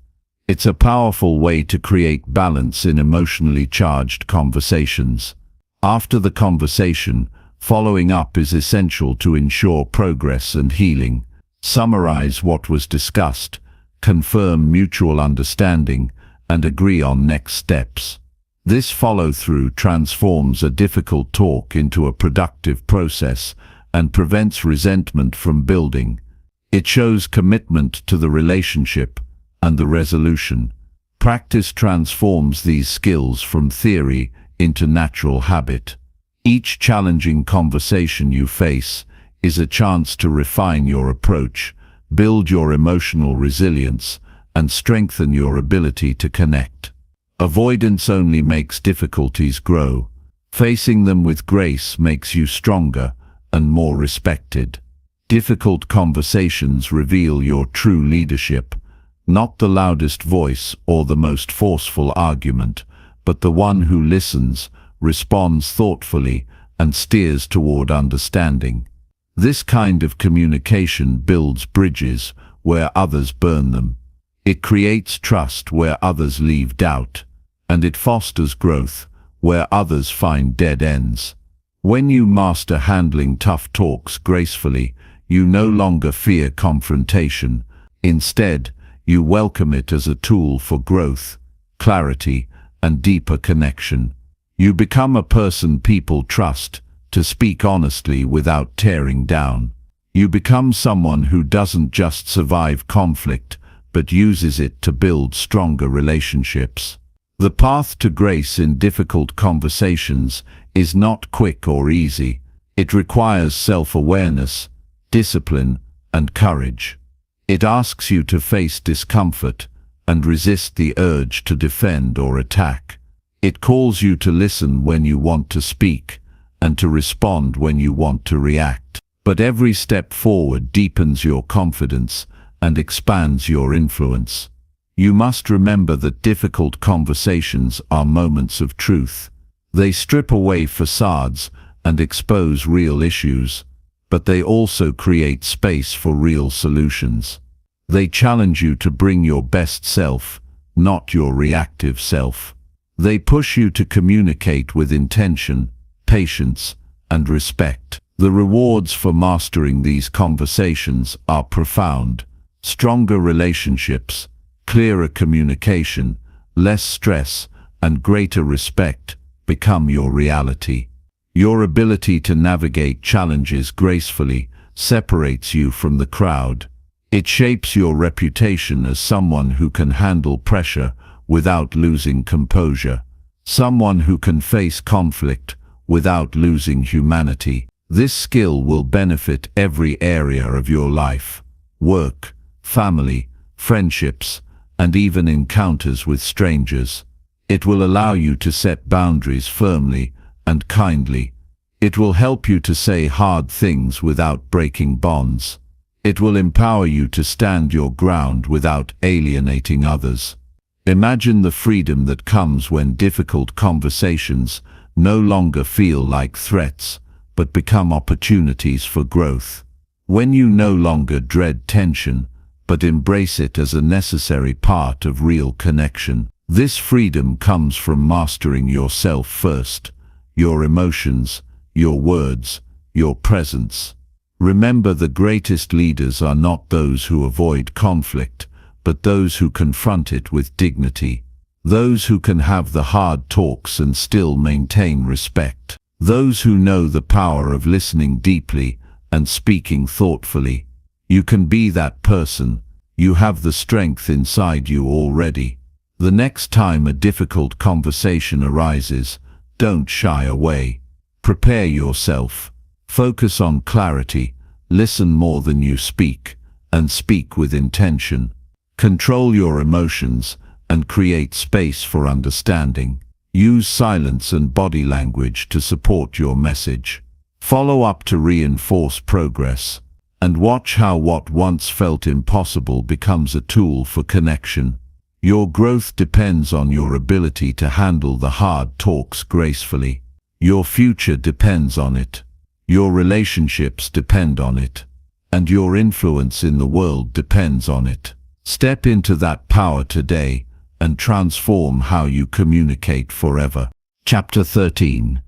It's a powerful way to create balance in emotionally charged conversations. After the conversation, following up is essential to ensure progress and healing. Summarize what was discussed, confirm mutual understanding, and agree on next steps. This follow-through transforms a difficult talk into a productive process and prevents resentment from building. It shows commitment to the relationship and the resolution. Practice transforms these skills from theory into natural habit. Each challenging conversation you face is a chance to refine your approach, build your emotional resilience, and strengthen your ability to connect. Avoidance only makes difficulties grow. Facing them with grace makes you stronger and more respected. Difficult conversations reveal your true leadership, not the loudest voice or the most forceful argument, but the one who listens, responds thoughtfully, and steers toward understanding. This kind of communication builds bridges where others burn them. It creates trust where others leave doubt, and it fosters growth where others find dead ends. When you master handling tough talks gracefully, you no longer fear confrontation. Instead, you welcome it as a tool for growth, clarity, and deeper connection. You become a person people trust, to speak honestly without tearing down. You become someone who doesn't just survive conflict, but uses it to build stronger relationships. The path to grace in difficult conversations is not quick or easy. It requires self-awareness, discipline, and courage. It asks you to face discomfort and resist the urge to defend or attack. It calls you to listen when you want to speak and to respond when you want to react. But every step forward deepens your confidence and expands your influence. You must remember that difficult conversations are moments of truth. They strip away facades and expose real issues, but they also create space for real solutions. They challenge you to bring your best self, not your reactive self. They push you to communicate with intention, patience, and respect. The rewards for mastering these conversations are profound. Stronger relationships, clearer communication, less stress, and greater respect become your reality. Your ability to navigate challenges gracefully separates you from the crowd. It shapes your reputation as someone who can handle pressure without losing composure, someone who can face conflict without losing humanity. This skill will benefit every area of your life: work, family, friendships, and even encounters with strangers. It will allow you to set boundaries firmly and kindly. It will help you to say hard things without breaking bonds. It will empower you to stand your ground without alienating others. Imagine the freedom that comes when difficult conversations no longer feel like threats, but become opportunities for growth. When you no longer dread tension, but embrace it as a necessary part of real connection. This freedom comes from mastering yourself first, your emotions, your words, your presence. Remember, the greatest leaders are not those who avoid conflict, but those who confront it with dignity. Those who can have the hard talks and still maintain respect. Those who know the power of listening deeply and speaking thoughtfully. You can be that person. You have the strength inside you already. The next time a difficult conversation arises, don't shy away. Prepare yourself. Focus on clarity. Listen more than you speak, and speak with intention. Control your emotions and create space for understanding. Use silence and body language to support your message. Follow up to reinforce progress, and watch how what once felt impossible becomes a tool for connection. Your growth depends on your ability to handle the hard talks gracefully. Your future depends on it. Your relationships depend on it. And your influence in the world depends on it. Step into that power today and transform how you communicate forever. Chapter 13.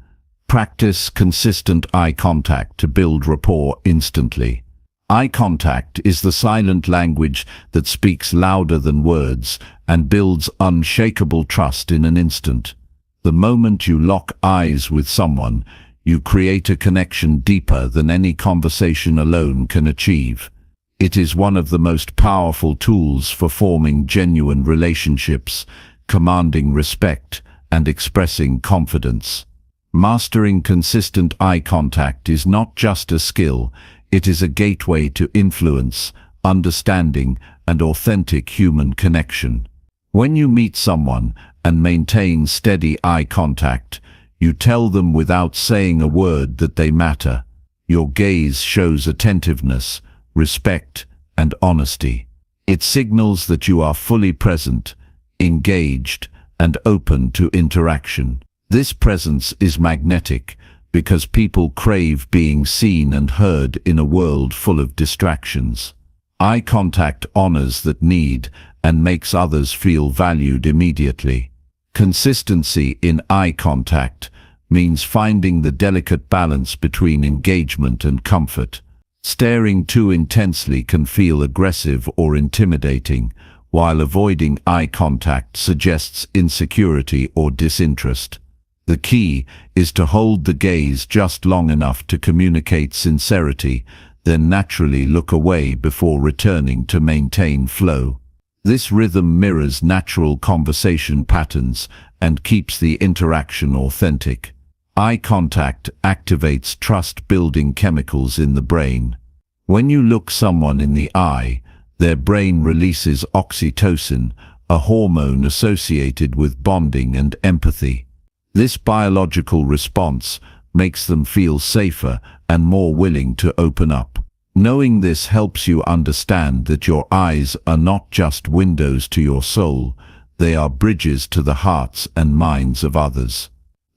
Practice consistent eye contact to build rapport instantly. Eye contact is the silent language that speaks louder than words and builds unshakable trust in an instant. The moment you lock eyes with someone, you create a connection deeper than any conversation alone can achieve. It is one of the most powerful tools for forming genuine relationships, commanding respect, and expressing confidence. Mastering consistent eye contact is not just a skill, it is a gateway to influence, understanding, and authentic human connection. When you meet someone and maintain steady eye contact, you tell them without saying a word that they matter. Your gaze shows attentiveness, respect, and honesty. It signals that you are fully present, engaged, and open to interaction. This presence is magnetic because people crave being seen and heard in a world full of distractions. Eye contact honors that need and makes others feel valued immediately. Consistency in eye contact means finding the delicate balance between engagement and comfort. Staring too intensely can feel aggressive or intimidating, while avoiding eye contact suggests insecurity or disinterest. The key is to hold the gaze just long enough to communicate sincerity, then naturally look away before returning to maintain flow. This rhythm mirrors natural conversation patterns and keeps the interaction authentic. Eye contact activates trust-building chemicals in the brain. When you look someone in the eye, their brain releases oxytocin, a hormone associated with bonding and empathy. This biological response makes them feel safer and more willing to open up. Knowing this helps you understand that your eyes are not just windows to your soul, they are bridges to the hearts and minds of others.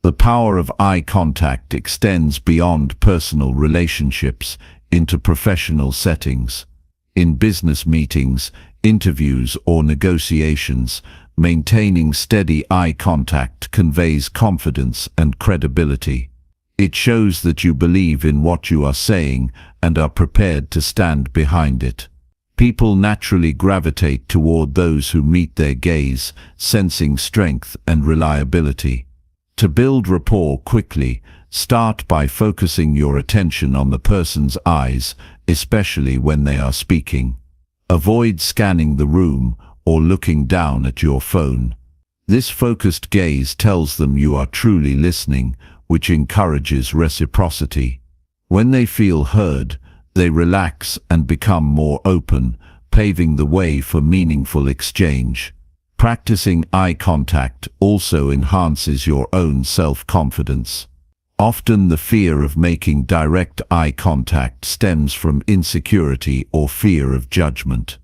The power of eye contact extends beyond personal relationships into professional settings. In business meetings, interviews, or negotiations, maintaining steady eye contact conveys confidence and credibility. It shows that you believe in what you are saying and are prepared to stand behind it. People naturally gravitate toward those who meet their gaze, sensing strength and reliability. To build rapport quickly, start by focusing your attention on the person's eyes, especially when they are speaking. Avoid scanning the room or looking down at your phone. This focused gaze tells them you are truly listening, which encourages reciprocity. When they feel heard, they relax and become more open, paving the way for meaningful exchange. Practicing eye contact also enhances your own self-confidence. Often the fear of making direct eye contact stems from insecurity or fear of judgment.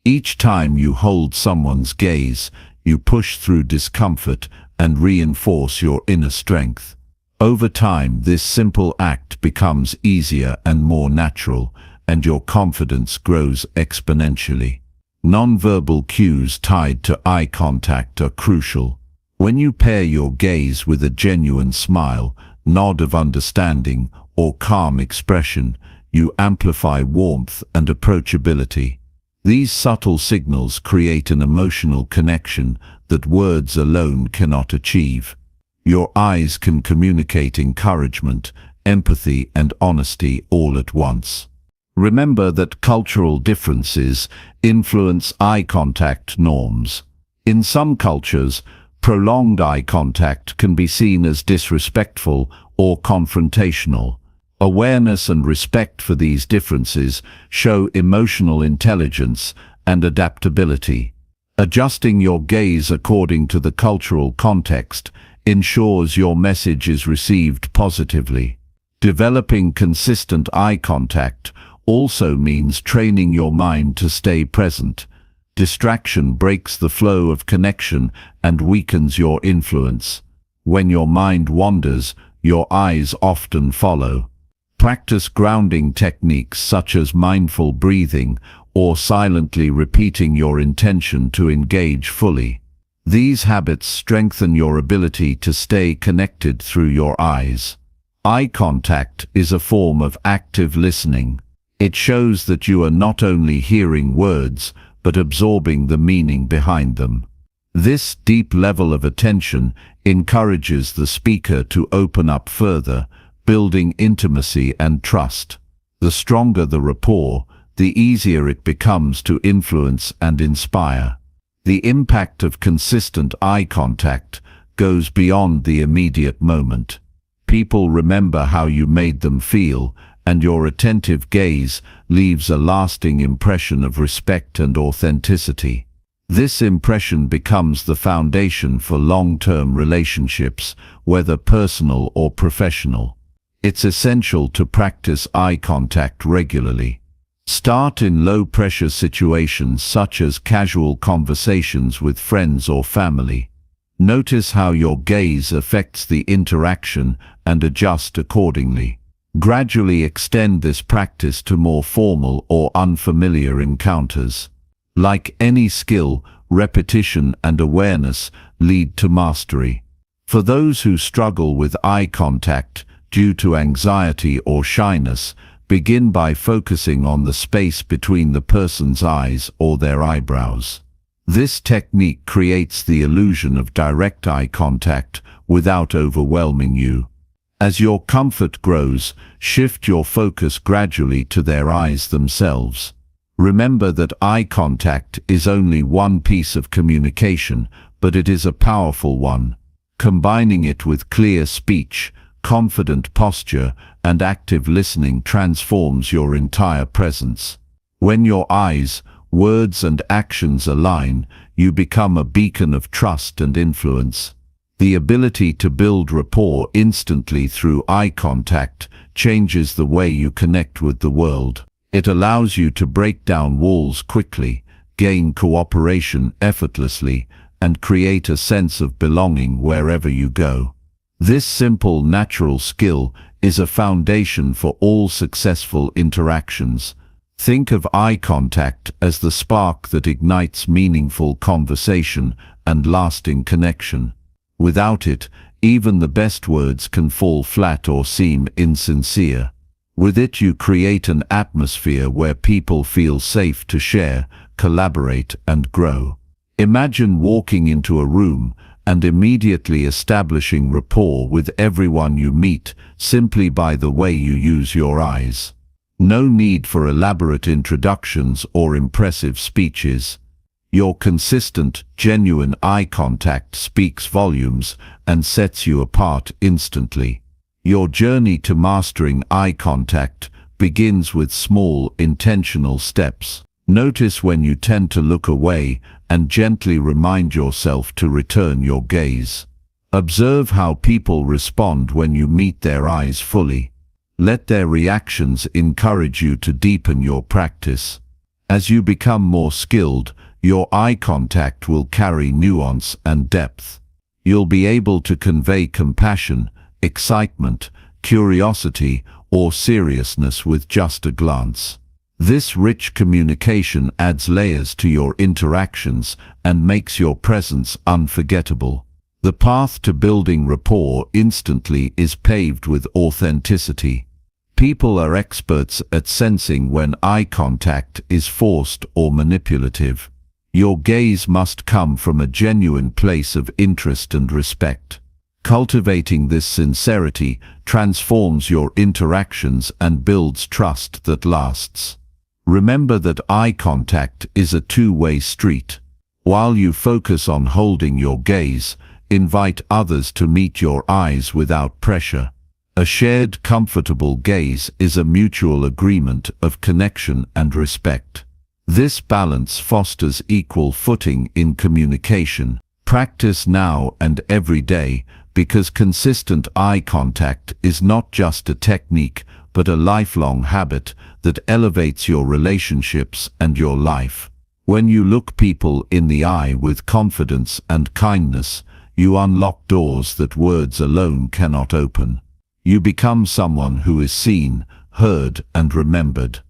Each time you hold someone's gaze, you push through discomfort and reinforce your inner strength. Over time, this simple act becomes easier and more natural, and your confidence grows exponentially. Non-verbal cues tied to eye contact are crucial. When you pair your gaze with a genuine smile, nod of understanding, or calm expression, you amplify warmth and approachability. These subtle signals create an emotional connection that words alone cannot achieve. Your eyes can communicate encouragement, empathy, and honesty all at once. Remember that cultural differences influence eye contact norms. In some cultures, prolonged eye contact can be seen as disrespectful or confrontational. Awareness and respect for these differences show emotional intelligence and adaptability. Adjusting your gaze according to the cultural context ensures your message is received positively. Developing consistent eye contact also means training your mind to stay present. Distraction breaks the flow of connection and weakens your influence. When your mind wanders, your eyes often follow. Practice grounding techniques such as mindful breathing or silently repeating your intention to engage fully. These habits strengthen your ability to stay connected through your eyes. Eye contact is a form of active listening. It shows that you are not only hearing words, but absorbing the meaning behind them. This deep level of attention encourages the speaker to open up further, building intimacy and trust. The stronger the rapport, the easier it becomes to influence and inspire. The impact of consistent eye contact goes beyond the immediate moment. People remember how you made them feel, and your attentive gaze leaves a lasting impression of respect and authenticity. This impression becomes the foundation for long-term relationships, whether personal or professional. It's essential to practice eye contact regularly. Start in low-pressure situations such as casual conversations with friends or family. Notice how your gaze affects the interaction and adjust accordingly. Gradually extend this practice to more formal or unfamiliar encounters. Like any skill, repetition and awareness lead to mastery. For those who struggle with eye contact due to anxiety or shyness, begin by focusing on the space between the person's eyes or their eyebrows. This technique creates the illusion of direct eye contact without overwhelming you. As your comfort grows, shift your focus gradually to their eyes themselves. Remember that eye contact is only one piece of communication, but it is a powerful one. Combining it with clear speech, confident posture, and active listening transforms your entire presence. When your eyes, words, and actions align, you become a beacon of trust and influence. The ability to build rapport instantly through eye contact changes the way you connect with the world. It allows you to break down walls quickly, gain cooperation effortlessly, and create a sense of belonging wherever you go. This simple, natural skill is a foundation for all successful interactions. Think of eye contact as the spark that ignites meaningful conversation and lasting connection. Without it, even the best words can fall flat or seem insincere. With it, you create an atmosphere where people feel safe to share, collaborate, and grow. Imagine walking into a room and immediately establishing rapport with everyone you meet simply by the way you use your eyes. No need for elaborate introductions or impressive speeches. Your consistent, genuine eye contact speaks volumes and sets you apart instantly. Your journey to mastering eye contact begins with small, intentional steps. Notice when you tend to look away and gently remind yourself to return your gaze. Observe how people respond when you meet their eyes fully. Let their reactions encourage you to deepen your practice. As you become more skilled, your eye contact will carry nuance and depth. You'll be able to convey compassion, excitement, curiosity, or seriousness with just a glance. This rich communication adds layers to your interactions and makes your presence unforgettable. The path to building rapport instantly is paved with authenticity. People are experts at sensing when eye contact is forced or manipulative. Your gaze must come from a genuine place of interest and respect. Cultivating this sincerity transforms your interactions and builds trust that lasts. Remember that eye contact is a two-way street. While you focus on holding your gaze, invite others to meet your eyes without pressure. A shared, comfortable gaze is a mutual agreement of connection and respect. This balance fosters equal footing in communication. Practice now and every day, because consistent eye contact is not just a technique, but a lifelong habit that elevates your relationships and your life. When you look people in the eye with confidence and kindness, you unlock doors that words alone cannot open. You become someone who is seen, heard, and remembered.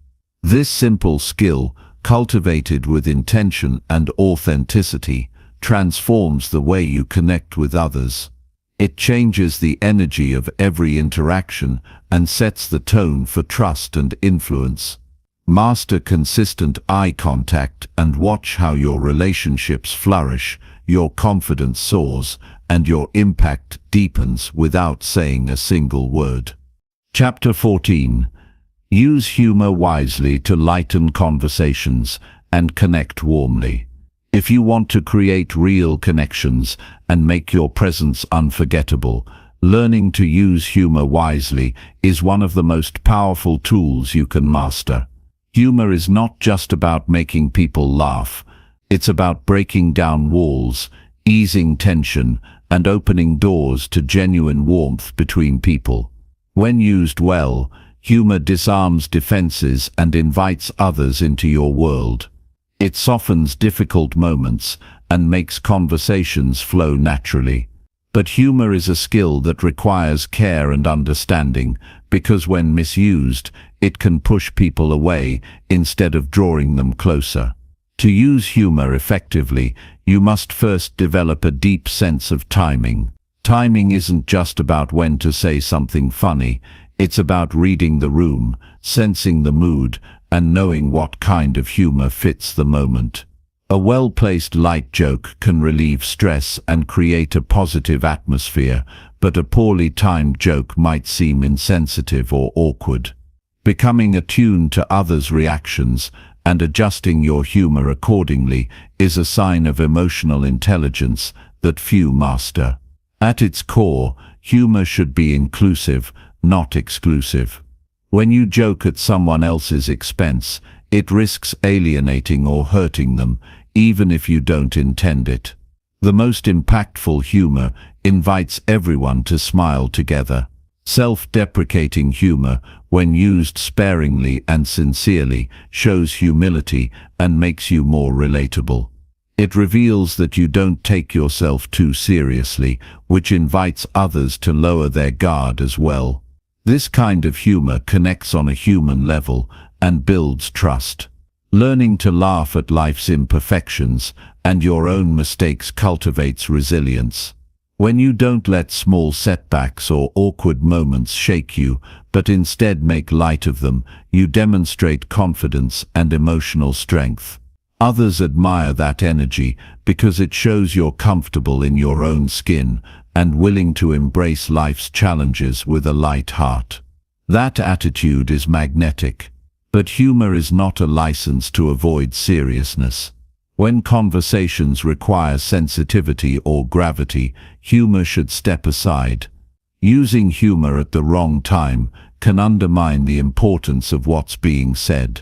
This simple skill, cultivated with intention and authenticity, transforms the way you connect with others. It changes the energy of every interaction and sets the tone for trust and influence. Master consistent eye contact and watch how your relationships flourish, your confidence soars, and your impact deepens without saying a single word. Chapter 14. Use humor wisely to lighten conversations and connect warmly. If you want to create real connections and make your presence unforgettable, learning to use humor wisely is one of the most powerful tools you can master. Humor is not just about making people laugh. It's about breaking down walls, easing tension, and opening doors to genuine warmth between people. When used well, humor disarms defenses and invites others into your world. It softens difficult moments and makes conversations flow naturally. But humor is a skill that requires care and understanding, because when misused, it can push people away instead of drawing them closer. To use humor effectively, you must first develop a deep sense of timing. Timing isn't just about when to say something funny, it's about reading the room, sensing the mood, and knowing what kind of humor fits the moment. A well-placed light joke can relieve stress and create a positive atmosphere, but a poorly timed joke might seem insensitive or awkward. Becoming attuned to others' reactions and adjusting your humor accordingly is a sign of emotional intelligence that few master. At its core, humor should be inclusive, not exclusive. When you joke at someone else's expense, it risks alienating or hurting them, even if you don't intend it. The most impactful humor invites everyone to smile together. Self-deprecating humor, when used sparingly and sincerely, shows humility and makes you more relatable. It reveals that you don't take yourself too seriously, which invites others to lower their guard as well. This kind of humor connects on a human level and builds trust. Learning to laugh at life's imperfections and your own mistakes cultivates resilience. When you don't let small setbacks or awkward moments shake you, but instead make light of them, you demonstrate confidence and emotional strength. Others admire that energy because it shows you're comfortable in your own skin and willing to embrace life's challenges with a light heart. That attitude is magnetic. But humor is not a license to avoid seriousness. When conversations require sensitivity or gravity, humor should step aside. Using humor at the wrong time can undermine the importance of what's being said.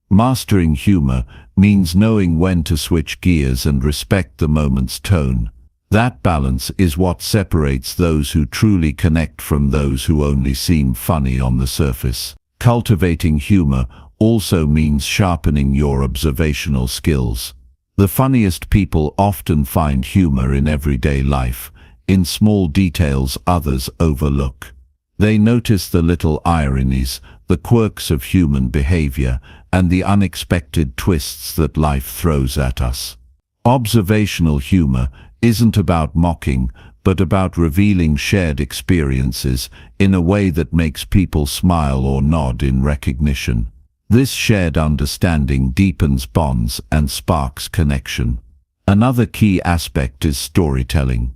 Mastering humor means knowing when to switch gears and respect the moment's tone. That balance is what separates those who truly connect from those who only seem funny on the surface. Cultivating humor also means sharpening your observational skills. The funniest people often find humor in everyday life, in small details others overlook. They notice the little ironies, the quirks of human behavior, and the unexpected twists that life throws at us. Observational humor isn't about mocking, but about revealing shared experiences in a way that makes people smile or nod in recognition. This shared understanding deepens bonds and sparks connection. Another key aspect is storytelling.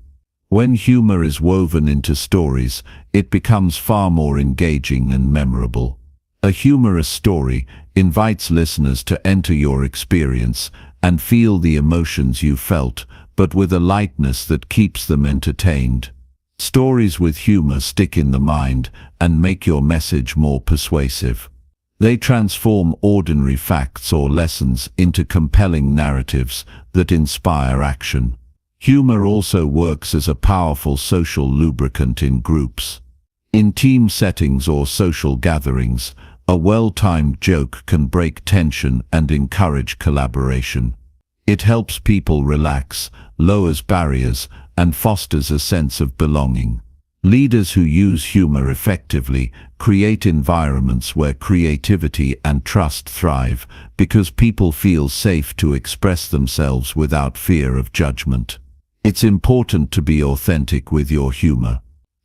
When humor is woven into stories, it becomes far more engaging and memorable. A humorous story invites listeners to enter your experience and feel the emotions you felt, but with a lightness that keeps them entertained. Stories with humor stick in the mind and make your message more persuasive. They transform ordinary facts or lessons into compelling narratives that inspire action. Humor also works as a powerful social lubricant in groups. In team settings or social gatherings, a well-timed joke can break tension and encourage collaboration. It helps people relax, lowers barriers, and fosters a sense of belonging. Leaders who use humor effectively create environments where creativity and trust thrive because people feel safe to express themselves without fear of judgment. It's important to be authentic with your humor.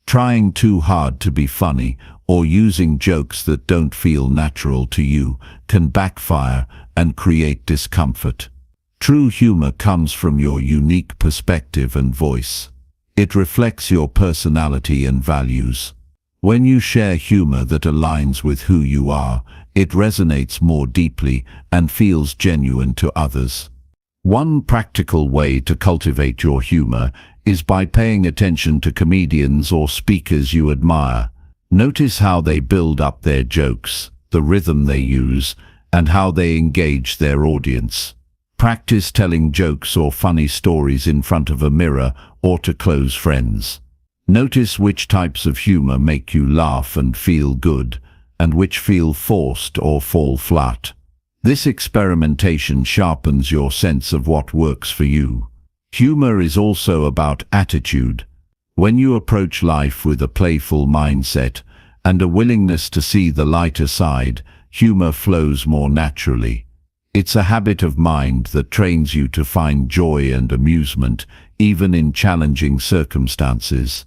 Trying too hard to be funny or using jokes that don't feel natural to you can backfire and create discomfort. True humor comes from your unique perspective and voice. It reflects your personality and values. When you share humor that aligns with who you are, it resonates more deeply and feels genuine to others. One practical way to cultivate your humor is by paying attention to comedians or speakers you admire. Notice how they build up their jokes, the rhythm they use, and how they engage their audience. Practice telling jokes or funny stories in front of a mirror or to close friends. Notice which types of humor make you laugh and feel good, and which feel forced or fall flat. This experimentation sharpens your sense of what works for you. Humor is also about attitude. When you approach life with a playful mindset and a willingness to see the lighter side, humor flows more naturally. It's a habit of mind that trains you to find joy and amusement, even in challenging circumstances.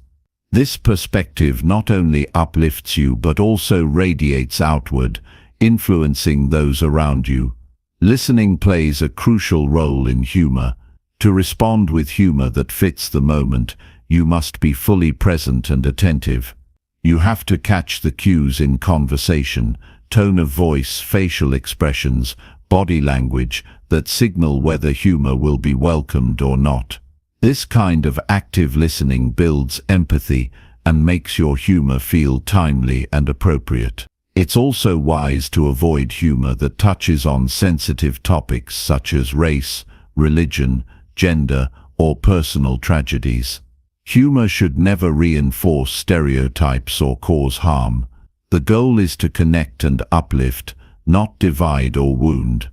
This perspective not only uplifts you but also radiates outward, influencing those around you. Listening plays a crucial role in humor. To respond with humor that fits the moment, you must be fully present and attentive. You have to catch the cues in conversation, tone of voice, facial expressions, body language that signal whether humor will be welcomed or not. This kind of active listening builds empathy and makes your humor feel timely and appropriate. It's also wise to avoid humor that touches on sensitive topics such as race, religion, gender, or personal tragedies. Humor should never reinforce stereotypes or cause harm. The goal is to connect and uplift, not divide or wound.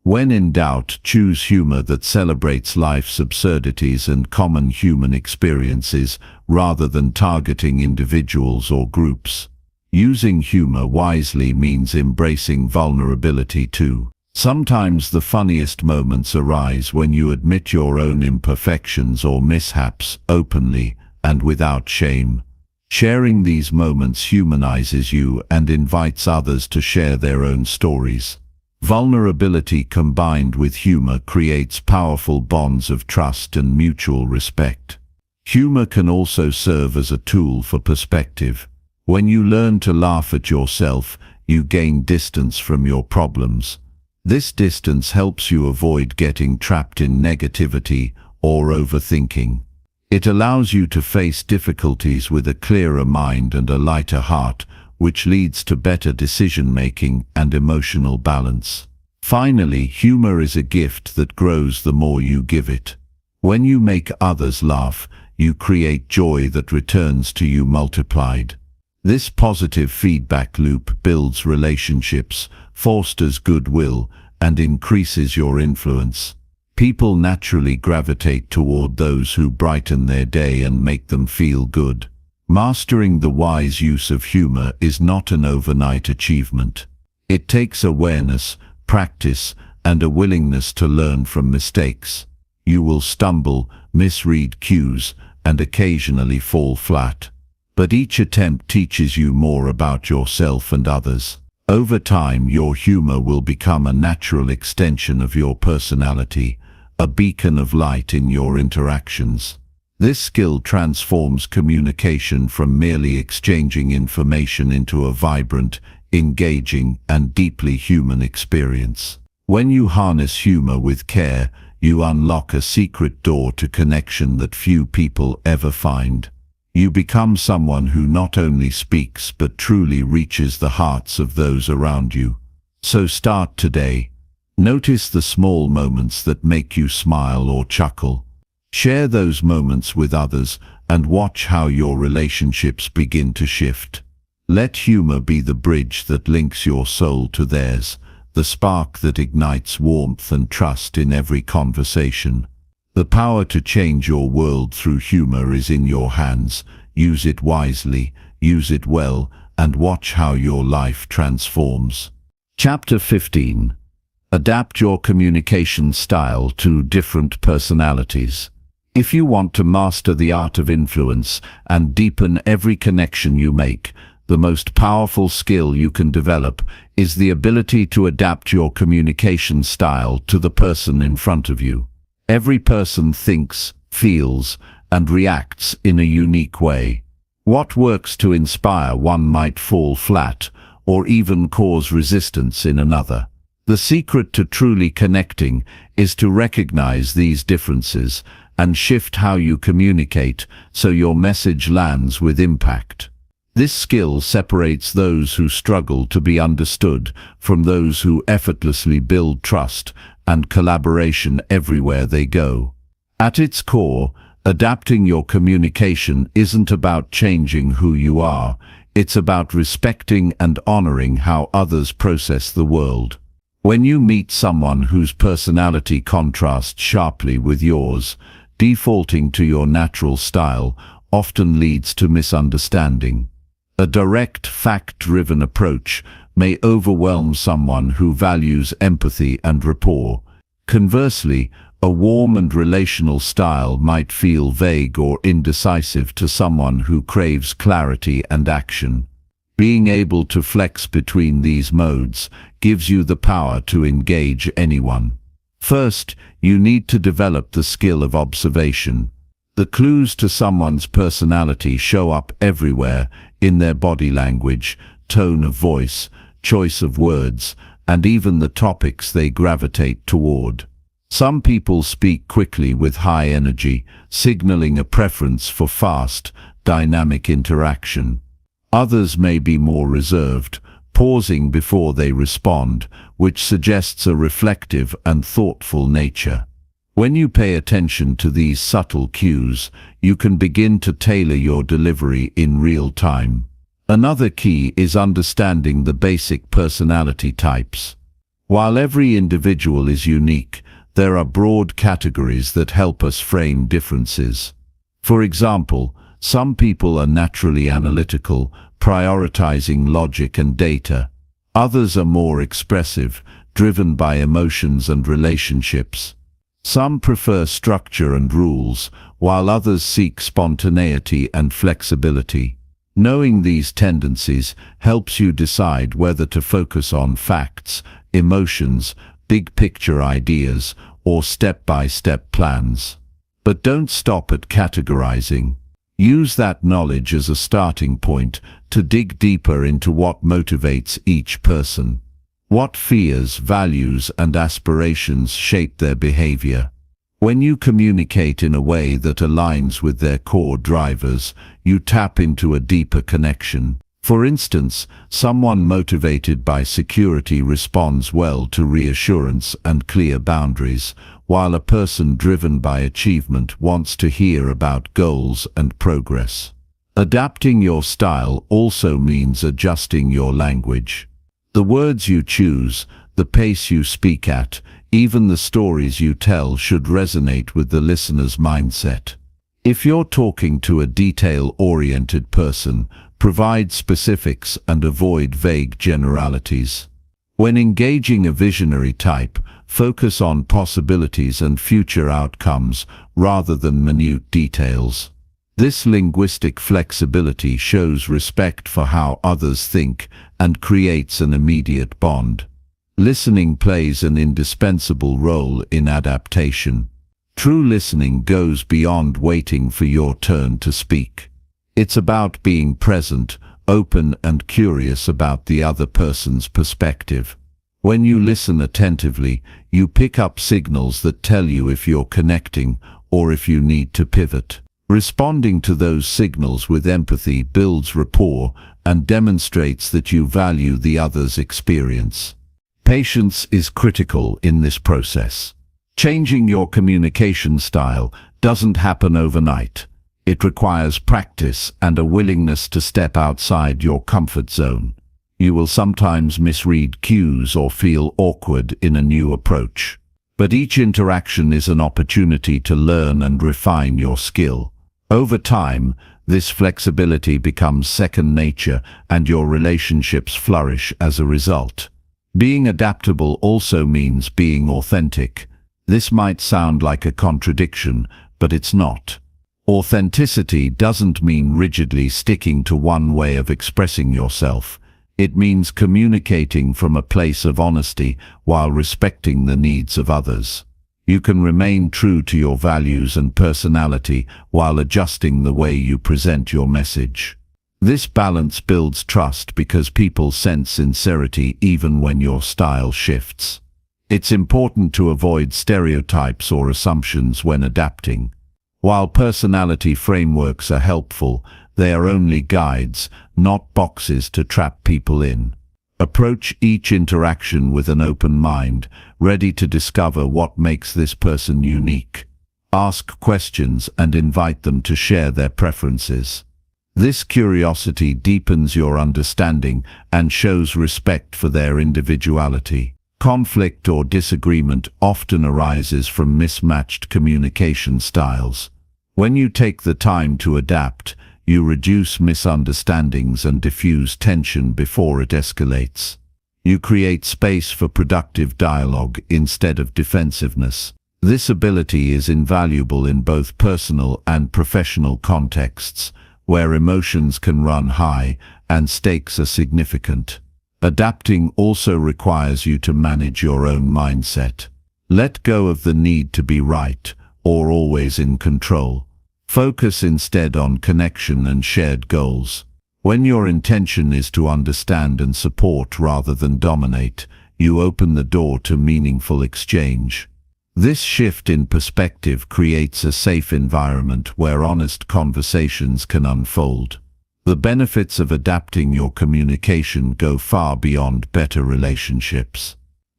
When in doubt, choose humor that celebrates life's absurdities and common human experiences, rather than targeting individuals or groups. Using humor wisely means embracing vulnerability too. Sometimes the funniest moments arise when you admit your own imperfections or mishaps openly and without shame. Sharing these moments humanizes you and invites others to share their own stories. Vulnerability combined with humor creates powerful bonds of trust and mutual respect. Humor can also serve as a tool for perspective. When you learn to laugh at yourself, you gain distance from your problems. This distance helps you avoid getting trapped in negativity or overthinking. It allows you to face difficulties with a clearer mind and a lighter heart, which leads to better decision-making and emotional balance. Finally, humor is a gift that grows the more you give it. When you make others laugh, you create joy that returns to you multiplied. This positive feedback loop builds relationships, fosters goodwill, and increases your influence. People naturally gravitate toward those who brighten their day and make them feel good. Mastering the wise use of humor is not an overnight achievement. It takes awareness, practice, and a willingness to learn from mistakes. You will stumble, misread cues, and occasionally fall flat. But each attempt teaches you more about yourself and others. Over time, your humor will become a natural extension of your personality, a beacon of light in your interactions. This skill transforms communication from merely exchanging information into a vibrant, engaging, and deeply human experience. When you harness humor with care, you unlock a secret door to connection that few people ever find. You become someone who not only speaks but truly reaches the hearts of those around you. So start today. Notice the small moments that make you smile or chuckle. Share those moments with others and watch how your relationships begin to shift. Let humor be the bridge that links your soul to theirs, the spark that ignites warmth and trust in every conversation. The power to change your world through humor is in your hands. Use it wisely, use it well, and watch how your life transforms. Chapter 15. Adapt your communication style to different personalities. If you want to master the art of influence and deepen every connection you make, the most powerful skill you can develop is the ability to adapt your communication style to the person in front of you. Every person thinks, feels, and reacts in a unique way. What works to inspire one might fall flat, or even cause resistance in another. The secret to truly connecting is to recognize these differences and shift how you communicate so your message lands with impact. This skill separates those who struggle to be understood from those who effortlessly build trust and collaboration everywhere they go. At its core, adapting your communication isn't about changing who you are, it's about respecting and honoring how others process the world. When you meet someone whose personality contrasts sharply with yours, defaulting to your natural style often leads to misunderstanding. A direct, fact-driven approach may overwhelm someone who values empathy and rapport. Conversely, a warm and relational style might feel vague or indecisive to someone who craves clarity and action. Being able to flex between these modes gives you the power to engage anyone. First, you need to develop the skill of observation. The clues to someone's personality show up everywhere in their body language, tone of voice, choice of words, and even the topics they gravitate toward. Some people speak quickly with high energy, signaling a preference for fast, dynamic interaction. Others may be more reserved, pausing before they respond, which suggests a reflective and thoughtful nature. When you pay attention to these subtle cues, you can begin to tailor your delivery in real time. Another key is understanding the basic personality types. While every individual is unique, there are broad categories that help us frame differences. For example, some people are naturally analytical, prioritizing logic and data. Others are more expressive, driven by emotions and relationships. Some prefer structure and rules, while others seek spontaneity and flexibility. Knowing these tendencies helps you decide whether to focus on facts, emotions, big-picture ideas, or step-by-step plans. But don't stop at categorizing. Use that knowledge as a starting point to dig deeper into what motivates each person. What fears, values, and aspirations shape their behavior? When you communicate in a way that aligns with their core drivers, you tap into a deeper connection. For instance, someone motivated by security responds well to reassurance and clear boundaries, while a person driven by achievement wants to hear about goals and progress. Adapting your style also means adjusting your language. The words you choose, the pace you speak at, even the stories you tell should resonate with the listener's mindset. If you're talking to a detail-oriented person, provide specifics and avoid vague generalities. When engaging a visionary type, focus on possibilities and future outcomes rather than minute details. This linguistic flexibility shows respect for how others think and creates an immediate bond. Listening plays an indispensable role in adaptation. True listening goes beyond waiting for your turn to speak. It's about being present, open, and curious about the other person's perspective. When you listen attentively, you pick up signals that tell you if you're connecting or if you need to pivot. Responding to those signals with empathy builds rapport and demonstrates that you value the other's experience. Patience is critical in this process. Changing your communication style doesn't happen overnight. It requires practice and a willingness to step outside your comfort zone. You will sometimes misread cues or feel awkward in a new approach. But each interaction is an opportunity to learn and refine your skill. Over time, this flexibility becomes second nature and your relationships flourish as a result. Being adaptable also means being authentic. This might sound like a contradiction, but it's not. Authenticity doesn't mean rigidly sticking to one way of expressing yourself. It means communicating from a place of honesty while respecting the needs of others. You can remain true to your values and personality while adjusting the way you present your message. This balance builds trust because people sense sincerity even when your style shifts. It's important to avoid stereotypes or assumptions when adapting. While personality frameworks are helpful, they are only guides, not boxes to trap people in. Approach each interaction with an open mind, ready to discover what makes this person unique. Ask questions and invite them to share their preferences. This curiosity deepens your understanding and shows respect for their individuality. Conflict or disagreement often arises from mismatched communication styles. When you take the time to adapt, you reduce misunderstandings and diffuse tension before it escalates. You create space for productive dialogue instead of defensiveness. This ability is invaluable in both personal and professional contexts, where emotions can run high and stakes are significant. Adapting also requires you to manage your own mindset. Let go of the need to be right or always in control. Focus instead on connection and shared goals. When your intention is to understand and support rather than dominate, you open the door to meaningful exchange. This shift in perspective creates a safe environment where honest conversations can unfold. The benefits of adapting your communication go far beyond better relationships.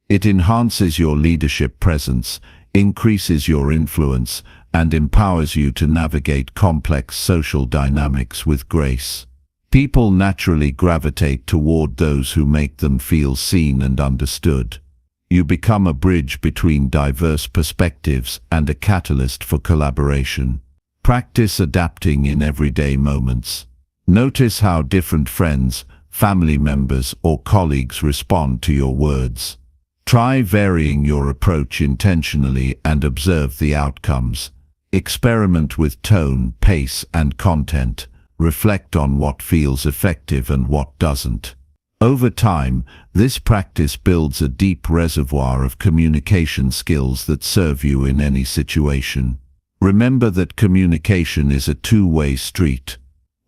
It enhances your leadership presence, increases your influence, and empowers you to navigate complex social dynamics with grace. People naturally gravitate toward those who make them feel seen and understood. You become a bridge between diverse perspectives and a catalyst for collaboration. Practice adapting in everyday moments. Notice how different friends, family members, or colleagues respond to your words. Try varying your approach intentionally and observe the outcomes. Experiment with tone, pace, and content. Reflect on what feels effective and what doesn't. Over time, this practice builds a deep reservoir of communication skills that serve you in any situation. Remember that communication is a two-way street.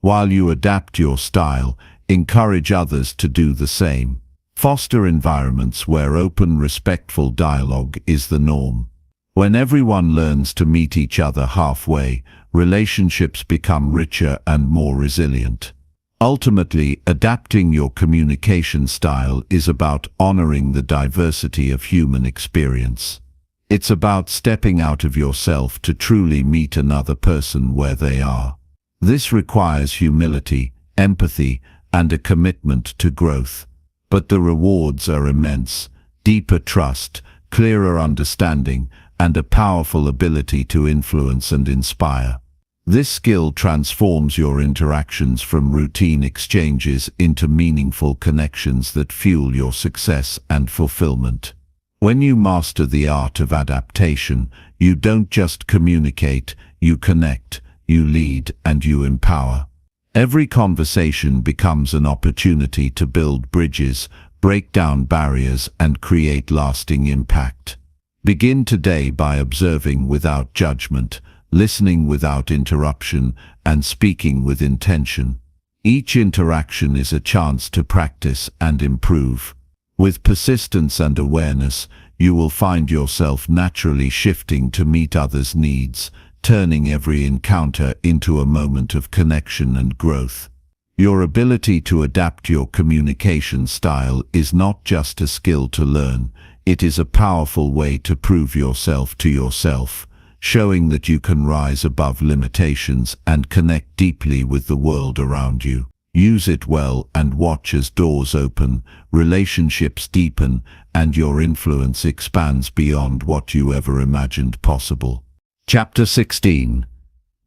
While you adapt your style, encourage others to do the same. Foster environments where open, respectful dialogue is the norm. When everyone learns to meet each other halfway, relationships become richer and more resilient. Ultimately, adapting your communication style is about honoring the diversity of human experience. It's about stepping out of yourself to truly meet another person where they are. This requires humility, empathy, and a commitment to growth. But the rewards are immense: deeper trust, clearer understanding, and a powerful ability to influence and inspire. This skill transforms your interactions from routine exchanges into meaningful connections that fuel your success and fulfillment. When you master the art of adaptation, you don't just communicate, you connect, you lead, and you empower. Every conversation becomes an opportunity to build bridges, break down barriers, and create lasting impact. Begin today by observing without judgment, listening without interruption, and speaking with intention. Each interaction is a chance to practice and improve. With persistence and awareness, you will find yourself naturally shifting to meet others' needs, turning every encounter into a moment of connection and growth. Your ability to adapt your communication style is not just a skill to learn, it is a powerful way to prove yourself to yourself, showing that you can rise above limitations and connect deeply with the world around you. Use it well and watch as doors open, relationships deepen, and your influence expands beyond what you ever imagined possible. Chapter 16.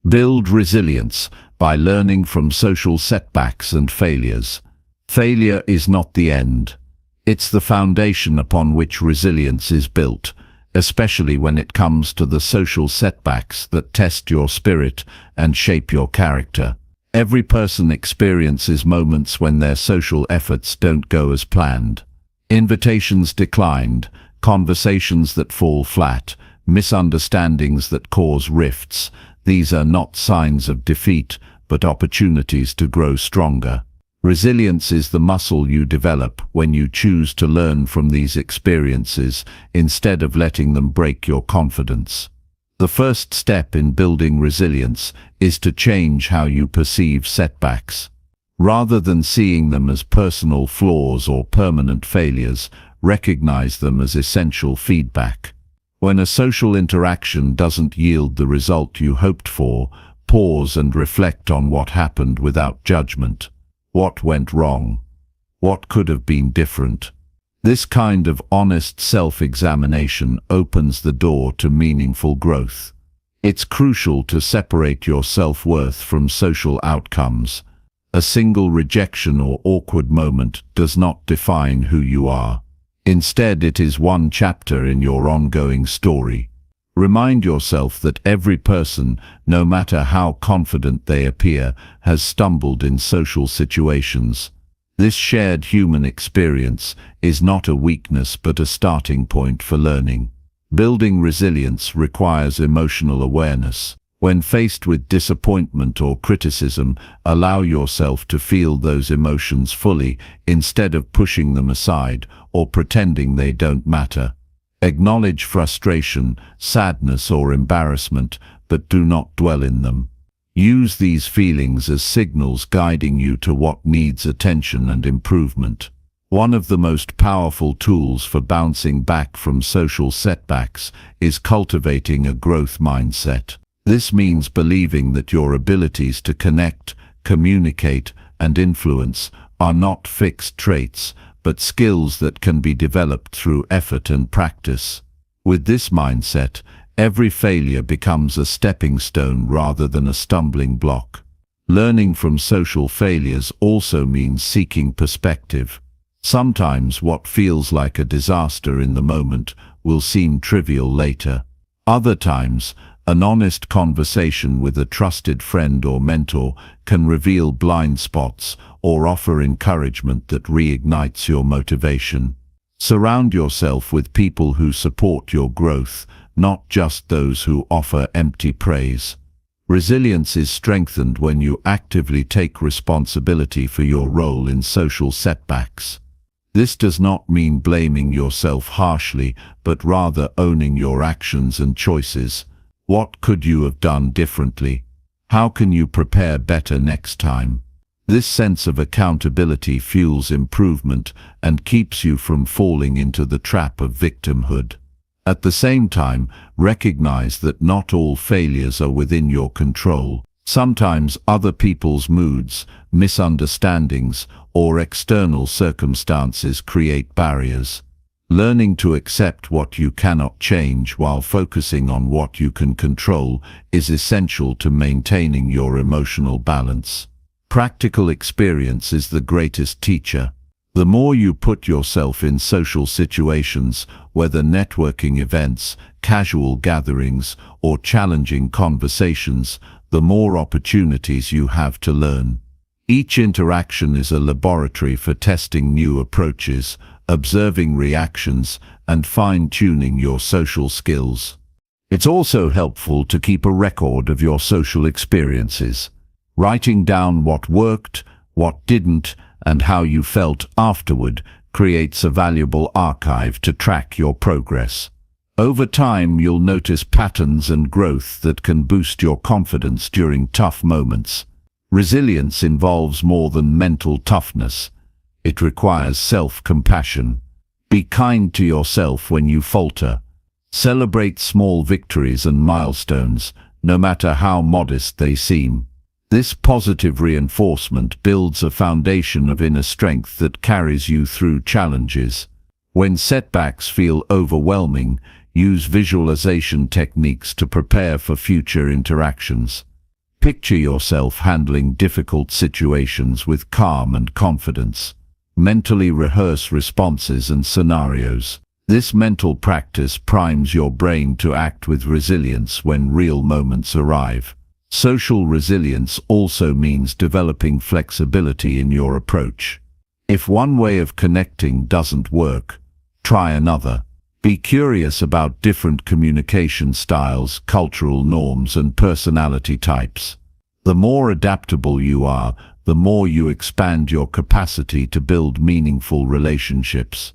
Build resilience by learning from social setbacks and failures. Failure is not the end. It's the foundation upon which resilience is built, especially when it comes to the social setbacks that test your spirit and shape your character. Every person experiences moments when their social efforts don't go as planned. Invitations declined, conversations that fall flat, misunderstandings that cause rifts. These are not signs of defeat, but opportunities to grow stronger. Resilience is the muscle you develop when you choose to learn from these experiences instead of letting them break your confidence. The first step in building resilience is to change how you perceive setbacks. Rather than seeing them as personal flaws or permanent failures, recognize them as essential feedback. When a social interaction doesn't yield the result you hoped for, pause and reflect on what happened without judgment. What went wrong? What could have been different? This kind of honest self-examination opens the door to meaningful growth. It's crucial to separate your self-worth from social outcomes. A single rejection or awkward moment does not define who you are. Instead, it is one chapter in your ongoing story. Remind yourself that every person, no matter how confident they appear, has stumbled in social situations. This shared human experience is not a weakness but a starting point for learning. Building resilience requires emotional awareness. When faced with disappointment or criticism, allow yourself to feel those emotions fully instead of pushing them aside or pretending they don't matter. Acknowledge frustration, sadness, or embarrassment, but do not dwell in them. Use these feelings as signals guiding you to what needs attention and improvement. One of the most powerful tools for bouncing back from social setbacks is cultivating a growth mindset. This means believing that your abilities to connect, communicate, and influence are not fixed traits, but skills that can be developed through effort and practice. With this mindset, every failure becomes a stepping stone rather than a stumbling block. Learning from social failures also means seeking perspective. Sometimes what feels like a disaster in the moment will seem trivial later. Other times, an honest conversation with a trusted friend or mentor can reveal blind spots or offer encouragement that reignites your motivation. Surround yourself with people who support your growth, not just those who offer empty praise. Resilience is strengthened when you actively take responsibility for your role in social setbacks. This does not mean blaming yourself harshly, but rather owning your actions and choices. What could you have done differently? How can you prepare better next time? This sense of accountability fuels improvement and keeps you from falling into the trap of victimhood. At the same time, recognize that not all failures are within your control. Sometimes other people's moods, misunderstandings, or external circumstances create barriers. Learning to accept what you cannot change while focusing on what you can control is essential to maintaining your emotional balance. Practical experience is the greatest teacher. The more you put yourself in social situations, whether networking events, casual gatherings, or challenging conversations, the more opportunities you have to learn. Each interaction is a laboratory for testing new approaches, observing reactions, and fine-tuning your social skills. It's also helpful to keep a record of your social experiences. Writing down what worked, what didn't, and how you felt afterward creates a valuable archive to track your progress. Over time, you'll notice patterns and growth that can boost your confidence during tough moments. Resilience involves more than mental toughness. It requires self-compassion. Be kind to yourself when you falter. Celebrate small victories and milestones, no matter how modest they seem. This positive reinforcement builds a foundation of inner strength that carries you through challenges. When setbacks feel overwhelming, use visualization techniques to prepare for future interactions. Picture yourself handling difficult situations with calm and confidence. Mentally rehearse responses and scenarios. This mental practice primes your brain to act with resilience when real moments arrive. Social resilience also means developing flexibility in your approach. If one way of connecting doesn't work, try another. Be curious about different communication styles, cultural norms, and personality types. The more adaptable you are, the more you expand your capacity to build meaningful relationships.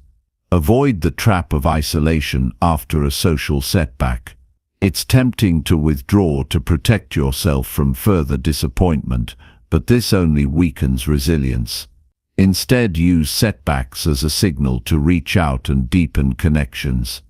Avoid the trap of isolation after a social setback. It's tempting to withdraw to protect yourself from further disappointment, but this only weakens resilience. Instead, use setbacks as a signal to reach out and deepen connections.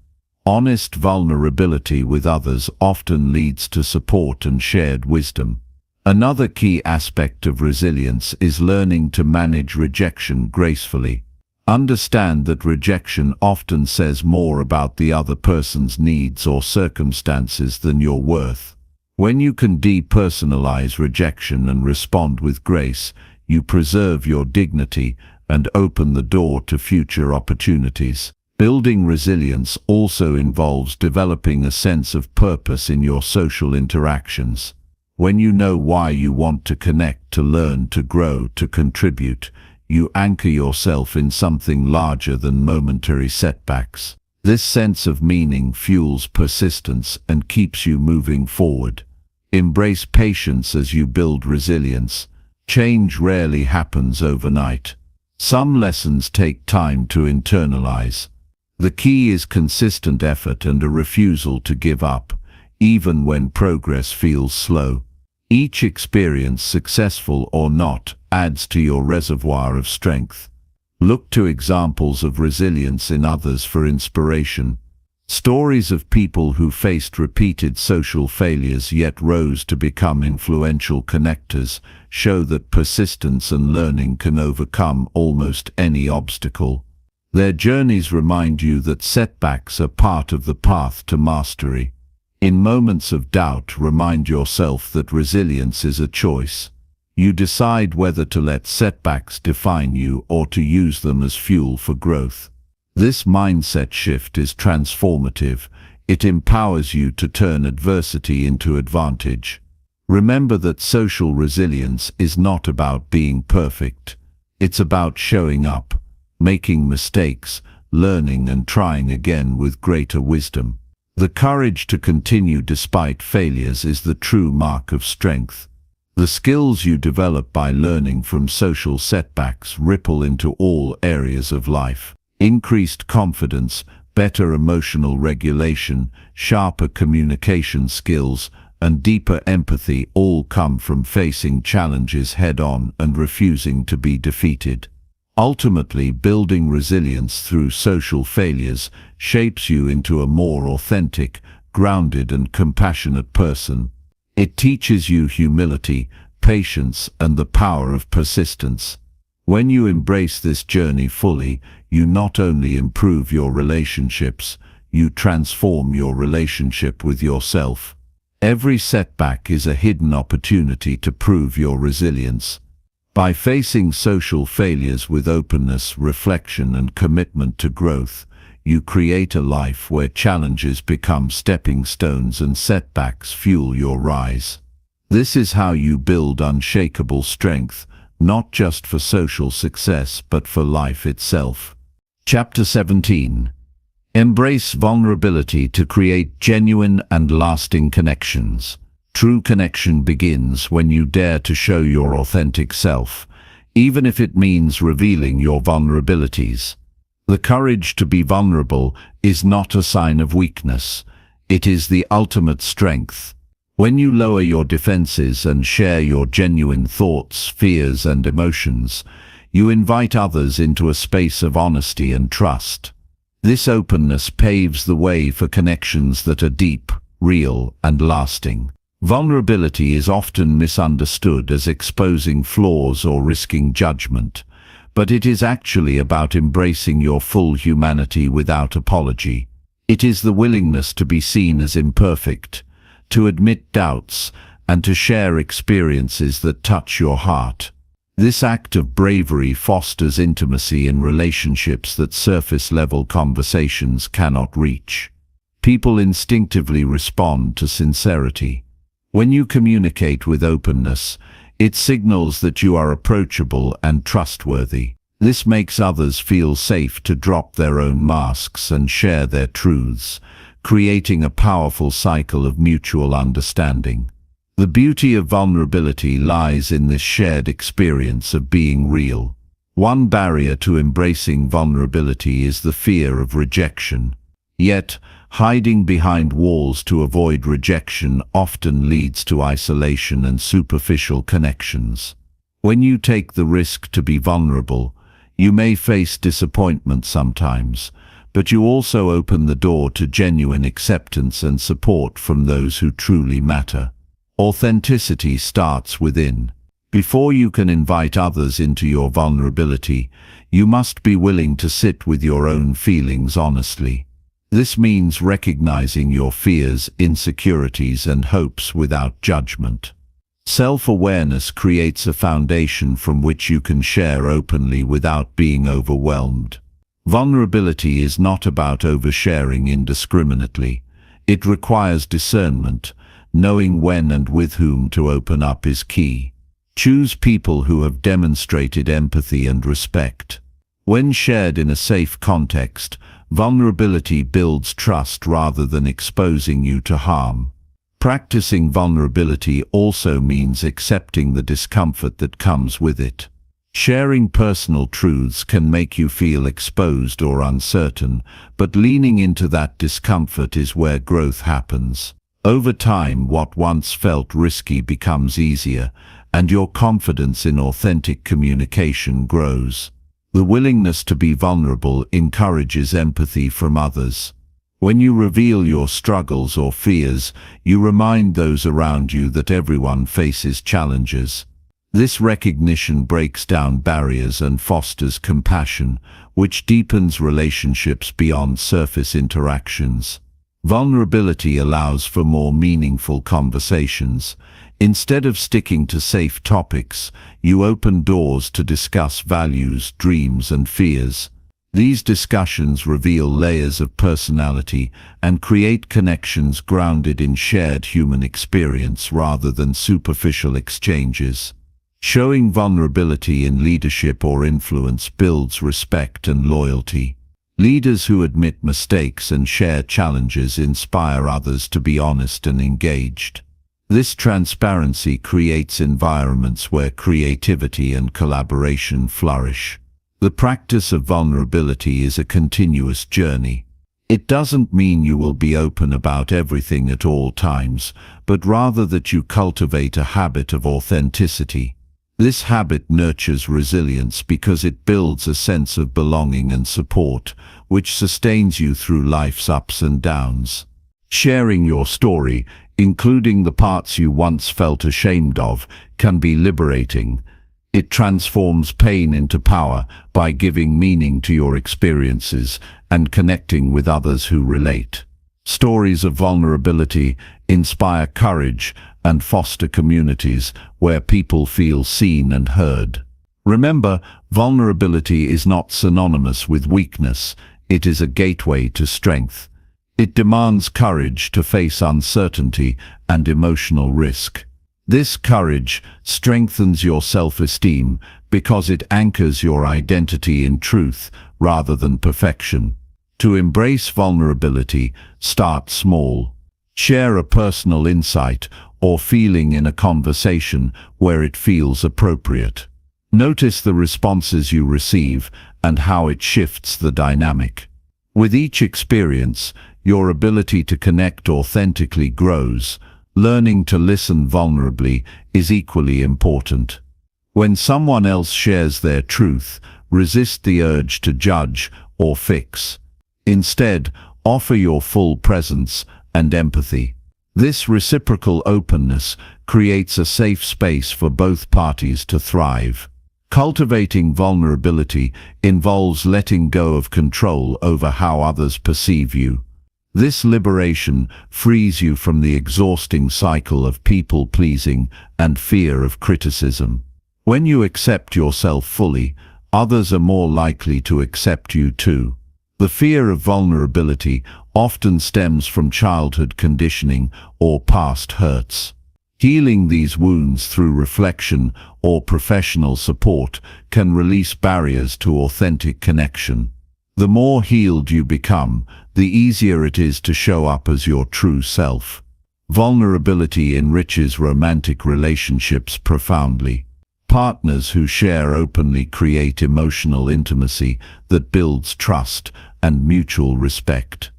Honest vulnerability with others often leads to support and shared wisdom. Another key aspect of resilience is learning to manage rejection gracefully. Understand that rejection often says more about the other person's needs or circumstances than your worth. When you can depersonalize rejection and respond with grace, you preserve your dignity and open the door to future opportunities. Building resilience also involves developing a sense of purpose in your social interactions. When you know why you want to connect, to learn, to grow, to contribute, you anchor yourself in something larger than momentary setbacks. This sense of meaning fuels persistence and keeps you moving forward. Embrace patience as you build resilience. Change rarely happens overnight. Some lessons take time to internalize. The key is consistent effort and a refusal to give up, even when progress feels slow. Each experience, successful or not, adds to your reservoir of strength. Look to examples of resilience in others for inspiration. Stories of people who faced repeated social failures yet rose to become influential connectors show that persistence and learning can overcome almost any obstacle. Their journeys remind you that setbacks are part of the path to mastery. In moments of doubt, remind yourself that resilience is a choice. You decide whether to let setbacks define you or to use them as fuel for growth. This mindset shift is transformative. It empowers you to turn adversity into advantage. Remember that social resilience is not about being perfect. It's about showing up, making mistakes, learning and trying again with greater wisdom. The courage to continue despite failures is the true mark of strength. The skills you develop by learning from social setbacks ripple into all areas of life. Increased confidence, better emotional regulation, sharper communication skills, and deeper empathy all come from facing challenges head-on and refusing to be defeated. Ultimately, building resilience through social failures shapes you into a more authentic, grounded and compassionate person. It teaches you humility, patience, and the power of persistence. When you embrace this journey fully, you not only improve your relationships, you transform your relationship with yourself. Every setback is a hidden opportunity to prove your resilience. By facing social failures with openness, reflection, and commitment to growth, you create a life where challenges become stepping stones and setbacks fuel your rise. This is how you build unshakable strength, not just for social success but for life itself. Chapter 17. Embrace vulnerability to create genuine and lasting connections. True connection begins when you dare to show your authentic self, even if it means revealing your vulnerabilities. The courage to be vulnerable is not a sign of weakness. It is the ultimate strength. When you lower your defenses and share your genuine thoughts, fears, and emotions, you invite others into a space of honesty and trust. This openness paves the way for connections that are deep, real, and lasting. Vulnerability is often misunderstood as exposing flaws or risking judgment, but it is actually about embracing your full humanity without apology. It is the willingness to be seen as imperfect, to admit doubts, and to share experiences that touch your heart. This act of bravery fosters intimacy in relationships that surface-level conversations cannot reach. People instinctively respond to sincerity. When you communicate with openness, it signals that you are approachable and trustworthy. This makes others feel safe to drop their own masks and share their truths, creating a powerful cycle of mutual understanding. The beauty of vulnerability lies in this shared experience of being real. One barrier to embracing vulnerability is the fear of rejection. Yet, hiding behind walls to avoid rejection often leads to isolation and superficial connections. When you take the risk to be vulnerable, you may face disappointment sometimes, but you also open the door to genuine acceptance and support from those who truly matter. Authenticity starts within. Before you can invite others into your vulnerability, you must be willing to sit with your own feelings honestly. This means recognizing your fears, insecurities, and hopes without judgment. Self-awareness creates a foundation from which you can share openly without being overwhelmed. Vulnerability is not about oversharing indiscriminately. It requires discernment. Knowing when and with whom to open up is key. Choose people who have demonstrated empathy and respect. When shared in a safe context, vulnerability builds trust rather than exposing you to harm. Practicing vulnerability also means accepting the discomfort that comes with it. Sharing personal truths can make you feel exposed or uncertain, but leaning into that discomfort is where growth happens. Over time, what once felt risky becomes easier, and your confidence in authentic communication grows. The willingness to be vulnerable encourages empathy from others. When you reveal your struggles or fears, you remind those around you that everyone faces challenges. This recognition breaks down barriers and fosters compassion, which deepens relationships beyond surface interactions. Vulnerability allows for more meaningful conversations. Instead of sticking to safe topics, you open doors to discuss values, dreams, and fears. These discussions reveal layers of personality and create connections grounded in shared human experience rather than superficial exchanges. Showing vulnerability in leadership or influence builds respect and loyalty. Leaders who admit mistakes and share challenges inspire others to be honest and engaged. This transparency creates environments where creativity and collaboration flourish. The practice of vulnerability is a continuous journey. It doesn't mean you will be open about everything at all times, but rather that you cultivate a habit of authenticity. This habit nurtures resilience because it builds a sense of belonging and support, which sustains you through life's ups and downs. Sharing your story, including the parts you once felt ashamed of, can be liberating. It transforms pain into power by giving meaning to your experiences and connecting with others who relate. Stories of vulnerability inspire courage and foster communities where people feel seen and heard. Remember, vulnerability is not synonymous with weakness. It is a gateway to strength. It demands courage to face uncertainty and emotional risk. This courage strengthens your self-esteem because it anchors your identity in truth rather than perfection. To embrace vulnerability, start small. Share a personal insight or feeling in a conversation where it feels appropriate. Notice the responses you receive and how it shifts the dynamic. With each experience, your ability to connect authentically grows. Learning to listen vulnerably is equally important. When someone else shares their truth, resist the urge to judge or fix. Instead, offer your full presence and empathy. This reciprocal openness creates a safe space for both parties to thrive. Cultivating vulnerability involves letting go of control over how others perceive you. This liberation frees you from the exhausting cycle of people-pleasing and fear of criticism. When you accept yourself fully, others are more likely to accept you too. The fear of vulnerability often stems from childhood conditioning or past hurts. Healing these wounds through reflection or professional support can release barriers to authentic connection. The more healed you become, the easier it is to show up as your true self. Vulnerability enriches romantic relationships profoundly. Partners who share openly create emotional intimacy that builds trust and mutual respect.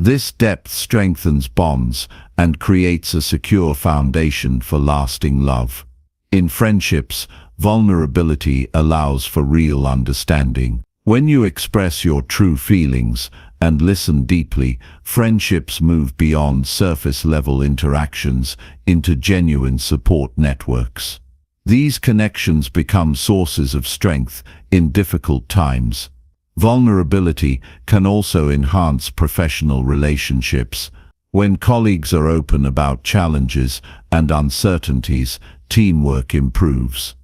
This depth strengthens bonds and creates a secure foundation for lasting love. In friendships, vulnerability allows for real understanding. When you express your true feelings and listen deeply, friendships move beyond surface-level interactions into genuine support networks. These connections become sources of strength in difficult times. Vulnerability can also enhance professional relationships. When colleagues are open about challenges and uncertainties, teamwork improves.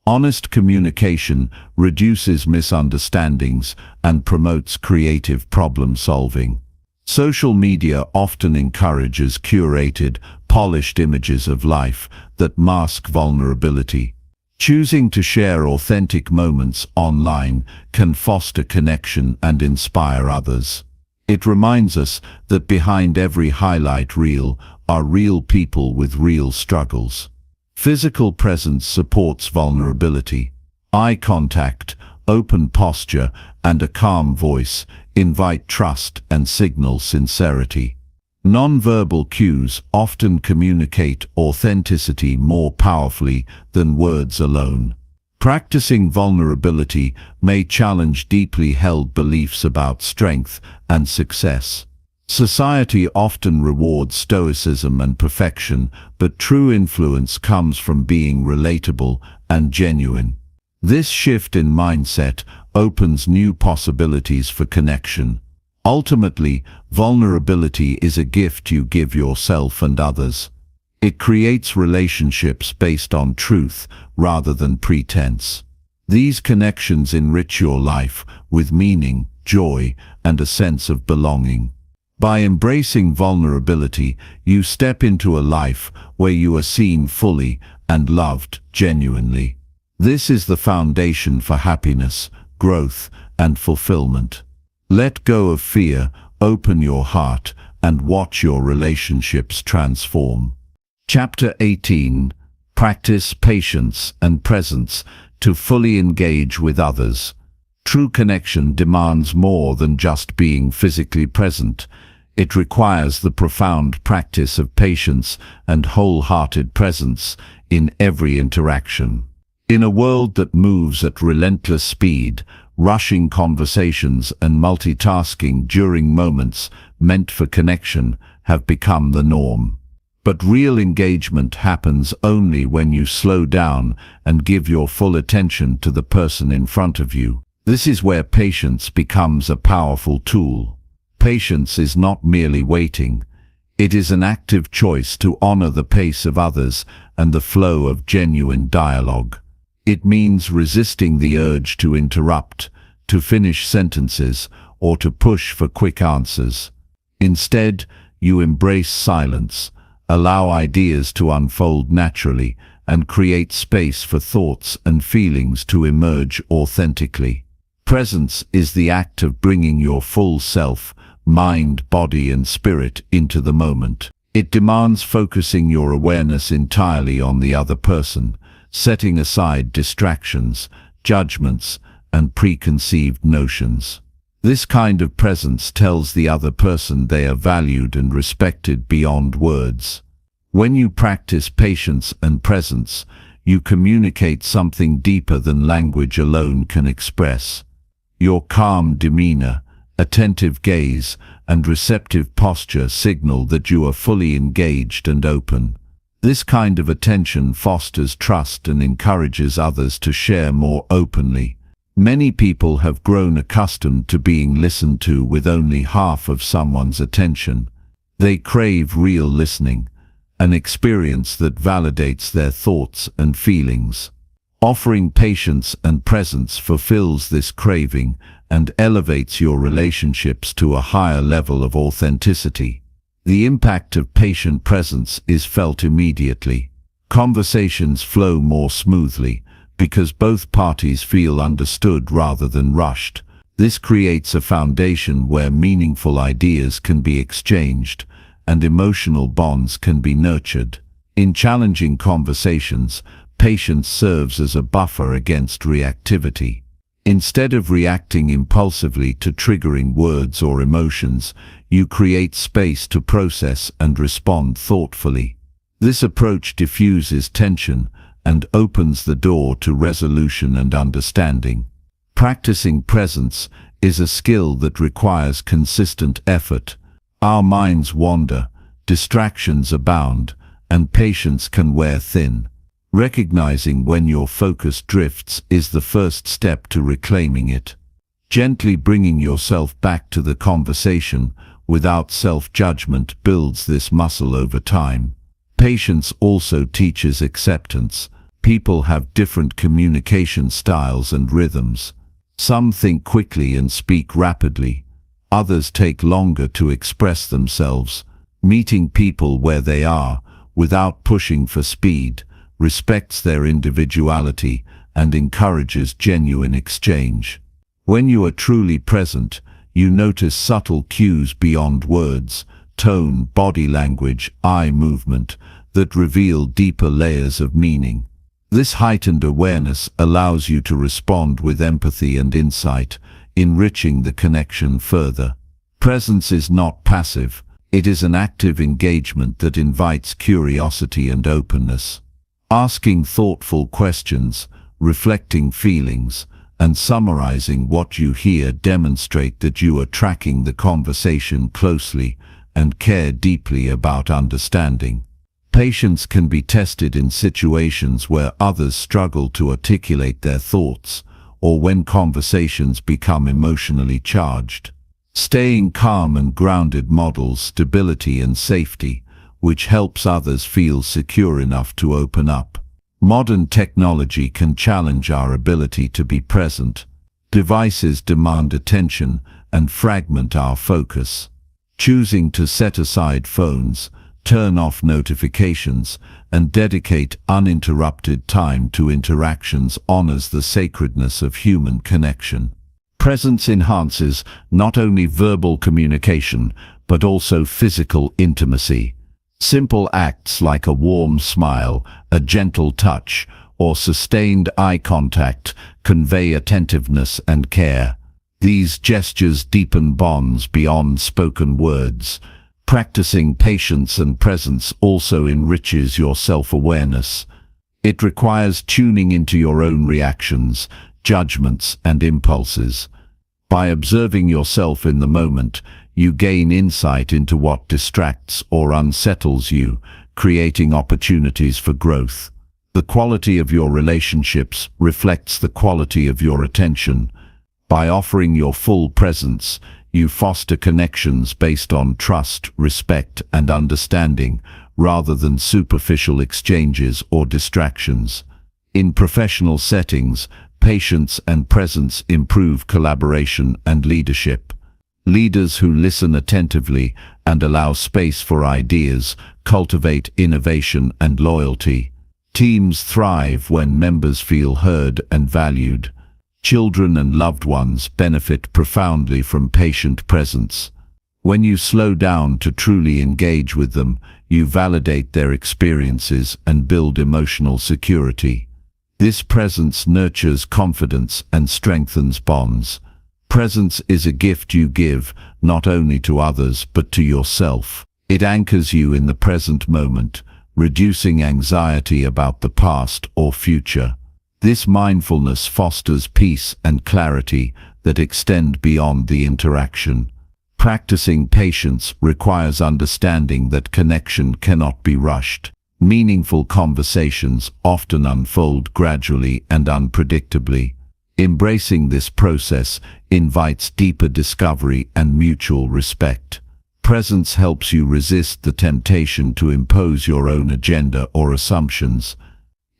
Honest communication reduces misunderstandings and promotes creative problem-solving. Social media often encourages curated, polished images of life that mask vulnerability. Choosing to share authentic moments online can foster connection and inspire others. It reminds us that behind every highlight reel are real people with real struggles. Physical presence supports vulnerability. Eye contact, open posture, and a calm voice invite trust and signal sincerity. Non-verbal cues often communicate authenticity more powerfully than words alone. Practicing vulnerability may challenge deeply held beliefs about strength and success. Society often rewards stoicism and perfection, but true influence comes from being relatable and genuine. This shift in mindset opens new possibilities for connection. Ultimately, vulnerability is a gift you give yourself and others. It creates relationships based on truth rather than pretense. These connections enrich your life with meaning, joy, and a sense of belonging. By embracing vulnerability, you step into a life where you are seen fully and loved genuinely. This is the foundation for happiness, growth, and fulfillment. Let go of fear, open your heart, and watch your relationships transform. Chapter 18. Practice patience and presence to fully engage with others. True connection demands more than just being physically present. It requires the profound practice of patience and wholehearted presence in every interaction. In a world that moves at relentless speed, rushing conversations and multitasking during moments meant for connection have become the norm. But real engagement happens only when you slow down and give your full attention to the person in front of you. This is where patience becomes a powerful tool. Patience is not merely waiting. It is an active choice to honor the pace of others and the flow of genuine dialogue. It means resisting the urge to interrupt, to finish sentences, or to push for quick answers. Instead, you embrace silence, allow ideas to unfold naturally, and create space for thoughts and feelings to emerge authentically. Presence is the act of bringing your full self, mind, body, and spirit into the moment. It demands focusing your awareness entirely on the other person, setting aside distractions, judgments, and preconceived notions. This kind of presence tells the other person they are valued and respected beyond words. When you practice patience and presence, you communicate something deeper than language alone can express. Your calm demeanor, attentive gaze, and receptive posture signal that you are fully engaged and open. This kind of attention fosters trust and encourages others to share more openly. Many people have grown accustomed to being listened to with only half of someone's attention. They crave real listening, an experience that validates their thoughts and feelings. Offering patience and presence fulfills this craving and elevates your relationships to a higher level of authenticity. The impact of patient presence is felt immediately. Conversations flow more smoothly because both parties feel understood rather than rushed. This creates a foundation where meaningful ideas can be exchanged and emotional bonds can be nurtured. In challenging conversations, patience serves as a buffer against reactivity. Instead of reacting impulsively to triggering words or emotions, you create space to process and respond thoughtfully. This approach diffuses tension and opens the door to resolution and understanding. Practicing presence is a skill that requires consistent effort. Our minds wander, distractions abound, and patience can wear thin. Recognizing when your focus drifts is the first step to reclaiming it. Gently bringing yourself back to the conversation without self-judgment builds this muscle over time. Patience also teaches acceptance. People have different communication styles and rhythms. Some think quickly and speak rapidly. Others take longer to express themselves. Meeting people where they are, without pushing for speed, respects their individuality and encourages genuine exchange. When you are truly present, you notice subtle cues beyond words, tone, body language, eye movement, that reveal deeper layers of meaning. This heightened awareness allows you to respond with empathy and insight, enriching the connection further. Presence is not passive, it is an active engagement that invites curiosity and openness. Asking thoughtful questions, reflecting feelings, and summarizing what you hear demonstrate that you are tracking the conversation closely and care deeply about understanding. Patience can be tested in situations where others struggle to articulate their thoughts, or when conversations become emotionally charged. Staying calm and grounded models stability and safety, which helps others feel secure enough to open up. Modern technology can challenge our ability to be present. Devices demand attention and fragment our focus. Choosing to set aside phones, turn off notifications, and dedicate uninterrupted time to interactions honors the sacredness of human connection. Presence enhances not only verbal communication, but also physical intimacy. Simple acts like a warm smile, a gentle touch, or sustained eye contact convey attentiveness and care. These gestures deepen bonds beyond spoken words. Practicing patience and presence also enriches your self-awareness. It requires tuning into your own reactions, judgments, and impulses. By observing yourself in the moment, you gain insight into what distracts or unsettles you, creating opportunities for growth. The quality of your relationships reflects the quality of your attention. By offering your full presence, you foster connections based on trust, respect, and understanding, rather than superficial exchanges or distractions. In professional settings, patience and presence improve collaboration and leadership. Leaders who listen attentively and allow space for ideas cultivate innovation and loyalty. Teams thrive when members feel heard and valued. Children and loved ones benefit profoundly from patient presence. When you slow down to truly engage with them, you validate their experiences and build emotional security. This presence nurtures confidence and strengthens bonds. Presence is a gift you give, not only to others but to yourself. It anchors you in the present moment, reducing anxiety about the past or future. This mindfulness fosters peace and clarity that extend beyond the interaction. Practicing patience requires understanding that connection cannot be rushed. Meaningful conversations often unfold gradually and unpredictably. Embracing this process invites deeper discovery and mutual respect. Presence helps you resist the temptation to impose your own agenda or assumptions.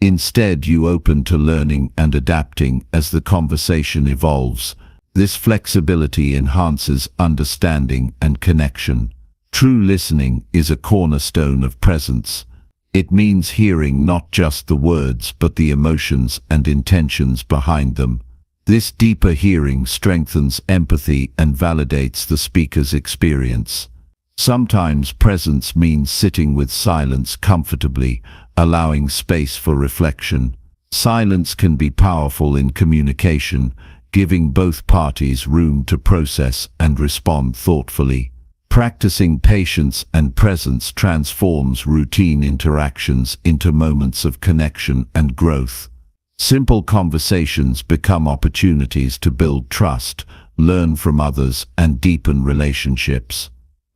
Instead, you open to learning and adapting as the conversation evolves. This flexibility enhances understanding and connection. True listening is a cornerstone of presence. It means hearing not just the words but the emotions and intentions behind them. This deeper hearing strengthens empathy and validates the speaker's experience. Sometimes presence means sitting with silence comfortably, allowing space for reflection. Silence can be powerful in communication, giving both parties room to process and respond thoughtfully. Practicing patience and presence transforms routine interactions into moments of connection and growth. Simple conversations become opportunities to build trust, learn from others, and deepen relationships.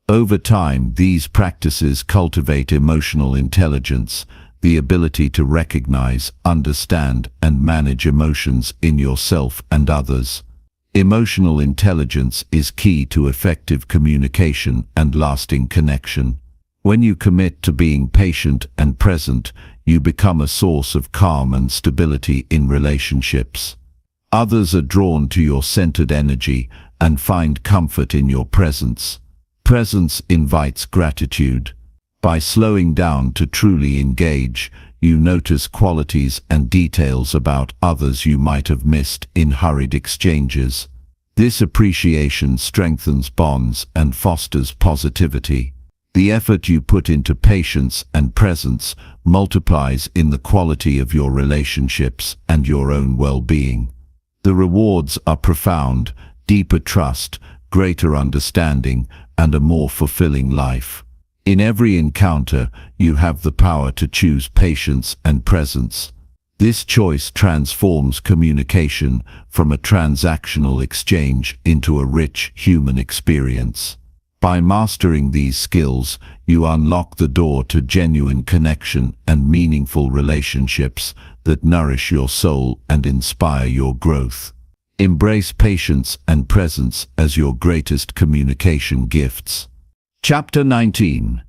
Over time, these practices cultivate emotional intelligence, the ability to recognize, understand, and manage emotions in yourself and others. Emotional intelligence is key to effective communication and lasting connection. When you commit to being patient and present, you become a source of calm and stability in relationships. Others are drawn to your centered energy and find comfort in your presence. Presence invites gratitude. By slowing down to truly engage, you notice qualities and details about others you might have missed in hurried exchanges. This appreciation strengthens bonds and fosters positivity. The effort you put into patience and presence multiplies in the quality of your relationships and your own well-being. The rewards are profound: deeper trust, greater understanding, and a more fulfilling life. In every encounter, you have the power to choose patience and presence. This choice transforms communication from a transactional exchange into a rich human experience. By mastering these skills, you unlock the door to genuine connection and meaningful relationships that nourish your soul and inspire your growth. Embrace patience and presence as your greatest communication gifts. Chapter 19.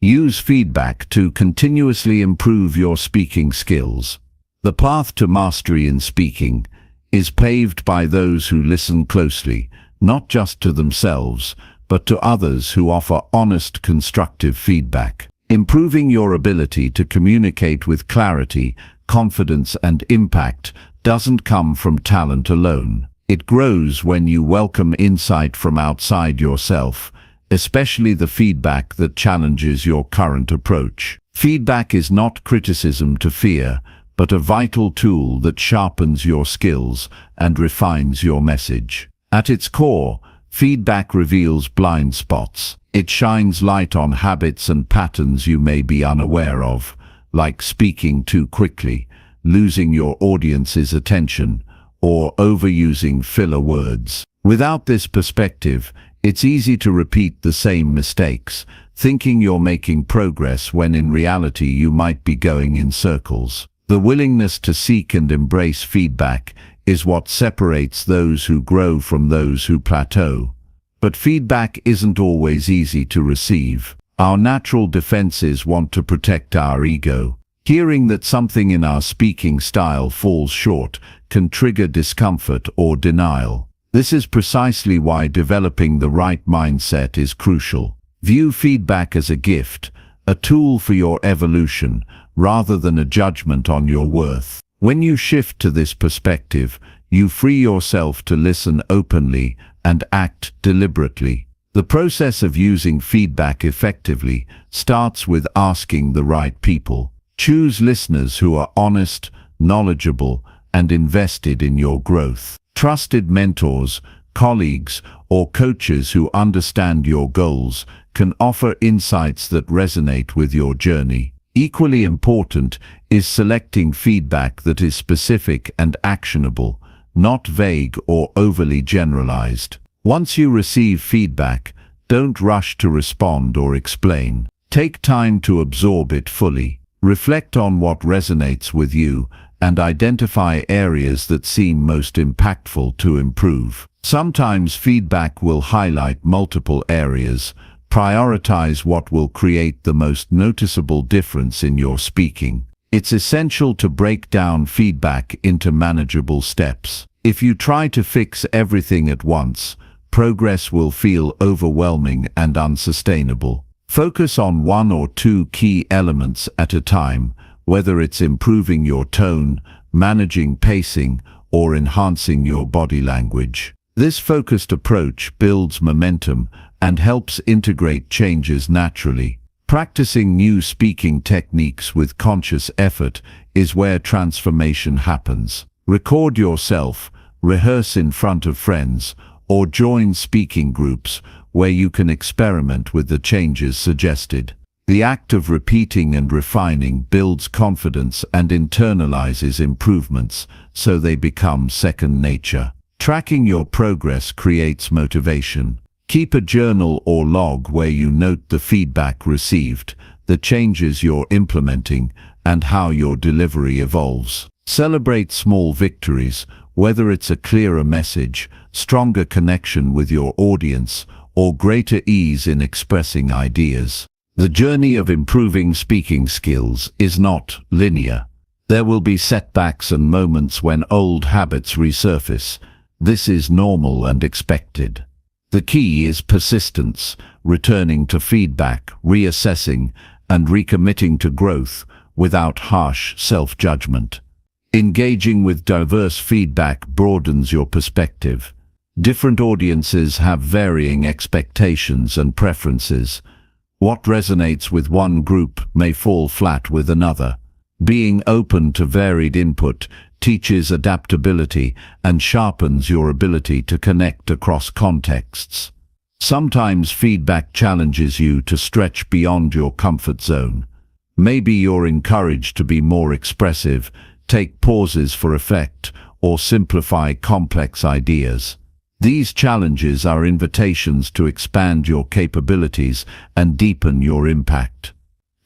Use feedback to continuously improve your speaking skills. The path to mastery in speaking is paved by those who listen closely, not just to themselves, but to others who offer honest, constructive feedback. Improving your ability to communicate with clarity, confidence, and impact doesn't come from talent alone. It grows when you welcome insight from outside yourself, especially the feedback that challenges your current approach. Feedback is not criticism to fear, but a vital tool that sharpens your skills and refines your message. At its core, feedback reveals blind spots. It shines light on habits and patterns you may be unaware of, like speaking too quickly, losing your audience's attention, or overusing filler words. Without this perspective, it's easy to repeat the same mistakes, thinking you're making progress when in reality you might be going in circles. The willingness to seek and embrace feedback is what separates those who grow from those who plateau. But feedback isn't always easy to receive. Our natural defenses want to protect our ego. Hearing that something in our speaking style falls short can trigger discomfort or denial. This is precisely why developing the right mindset is crucial. View feedback as a gift, a tool for your evolution, rather than a judgment on your worth. When you shift to this perspective, you free yourself to listen openly and act deliberately. The process of using feedback effectively starts with asking the right people. Choose listeners who are honest, knowledgeable, and invested in your growth. Trusted mentors, colleagues, or coaches who understand your goals can offer insights that resonate with your journey. Equally important is selecting feedback that is specific and actionable, not vague or overly generalized. Once you receive feedback, don't rush to respond or explain. Take time to absorb it fully. Reflect on what resonates with you and identify areas that seem most impactful to improve. Sometimes feedback will highlight multiple areas. Prioritize what will create the most noticeable difference in your speaking. It's essential to break down feedback into manageable steps. If you try to fix everything at once, progress will feel overwhelming and unsustainable. Focus on one or two key elements at a time, whether it's improving your tone, managing pacing, or enhancing your body language. This focused approach builds momentum and helps integrate changes naturally. Practicing new speaking techniques with conscious effort is where transformation happens. Record yourself, rehearse in front of friends, or join speaking groups where you can experiment with the changes suggested. The act of repeating and refining builds confidence and internalizes improvements so they become second nature. Tracking your progress creates motivation. Keep a journal or log where you note the feedback received, the changes you're implementing, and how your delivery evolves. Celebrate small victories, whether it's a clearer message, stronger connection with your audience, or greater ease in expressing ideas. The journey of improving speaking skills is not linear. There will be setbacks and moments when old habits resurface. This is normal and expected. The key is persistence, returning to feedback, reassessing, and recommitting to growth without harsh self-judgment. Engaging with diverse feedback broadens your perspective. Different audiences have varying expectations and preferences. What resonates with one group may fall flat with another. Being open to varied input teaches adaptability and sharpens your ability to connect across contexts. Sometimes feedback challenges you to stretch beyond your comfort zone. Maybe you're encouraged to be more expressive, take pauses for effect, or simplify complex ideas. These challenges are invitations to expand your capabilities and deepen your impact.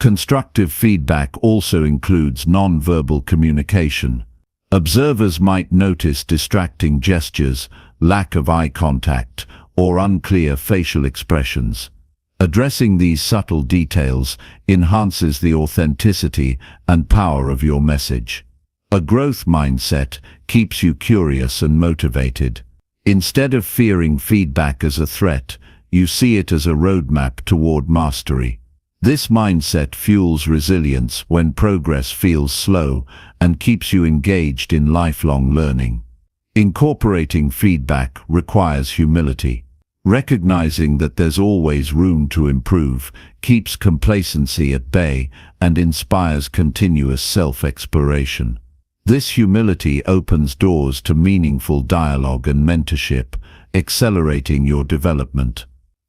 Constructive feedback also includes non-verbal communication. Observers might notice distracting gestures, lack of eye contact, or unclear facial expressions. Addressing these subtle details enhances the authenticity and power of your message. A growth mindset keeps you curious and motivated. Instead of fearing feedback as a threat, you see it as a roadmap toward mastery. This mindset fuels resilience when progress feels slow and keeps you engaged in lifelong learning. Incorporating feedback requires humility. Recognizing that there's always room to improve keeps complacency at bay and inspires continuous self-exploration. This humility opens doors to meaningful dialogue and mentorship, accelerating your development.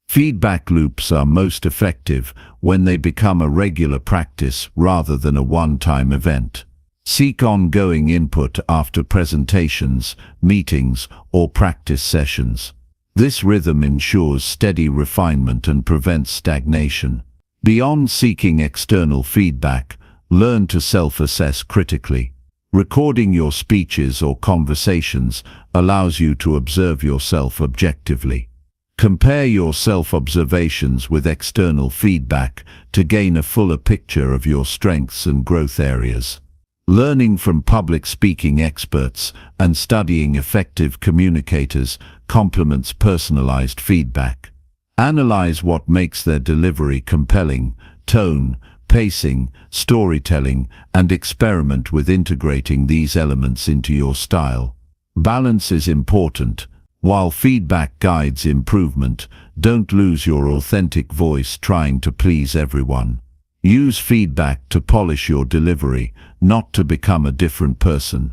Feedback loops are most effective when they become a regular practice rather than a one-time event. Seek ongoing input after presentations, meetings, or practice sessions. This rhythm ensures steady refinement and prevents stagnation. Beyond seeking external feedback, learn to self-assess critically. Recording your speeches or conversations allows you to observe yourself objectively. Compare your self-observations with external feedback to gain a fuller picture of your strengths and growth areas. Learning from public speaking experts and studying effective communicators complements personalized feedback. Analyze what makes their delivery compelling, tone, pacing, storytelling, and experiment with integrating these elements into your style. Balance is important. While feedback guides improvement, don't lose your authentic voice trying to please everyone. Use feedback to polish your delivery, not to become a different person.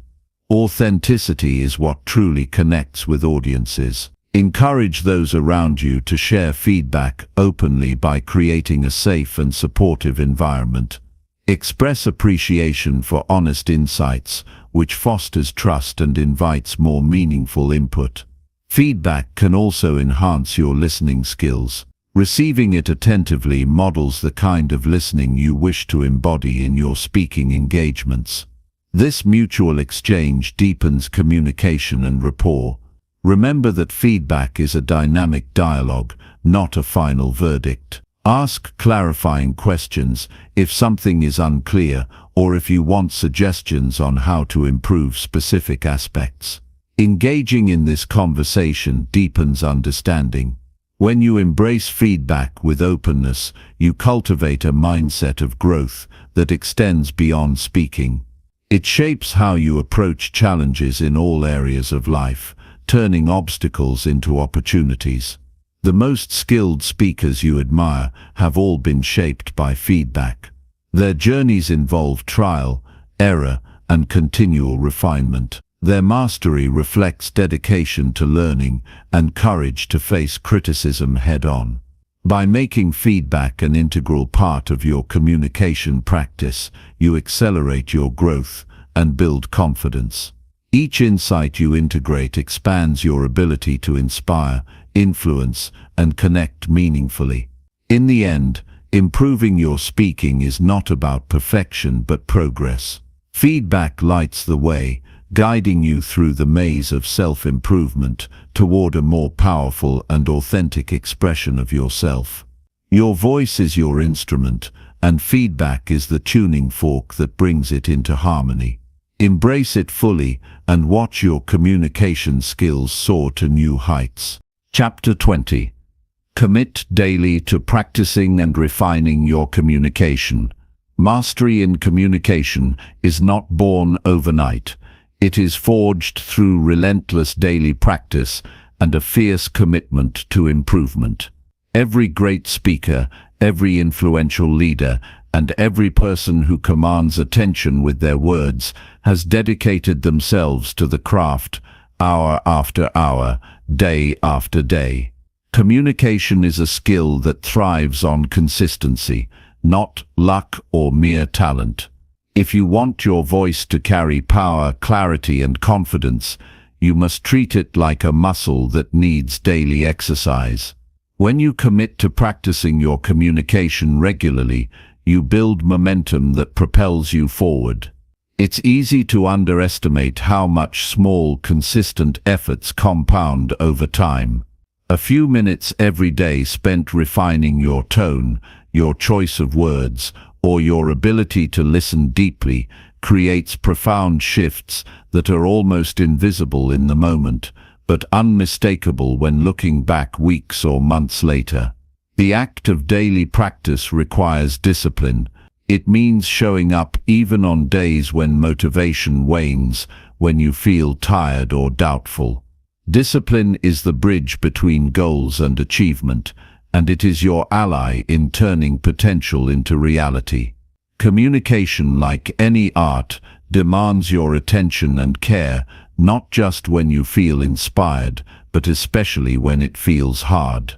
Authenticity is what truly connects with audiences. Encourage those around you to share feedback openly by creating a safe and supportive environment. Express appreciation for honest insights, which fosters trust and invites more meaningful input. Feedback can also enhance your listening skills. Receiving it attentively models the kind of listening you wish to embody in your speaking engagements. This mutual exchange deepens communication and rapport. Remember that feedback is a dynamic dialogue, not a final verdict. Ask clarifying questions if something is unclear or if you want suggestions on how to improve specific aspects. Engaging in this conversation deepens understanding. When you embrace feedback with openness, you cultivate a mindset of growth that extends beyond speaking. It shapes how you approach challenges in all areas of life, turning obstacles into opportunities. The most skilled speakers you admire have all been shaped by feedback. Their journeys involve trial, error, and continual refinement. Their mastery reflects dedication to learning and courage to face criticism head-on. By making feedback an integral part of your communication practice, you accelerate your growth and build confidence. Each insight you integrate expands your ability to inspire, influence, and connect meaningfully. In the end, improving your speaking is not about perfection but progress. Feedback lights the way, guiding you through the maze of self-improvement toward a more powerful and authentic expression of yourself. Your voice is your instrument, and feedback is the tuning fork that brings it into harmony. Embrace it fully and watch your communication skills soar to new heights. Chapter 20. Commit daily to practicing and refining your communication. Mastery in communication is not born overnight. It is forged through relentless daily practice and a fierce commitment to improvement. Every great speaker, every influential leader, and every person who commands attention with their words has dedicated themselves to the craft, hour after hour, day after day. Communication is a skill that thrives on consistency, not luck or mere talent. If you want your voice to carry power, clarity, and confidence, you must treat it like a muscle that needs daily exercise. When you commit to practicing your communication regularly, you build momentum that propels you forward. It's easy to underestimate how much small, consistent efforts compound over time. A few minutes every day spent refining your tone, your choice of words, or your ability to listen deeply creates profound shifts that are almost invisible in the moment, but unmistakable when looking back weeks or months later. The act of daily practice requires discipline. It means showing up even on days when motivation wanes, when you feel tired or doubtful. Discipline is the bridge between goals and achievement, and it is your ally in turning potential into reality. Communication, like any art, demands your attention and care, not just when you feel inspired, but especially when it feels hard.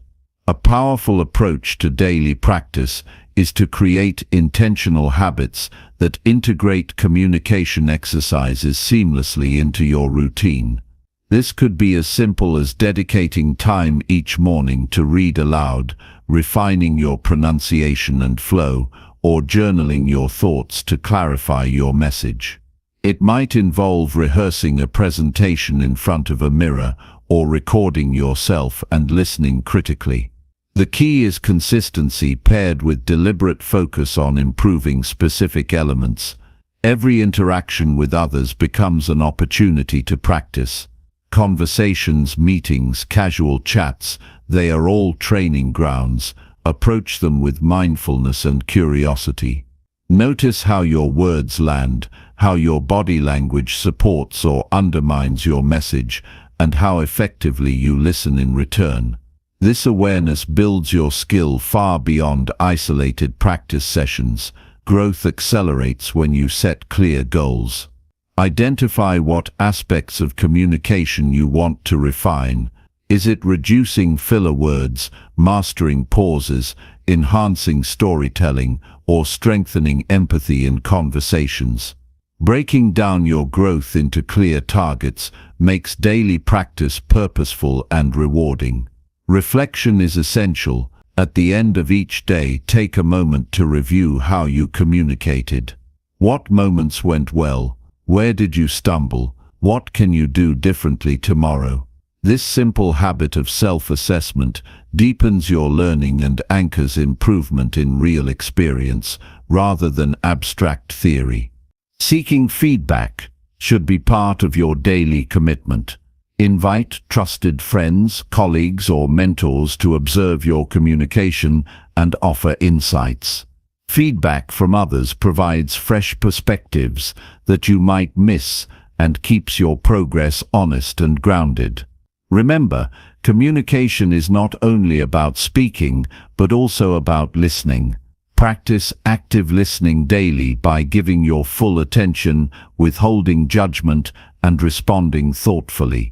A powerful approach to daily practice is to create intentional habits that integrate communication exercises seamlessly into your routine. This could be as simple as dedicating time each morning to read aloud, refining your pronunciation and flow, or journaling your thoughts to clarify your message. It might involve rehearsing a presentation in front of a mirror or recording yourself and listening critically. The key is consistency paired with deliberate focus on improving specific elements. Every interaction with others becomes an opportunity to practice. Conversations, meetings, casual chats, they are all training grounds. Approach them with mindfulness and curiosity. Notice how your words land, how your body language supports or undermines your message, and how effectively you listen in return. This awareness builds your skill far beyond isolated practice sessions. Growth accelerates when you set clear goals. Identify what aspects of communication you want to refine. Is it reducing filler words, mastering pauses, enhancing storytelling, or strengthening empathy in conversations? Breaking down your growth into clear targets makes daily practice purposeful and rewarding. Reflection is essential. At the end of each day, take a moment to review how you communicated. What moments went well? Where did you stumble? What can you do differently tomorrow? This simple habit of self-assessment deepens your learning and anchors improvement in real experience rather than abstract theory. Seeking feedback should be part of your daily commitment. Invite trusted friends, colleagues, or mentors to observe your communication and offer insights. Feedback from others provides fresh perspectives that you might miss and keeps your progress honest and grounded. Remember, communication is not only about speaking, but also about listening. Practice active listening daily by giving your full attention, withholding judgment, and responding thoughtfully.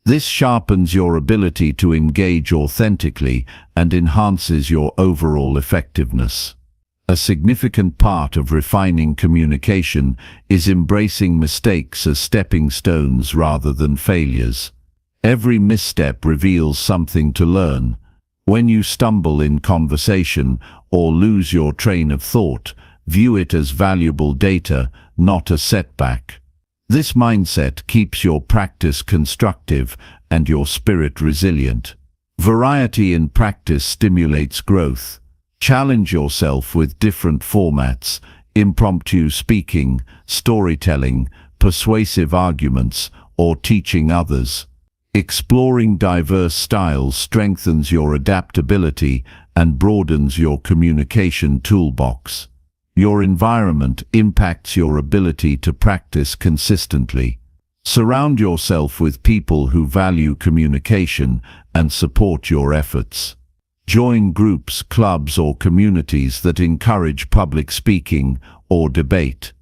This sharpens your ability to engage authentically and enhances your overall effectiveness. A significant part of refining communication is embracing mistakes as stepping stones rather than failures. Every misstep reveals something to learn. When you stumble in conversation or lose your train of thought, view it as valuable data, not a setback. This mindset keeps your practice constructive and your spirit resilient. Variety in practice stimulates growth. Challenge yourself with different formats: impromptu speaking, storytelling, persuasive arguments, or teaching others. Exploring diverse styles strengthens your adaptability and broadens your communication toolbox. Your environment impacts your ability to practice consistently. Surround yourself with people who value communication and support your efforts. Join groups, clubs, or communities that encourage public speaking or debate.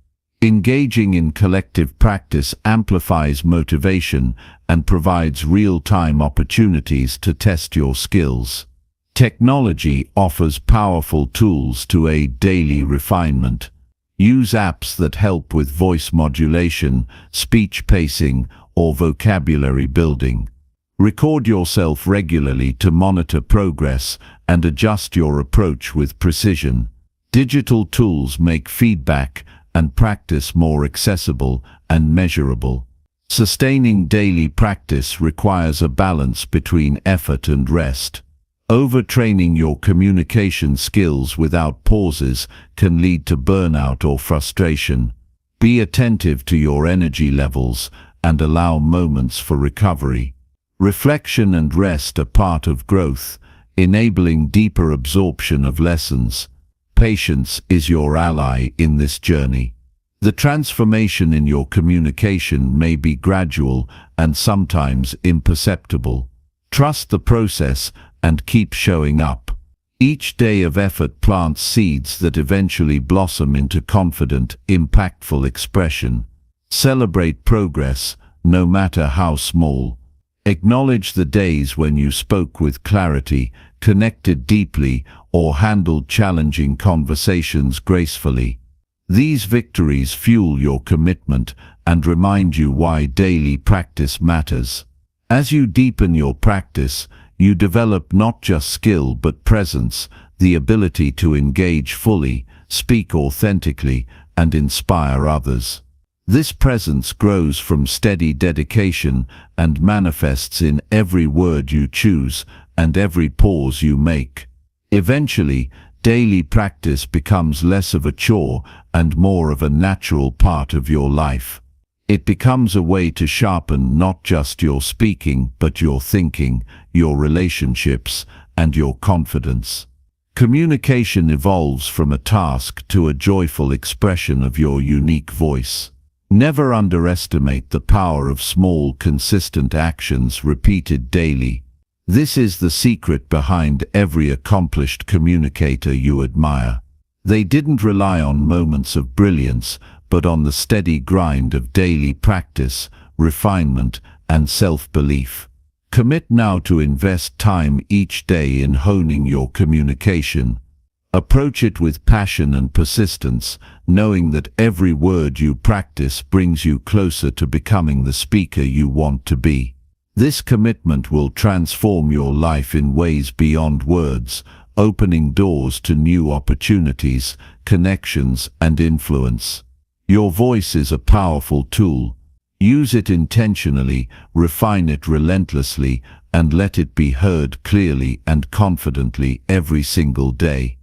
Engaging in collective practice amplifies motivation and provides real-time opportunities to test your skills. Technology offers powerful tools to aid daily refinement. Use apps that help with voice modulation, speech pacing, or vocabulary building. Record yourself regularly to monitor progress and adjust your approach with precision. Digital tools make feedback and practice more accessible and measurable. Sustaining daily practice requires a balance between effort and rest. Overtraining your communication skills without pauses can lead to burnout or frustration. Be attentive to your energy levels and allow moments for recovery. Reflection and rest are part of growth, enabling deeper absorption of lessons. Patience is your ally in this journey. The transformation in your communication may be gradual and sometimes imperceptible. Trust the process and keep showing up. Each day of effort plants seeds that eventually blossom into confident, impactful expression. Celebrate progress, no matter how small. Acknowledge the days when you spoke with clarity, connected deeply, or handled challenging conversations gracefully. These victories fuel your commitment and remind you why daily practice matters. As you deepen your practice, you develop not just skill but presence, the ability to engage fully, speak authentically, and inspire others. This presence grows from steady dedication and manifests in every word you choose and every pause you make. Eventually, daily practice becomes less of a chore and more of a natural part of your life. It becomes a way to sharpen not just your speaking, but your thinking, your relationships, and your confidence. Communication evolves from a task to a joyful expression of your unique voice. Never underestimate the power of small, consistent actions repeated daily. This is the secret behind every accomplished communicator you admire. They didn't rely on moments of brilliance, but on the steady grind of daily practice, refinement, and self-belief. Commit now to invest time each day in honing your communication. Approach it with passion and persistence, knowing that every word you practice brings you closer to becoming the speaker you want to be. This commitment will transform your life in ways beyond words, opening doors to new opportunities, connections, and influence. Your voice is a powerful tool. Use it intentionally, refine it relentlessly, and let it be heard clearly and confidently every single day.